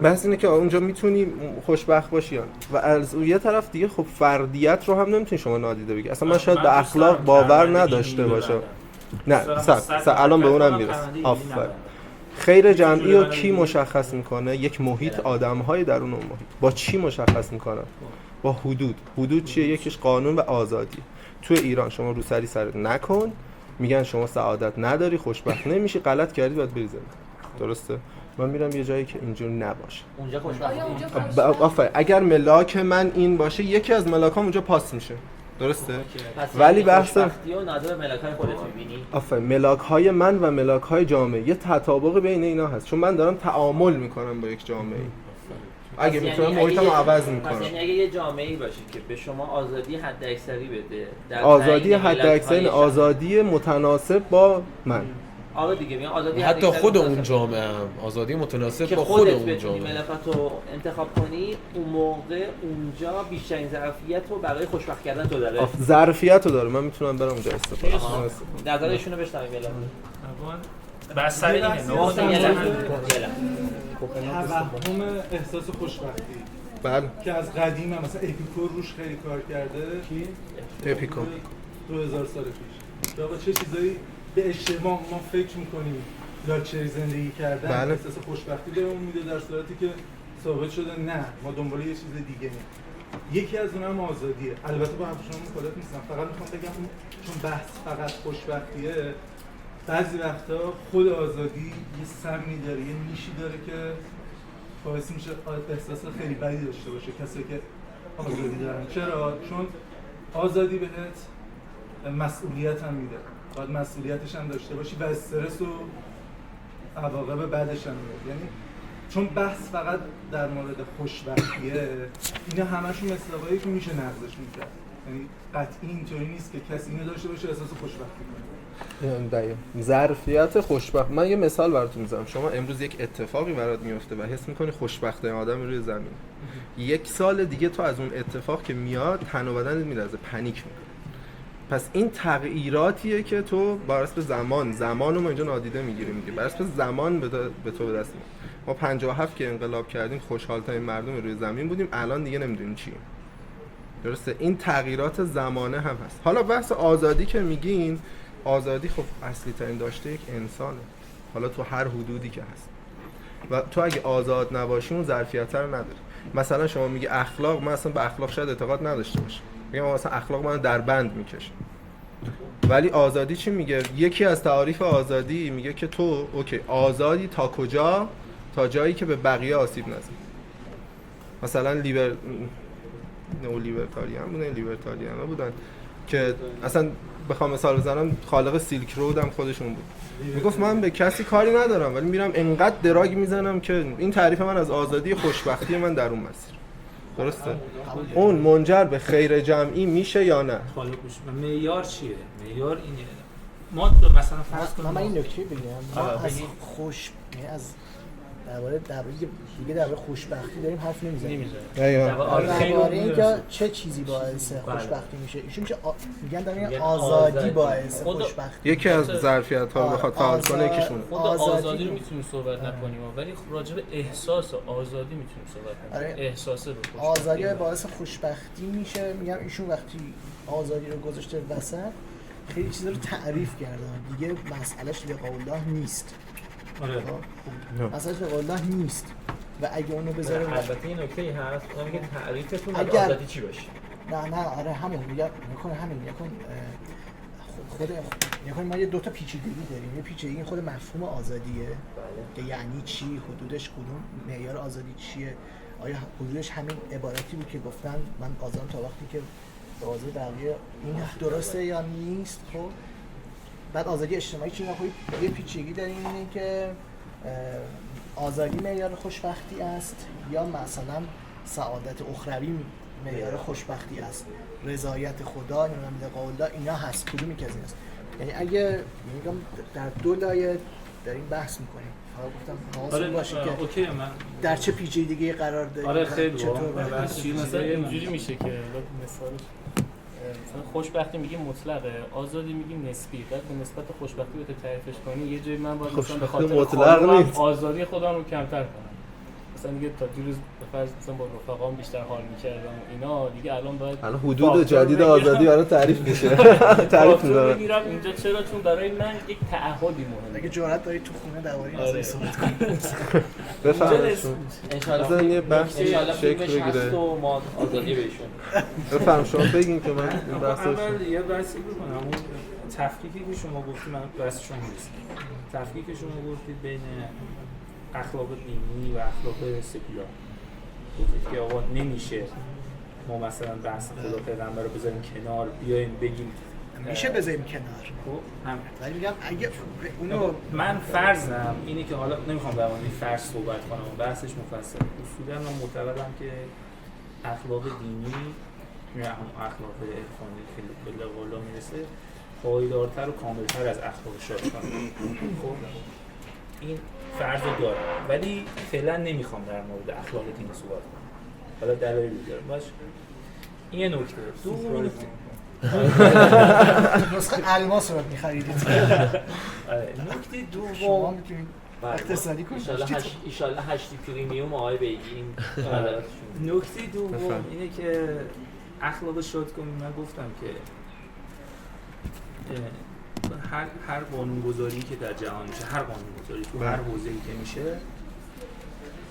بحث اینه که اونجا میتونی خوشبخت باشی یا نه. و از یه طرف دیگه خب فردیت رو هم نمیتونی شما نادیده بگیری. اصلا من شاید به اخلاق باور نداشته باشم. نه، الان به اونم میرسم. آفرین. خیر جمعی رو کی مشخص میکنه؟ یک محیط، آدم‌های درون اون محیط. با چی مشخص میکنه؟ با حدود. حدود چیه؟ یکیش قانون و آزادی. توی ایران شما روسری سرت نکن، میگن شما سعادت نداری، خوشبخت نمیشی، غلط کردی باید بری زندگی. درسته؟ من میرم یه جایی که اینجور نباشه. اونجا خوشبختی. آفرین. اگر ملاک من این باشه، یکی از ملاکام اونجا پاس میشه. درسته؟ ولی بحث خوشبختی و نادر ملاک‌های خودت می‌بینی؟ آفرین. ملاک‌های من و ملاک‌های جامعه، یه تطابق بین اینا هست، چون من دارم تعامل میکنم با یک جامعه. اگه میتونم محیطمو عوض میکنم. یعنی اگه یه جامعه‌ای باشه که به شما آزادی حداکثری بده، آزادی حداکثری، آزادی متناسب با من. آره دیگه، میگم آزادی حتی خود اون جامعه هم آزادی متناسب با خود اون جامعه. که ملاکاتو انتخاب کنی، اون موقع اونجا بیشترین ظرفیت رو برای خوشبخت کردن تو داره. ظرفیت رو داره، من میتونم برم اونجا استفاده کنم. نظرشون رو بشنویم بلا. بس سر اینه توهم احساس خوشبختی. بله. که از قدیم هم مثلا اپیکور روش خیلی کار کرده. کی؟ اپیکور. 2000 سال پیش. آقا چه چیزایی به اجتماع ما فکر میکنیم لاکچری زندگی کردن، بله. احساس خوشبختی بهمون میده، در صورتی که ثابت شده نه، ما دنبال یه چیز دیگه ایم. یکی از اونها هم آزادیه. البته با حرف شما مخالف نیستم، فقط میخوام بگم چون بحث فقط خوشبختیه، بعضی وقتا خود آزادی یه سمی داره، یه نیشی داره که باعث میشه احساس خیلی بدی داشته باشه کسی که آزادی دارن. چرا؟ چون آزادی بهت مسئولیت هم میده، باید مسئولیتش هم داشته باشی و استرس و عواقب بعدش هم میده. یعنی چون بحث فقط در مورد خوشبختیه، اینا همشون مصداقایی که میشه نقضش میکرد. یعنی قطعی اینطوری نیست که کسی اینو داشته باشه احساس خوشبختی کنه. دقیقاً. ظرفیت خوشبخت. من یه مثال براتون میزنم. شما امروز یک اتفاقی برات میفته و حس میکنی خوشبخت‌ترین آدم روی زمین. یک سال دیگه تو از اون اتفاق که میاد تن و بدنت میلرزه، پنیک میکنی. پس این تغییراتیه که تو بر اساس زمان رو ما اینجا نادیده میگیریم دیگه. بر اساس زمان به تو به دست میاد. ما 57 که انقلاب کردیم خوشحال‌ترین مردم روی زمین بودیم، الان دیگه نمیدونیم چیه. درسته؟ این تغییرات زمانه هم هست. حالا بحث آزادی که میگین، آزادی خب اصلی ترین داشته یک انسانه، حالا تو هر حدودی که هست. و تو اگه آزاد نباشی اون ظرفیت رو نداری. مثلا شما میگی اخلاق، من اصلا به اخلاق شاید اعتقاد نداشته باشم، میگم مثلا اخلاق منو در بند میکشه. ولی آزادی چی میگه؟ یکی از تعاریف آزادی میگه که تو اوکی آزادی تا کجا؟ تا جایی که به بقیه آسیب نزنی. مثلا لیبرتاریان بودن که اصلا بخوام مثال بزنم، خالق سیلک رود هم خودشون بود. میگفت من به کسی کاری ندارم ولی میرم انقدر دراگ میزنم که این تعریف من از آزادی خوشبختی من در اون مسیر. درسته؟ اون منجر به خیر جمعی میشه یا نه؟ معیار چیه؟ معیار اینه. ما مثلا فرض کنیم من این نکته بگم، ما از درباره خوشبختی داریم حرف نمیزنیم. درباره اینکه چه چیزی باعث خوشبختی میشه. ایشون میشه میگن در این آزادی باعث خوشبختی. یکی از ظرفیت‌ها رو بخواد فعال کنه یکیشون. خود آزادی رو میتونیم صحبت نکنیم ولی راجع به احساس و آزادی میتونیم صحبت کنیم. احساس آزادی باعث خوشبختی میشه. میگم ایشون وقتی آزادی رو گذاشته وسط خیلی چیزا رو تعریف کردن دیگه، مسئلهش لقاء نیست. آره. اصلا الله نیست و اگه اونو بذاره البته این نکته هست، اونم که تعریفتون از آزادی چی باشه؟ نه آره همین میگم خود ما یه دوتا پیچیدگی داریم. یه پیچیدگی خود مفهوم آزادیه که یعنی چی، حدودش کدوم، معیار آزادی چیه، آیا حدودش همین عبارتی بود که گفتن من آزادم تا وقتی که بازه بقیه، این درسته یا نیست. خب بعد آزادی اجتماعی چی؟ یه پیچیدگی داریم اینه که آزادی معیار خوشبختی است یا مثلا سعادت اخروی معیار خوشبختی است، رضایت خدا، نمیدونم لقاء الله، اینا هست. کدومی که از این است؟ یعنی اگه میگم در دو لایه داریم بحث میکنیم، فقط گفتم حواستون باشه که اوکی من در چه پیچیدگی قرار داریم. آره خیلی چطور مثلا اینجوری میشه که مثالش مثلا خوشبختی میگیم مطلقه، آزادی میگیم نسبی. بعد به نسبت خوشبختی رو تعریفش کنی یه جایی من باید مثلا به خاطر مطلق آزادی خودم رو کمتر کنم. مثلا دیگه تا دیروز به فرض مثلا با رفقام بیشتر حال می‌کردم اینا، دیگه الان باید الان حدود جدید آزادی برای تعریف میشه. تعریف می‌کنم میگیرم اینجا چرا؟ چون برای من یک تعهدی مهمه. اگه جرأت داری تو خونه درباره این مسئله صحبت کنی. بفرمایید. انشالله یه بحث شکل بگیره و ما آزادی بهشون. بفرمایید شما بگین که من این بحث اول یه بحثی بکنم. اون تفکیکی که شما گفتید من بحث شما نیست. تفکیکی که شما گفتید بین اخلاق دینی و اخلاق سکولار، گفتید که آقا نمیشه ما مثلا بحث خدا پیغمبر رو بذاریم کنار، بیایم بگیم میشه بذاریم کنار. خب ولی میگم اگه اونو من فرضم اینه که حالا نمیخوام در مورد فرض صحبت کنم، بحثش مفصل. اصولا من معتقدم که اخلاق دینی یا هم اخلاق عرفانی که به لغولا میرسه پایدارتر و کاملتر از اخلاق شایستانه. خب این فرض رو دارم، ولی فعلا نمیخوام در مورد اخلاق دینی صحبت کنم. حالا دلایلی داره. باشه. این یه نکته. دوم نکته نسخه الماس رو می‌خریدید. نکته دوم شما می‌تونید اقتصادی کنید. ایشالله 8 پریمیوم آقای بگیم. نکته دوم اینه که اخلاق شاد کنیم. من گفتم که هر قانونگذاری که در جهان میشه، هر قانونگذاری تو هر حوزه‌ای که میشه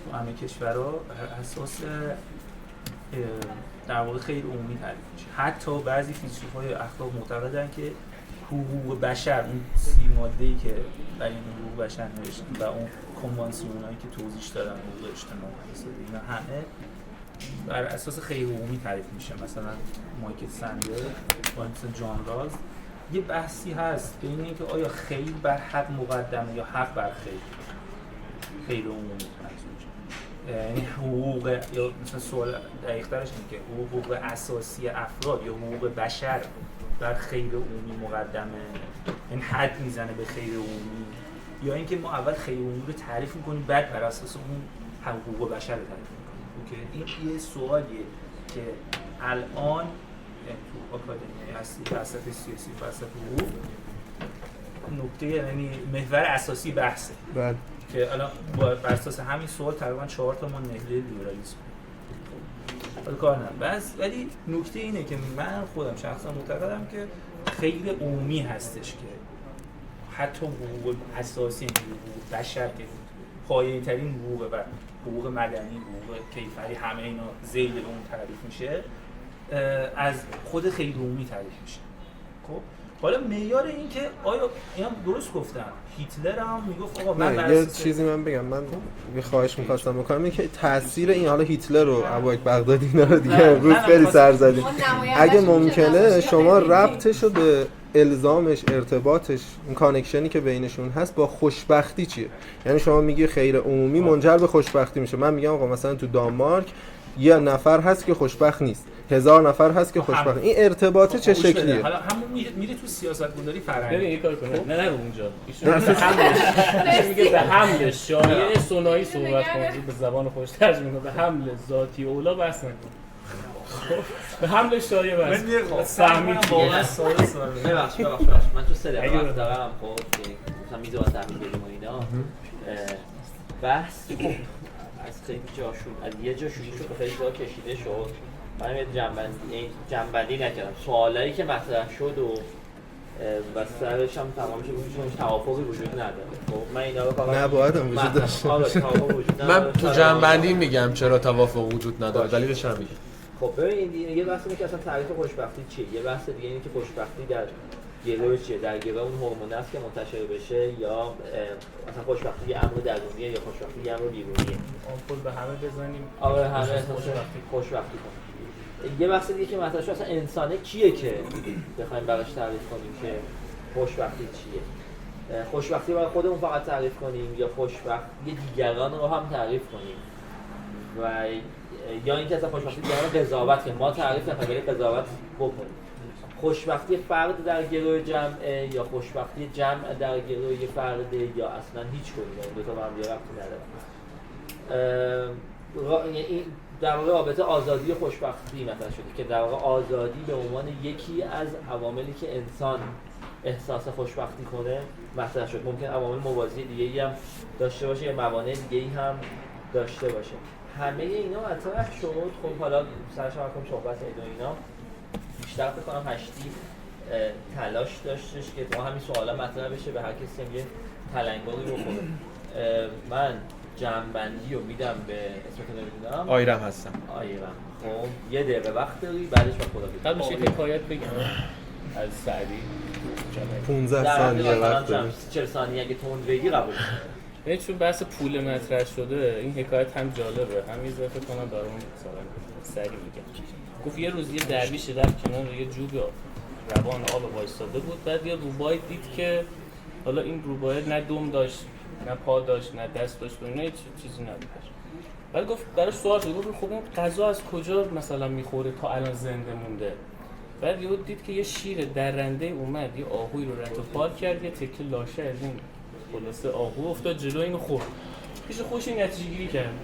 تو همه کشورها اساس در واقع خیر عمومی تعریف میشه. حتی بعضی فیلسوفای اخلاق معتقدن که حقوق بشر، اون 30 ماده‌ای که برای این حقوق بشر نوشتن و اون کنوانسیونایی که توضیح دادن حقوق اجتماعی اقتصادی، اینا همه بر اساس خیر عمومی تعریف میشه. مثلا مایکل سندر و مثلا جان راز یه بحثی هست بین اینکه آیا خیر بر حق مقدمه یا حق بر خیر عمومی. یعنی حقوق، یا مثلا سوال دقیق‌ترش اینه که حقوق اساسی افراد یا حقوق بشر بر خیر عمومی مقدمه، این حد میزنه به خیر عمومی، یا اینکه ما اول خیر عمومی رو تعریف می‌کنیم بعد بر اساس اون حقوق بشر رو تعریف می‌کنیم. اوکی، این یه سوالیه که الان تو آکادمی هستی، فلسفه سیاسی، فلسفه حقوق نکته، یعنی محور اساسی بحثه. بله. که الان بر اساس همین سوال تقریبا 4 تا ما نهله لیبرالیسم حالا کار ندارم. بس ولی نکته اینه که من خودم شخصا معتقدم که خیر عمومی هستش که حتی حقوق اساسی، حقوق بشر که پایه‌ترین حقوق و حقوق مدنی، حقوق کیفری، همه اینا ذیل به اون تعریف میشه، از خود خیر عمومی تعریف میشه. خب حالا معیار این که آیا اینا درست گفتن، هیتلر هم میگفت آقا من یه چیزی من بگم، من یه خواهش می‌خواستم بکنم، این که تاثیر این، حالا هیتلر و ابوبکر بغدادی اینا رو دیگه امروز خیلی سر زدیم، اگه ممکنه شما ربطش رو به الزامش، ارتباطش، این کانکشنی که بینشون هست با خوشبختی چیه؟ یعنی شما میگی خیر عمومی منجر به خوشبختی میشه، من میگم آقا مثلا تو دانمارک یه نفر هست که خوشبخت نیست، 1000 نفر هست که خوشبخت. این ارتباطه چه شکلیه؟ حالا همون میره تو سیاستگذاری فرهنگی. ببین این کار کنه، نه اونجا ایشون میگه به حمل شایعه ثنایی صحبت کنید، به زبان خوش ترجمه کنه، به حمل ذاتی اولا بحث نکن. به حمل شایعه بحث. من فهمید واقعا سوال ببخشید من تو 3 دقیقه وقت دارم. خب مثلا میذارم تحویل بدیم و اینا بحث از خیلی جاشون، از یه جا شروع شد به خیلی جا کشیده شد. من یه جنبندی نکردم، سوالایی که مطرح شد و سرش هم تمام شد، توافقی وجود نداره. خب من اینا رو فقط نباید هم وجود داشته باشه. من تو جنبندی میگم چرا توافق وجود نداره، دلیلش هم میگم. خب ببین یه بحث اینه که اصلا تعریف خوشبختی چیه، یه بحث دیگه اینه که خوشبختی در گروه چیه، در گروه اون هورمون است که منتشر بشه، یا مثلا خوشبختی یه امر درونیه یا خوشبختی یه امر بیرونیه. آمپول به همه بزنیم. آره همه خوشبختی کنیم. یه بحث دیگه که مطرح شد اصلا انسانه کیه که بخوایم براش تعریف کنیم که خوشبختی چیه. خوشبختی برای خودمون فقط تعریف کنیم یا خوشبختی دیگران رو هم تعریف کنیم، و یا اینکه اصلا خوشبختی دیگران قضاوت کنیم، ما تعریف نکنیم ولی قضاوت بکنیم. خوشبختی فرد در گروه جمعه یا خوشبختی جمع در گروه فرده یا اصلا هیچ کدوم دو تا با هم دیگه ربطی نداره. این در واقع رابطه آزادی و خوشبختی مطرح شده که در واقع آزادی به عنوان یکی از عواملی که انسان احساس خوشبختی کنه مطرح شد. ممکن عوامل موازی دیگه‌ای هم داشته باشه یا موانع دیگه‌ای هم داشته باشه. همه اینا مطرح شد. خب حالا سرش هم صحبت اینا بیشتر فکر کنم هشتی تلاش داشتش که تو همین سوالا مطرح بشه به هر کسی هم یه تلنگری بخوره. من جمع‌بندی رو میدم به اسمتون نمیدونم. آیرم هستم. آیرم. خب یه دقیقه وقت داری بعدش با خدا بگم. قبلش یه حکایت بگم از سعدی 15 ثانیه وقت داری. 40 ثانیه اگه تند بگی قبول کنم. چون بحث پول مطرح شده این حکایت هم جالبه هم یه ذره فکر کنم برام مثلا سری میگم. گفت یه روز یه درویش رفت کنار یه جوب روان آب وایستاده بود. بعد یه روباه دید که حالا این روباه نه دم داشت نه پا داشت نه دست داشت و نه چیزی نداشت. بعد گفت براش سوال شد گفت خب این غذا از کجا مثلا میخوره تا الان زنده مونده. بعد یهو دید که یه شیر درنده اومد یه آهوی رو رد و پار کرد یه تکه لاشه از این خلاصه آهو افتاد جلو اینو خورد. پیش خودش نتیجه گیری کرد.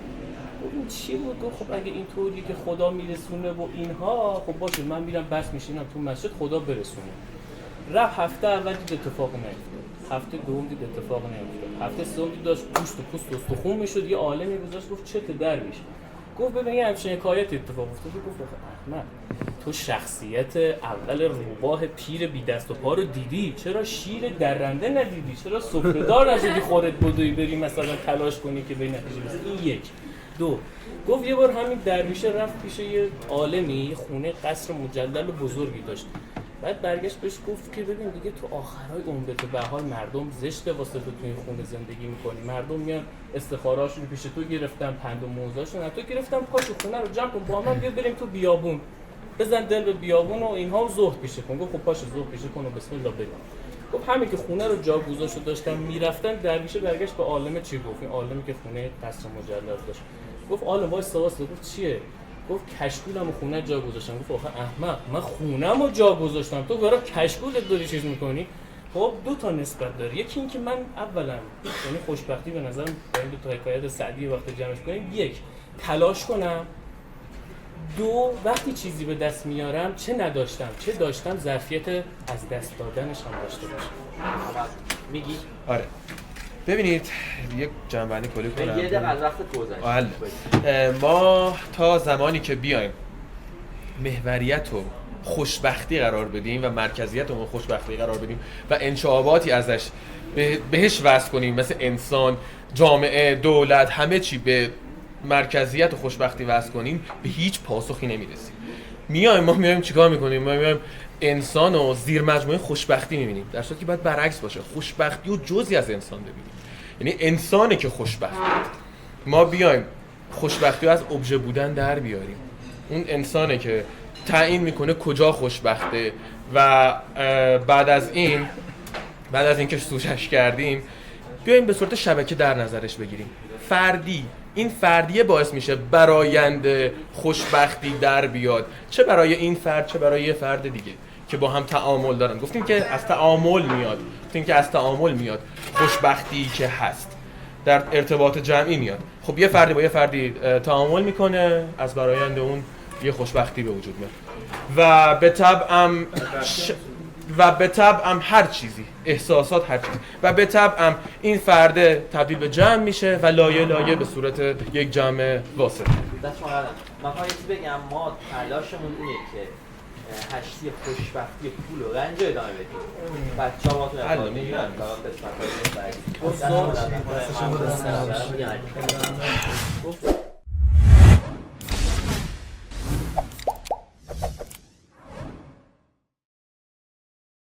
این چی بود؟ گفت خب اگه اینطوری که خدا میرسونه و اینها خب باشه من میرم بس میشینم تو مسجد خدا برسونه. رفت هفته اول دید اتفاق نیفتاد. هفته دوم دید اتفاق نیفتاد. هفته سوم دید داشت پوست و پوست و استخون میشد. یه عالمی گذاشت گفت چه درویش. گفت ببین یه همچین حکایت اتفاق افتاد. گفت احمد تو شخصیت اول روباه پیر بی دست و پا رو دیدی، چرا شیر درنده ندیدی؟ چرا سفره‌دار نشدی خودت بدوی بری مثلا تلاش کنی که به نتیجه برسی؟ این یک. دو، گفت یه بار همین درویشه رفت پیش یه عالمی خونه قصر مجلل و بزرگی داشت. بعد برگشت بهش گفت که ببین دیگه تو آخرای عمر به حال مردم زشته واسه تو این خونه زندگی میکنی. مردم میان استخاره‌هاشون پیش تو گرفتن، پند و موزه‌اشون تو گرفتن، پاشو خونه رو جمع کن با من بیا بریم تو بیابون. بزن دل به بیابون و اینها زهد پیشه کن. گفت خب پاشو زهد پیشه کن و بسم الله بریم. گفت همین که خونه رو جا گذاشته داشتن میرفتن درویشه برگشت به عالم چی گفت؟ این عالمی که خونه قصر مجلل داشت. گفت عالم وایس گفت چیه؟ گفت کشکولمو خونه جا گذاشتم. گفت آخه احمق من خونه‌مو جا گذاشتم تو برای کشکولت داری چیز میکنی؟ خب دو تا نسبت داره. یکی این که من اولا یعنی خوشبختی به نظرم این دو تا حکایت سعدی وقتی جمعش کنیم، یک تلاش کنم، دو وقتی چیزی به دست میارم چه نداشتم چه داشتم ظرفیت از دست دادنش هم داشته باشم. میگی؟ آره ببینید یک جنبندی کلی کنم. یه دقیقه از وقت گذشت. ما تا زمانی که بیایم محوریت رو خوشبختی قرار بدیم و مرکزیت رو خوشبختی قرار بدیم و انشعاباتی ازش بهش وصل کنیم مثل انسان، جامعه، دولت، همه چی به مرکزیت و خوشبختی وصل کنیم به هیچ پاسخی نمیرسیم. ما میایم چیکار میکنیم؟ ما میایم انسان رو زیر مجموعه خوشبختی میبینیم در صورتی که باید برعکس باشه، خوشبختی رو جزئی از انسان ببینیم. یعنی انسانه که خوشبخته. ما بیایم خوشبختی رو از ابژه بودن در بیاریم. اون انسانه که تعیین میکنه کجا خوشبخته و بعد از این که سوچش کردیم بیایم به صورت شبکه در نظرش بگیریم. این فردیه باعث میشه برآیند خوشبختی در بیاد، چه برای این فرد چه برای یه فرد دیگه که با هم تعامل دارن. گفتیم که از تعامل میاد خوشبختی که هست در ارتباط جمعی میاد. خب یه فردی با یه فردی تعامل میکنه، از برآیند اون یه خوشبختی به وجود میاد و به طبعم هر چیزی، احساسات هر چیزی و به طبعم این فرد تبدیل به جمع میشه و لایه به صورت یک جمع واسط. من خواهید بگم ما تلاشمون اینه که هشتی خوشبختی پول و رنج رو ادامه بدیم. بچه ها ما تو نفر میگیرن کارات قسمت های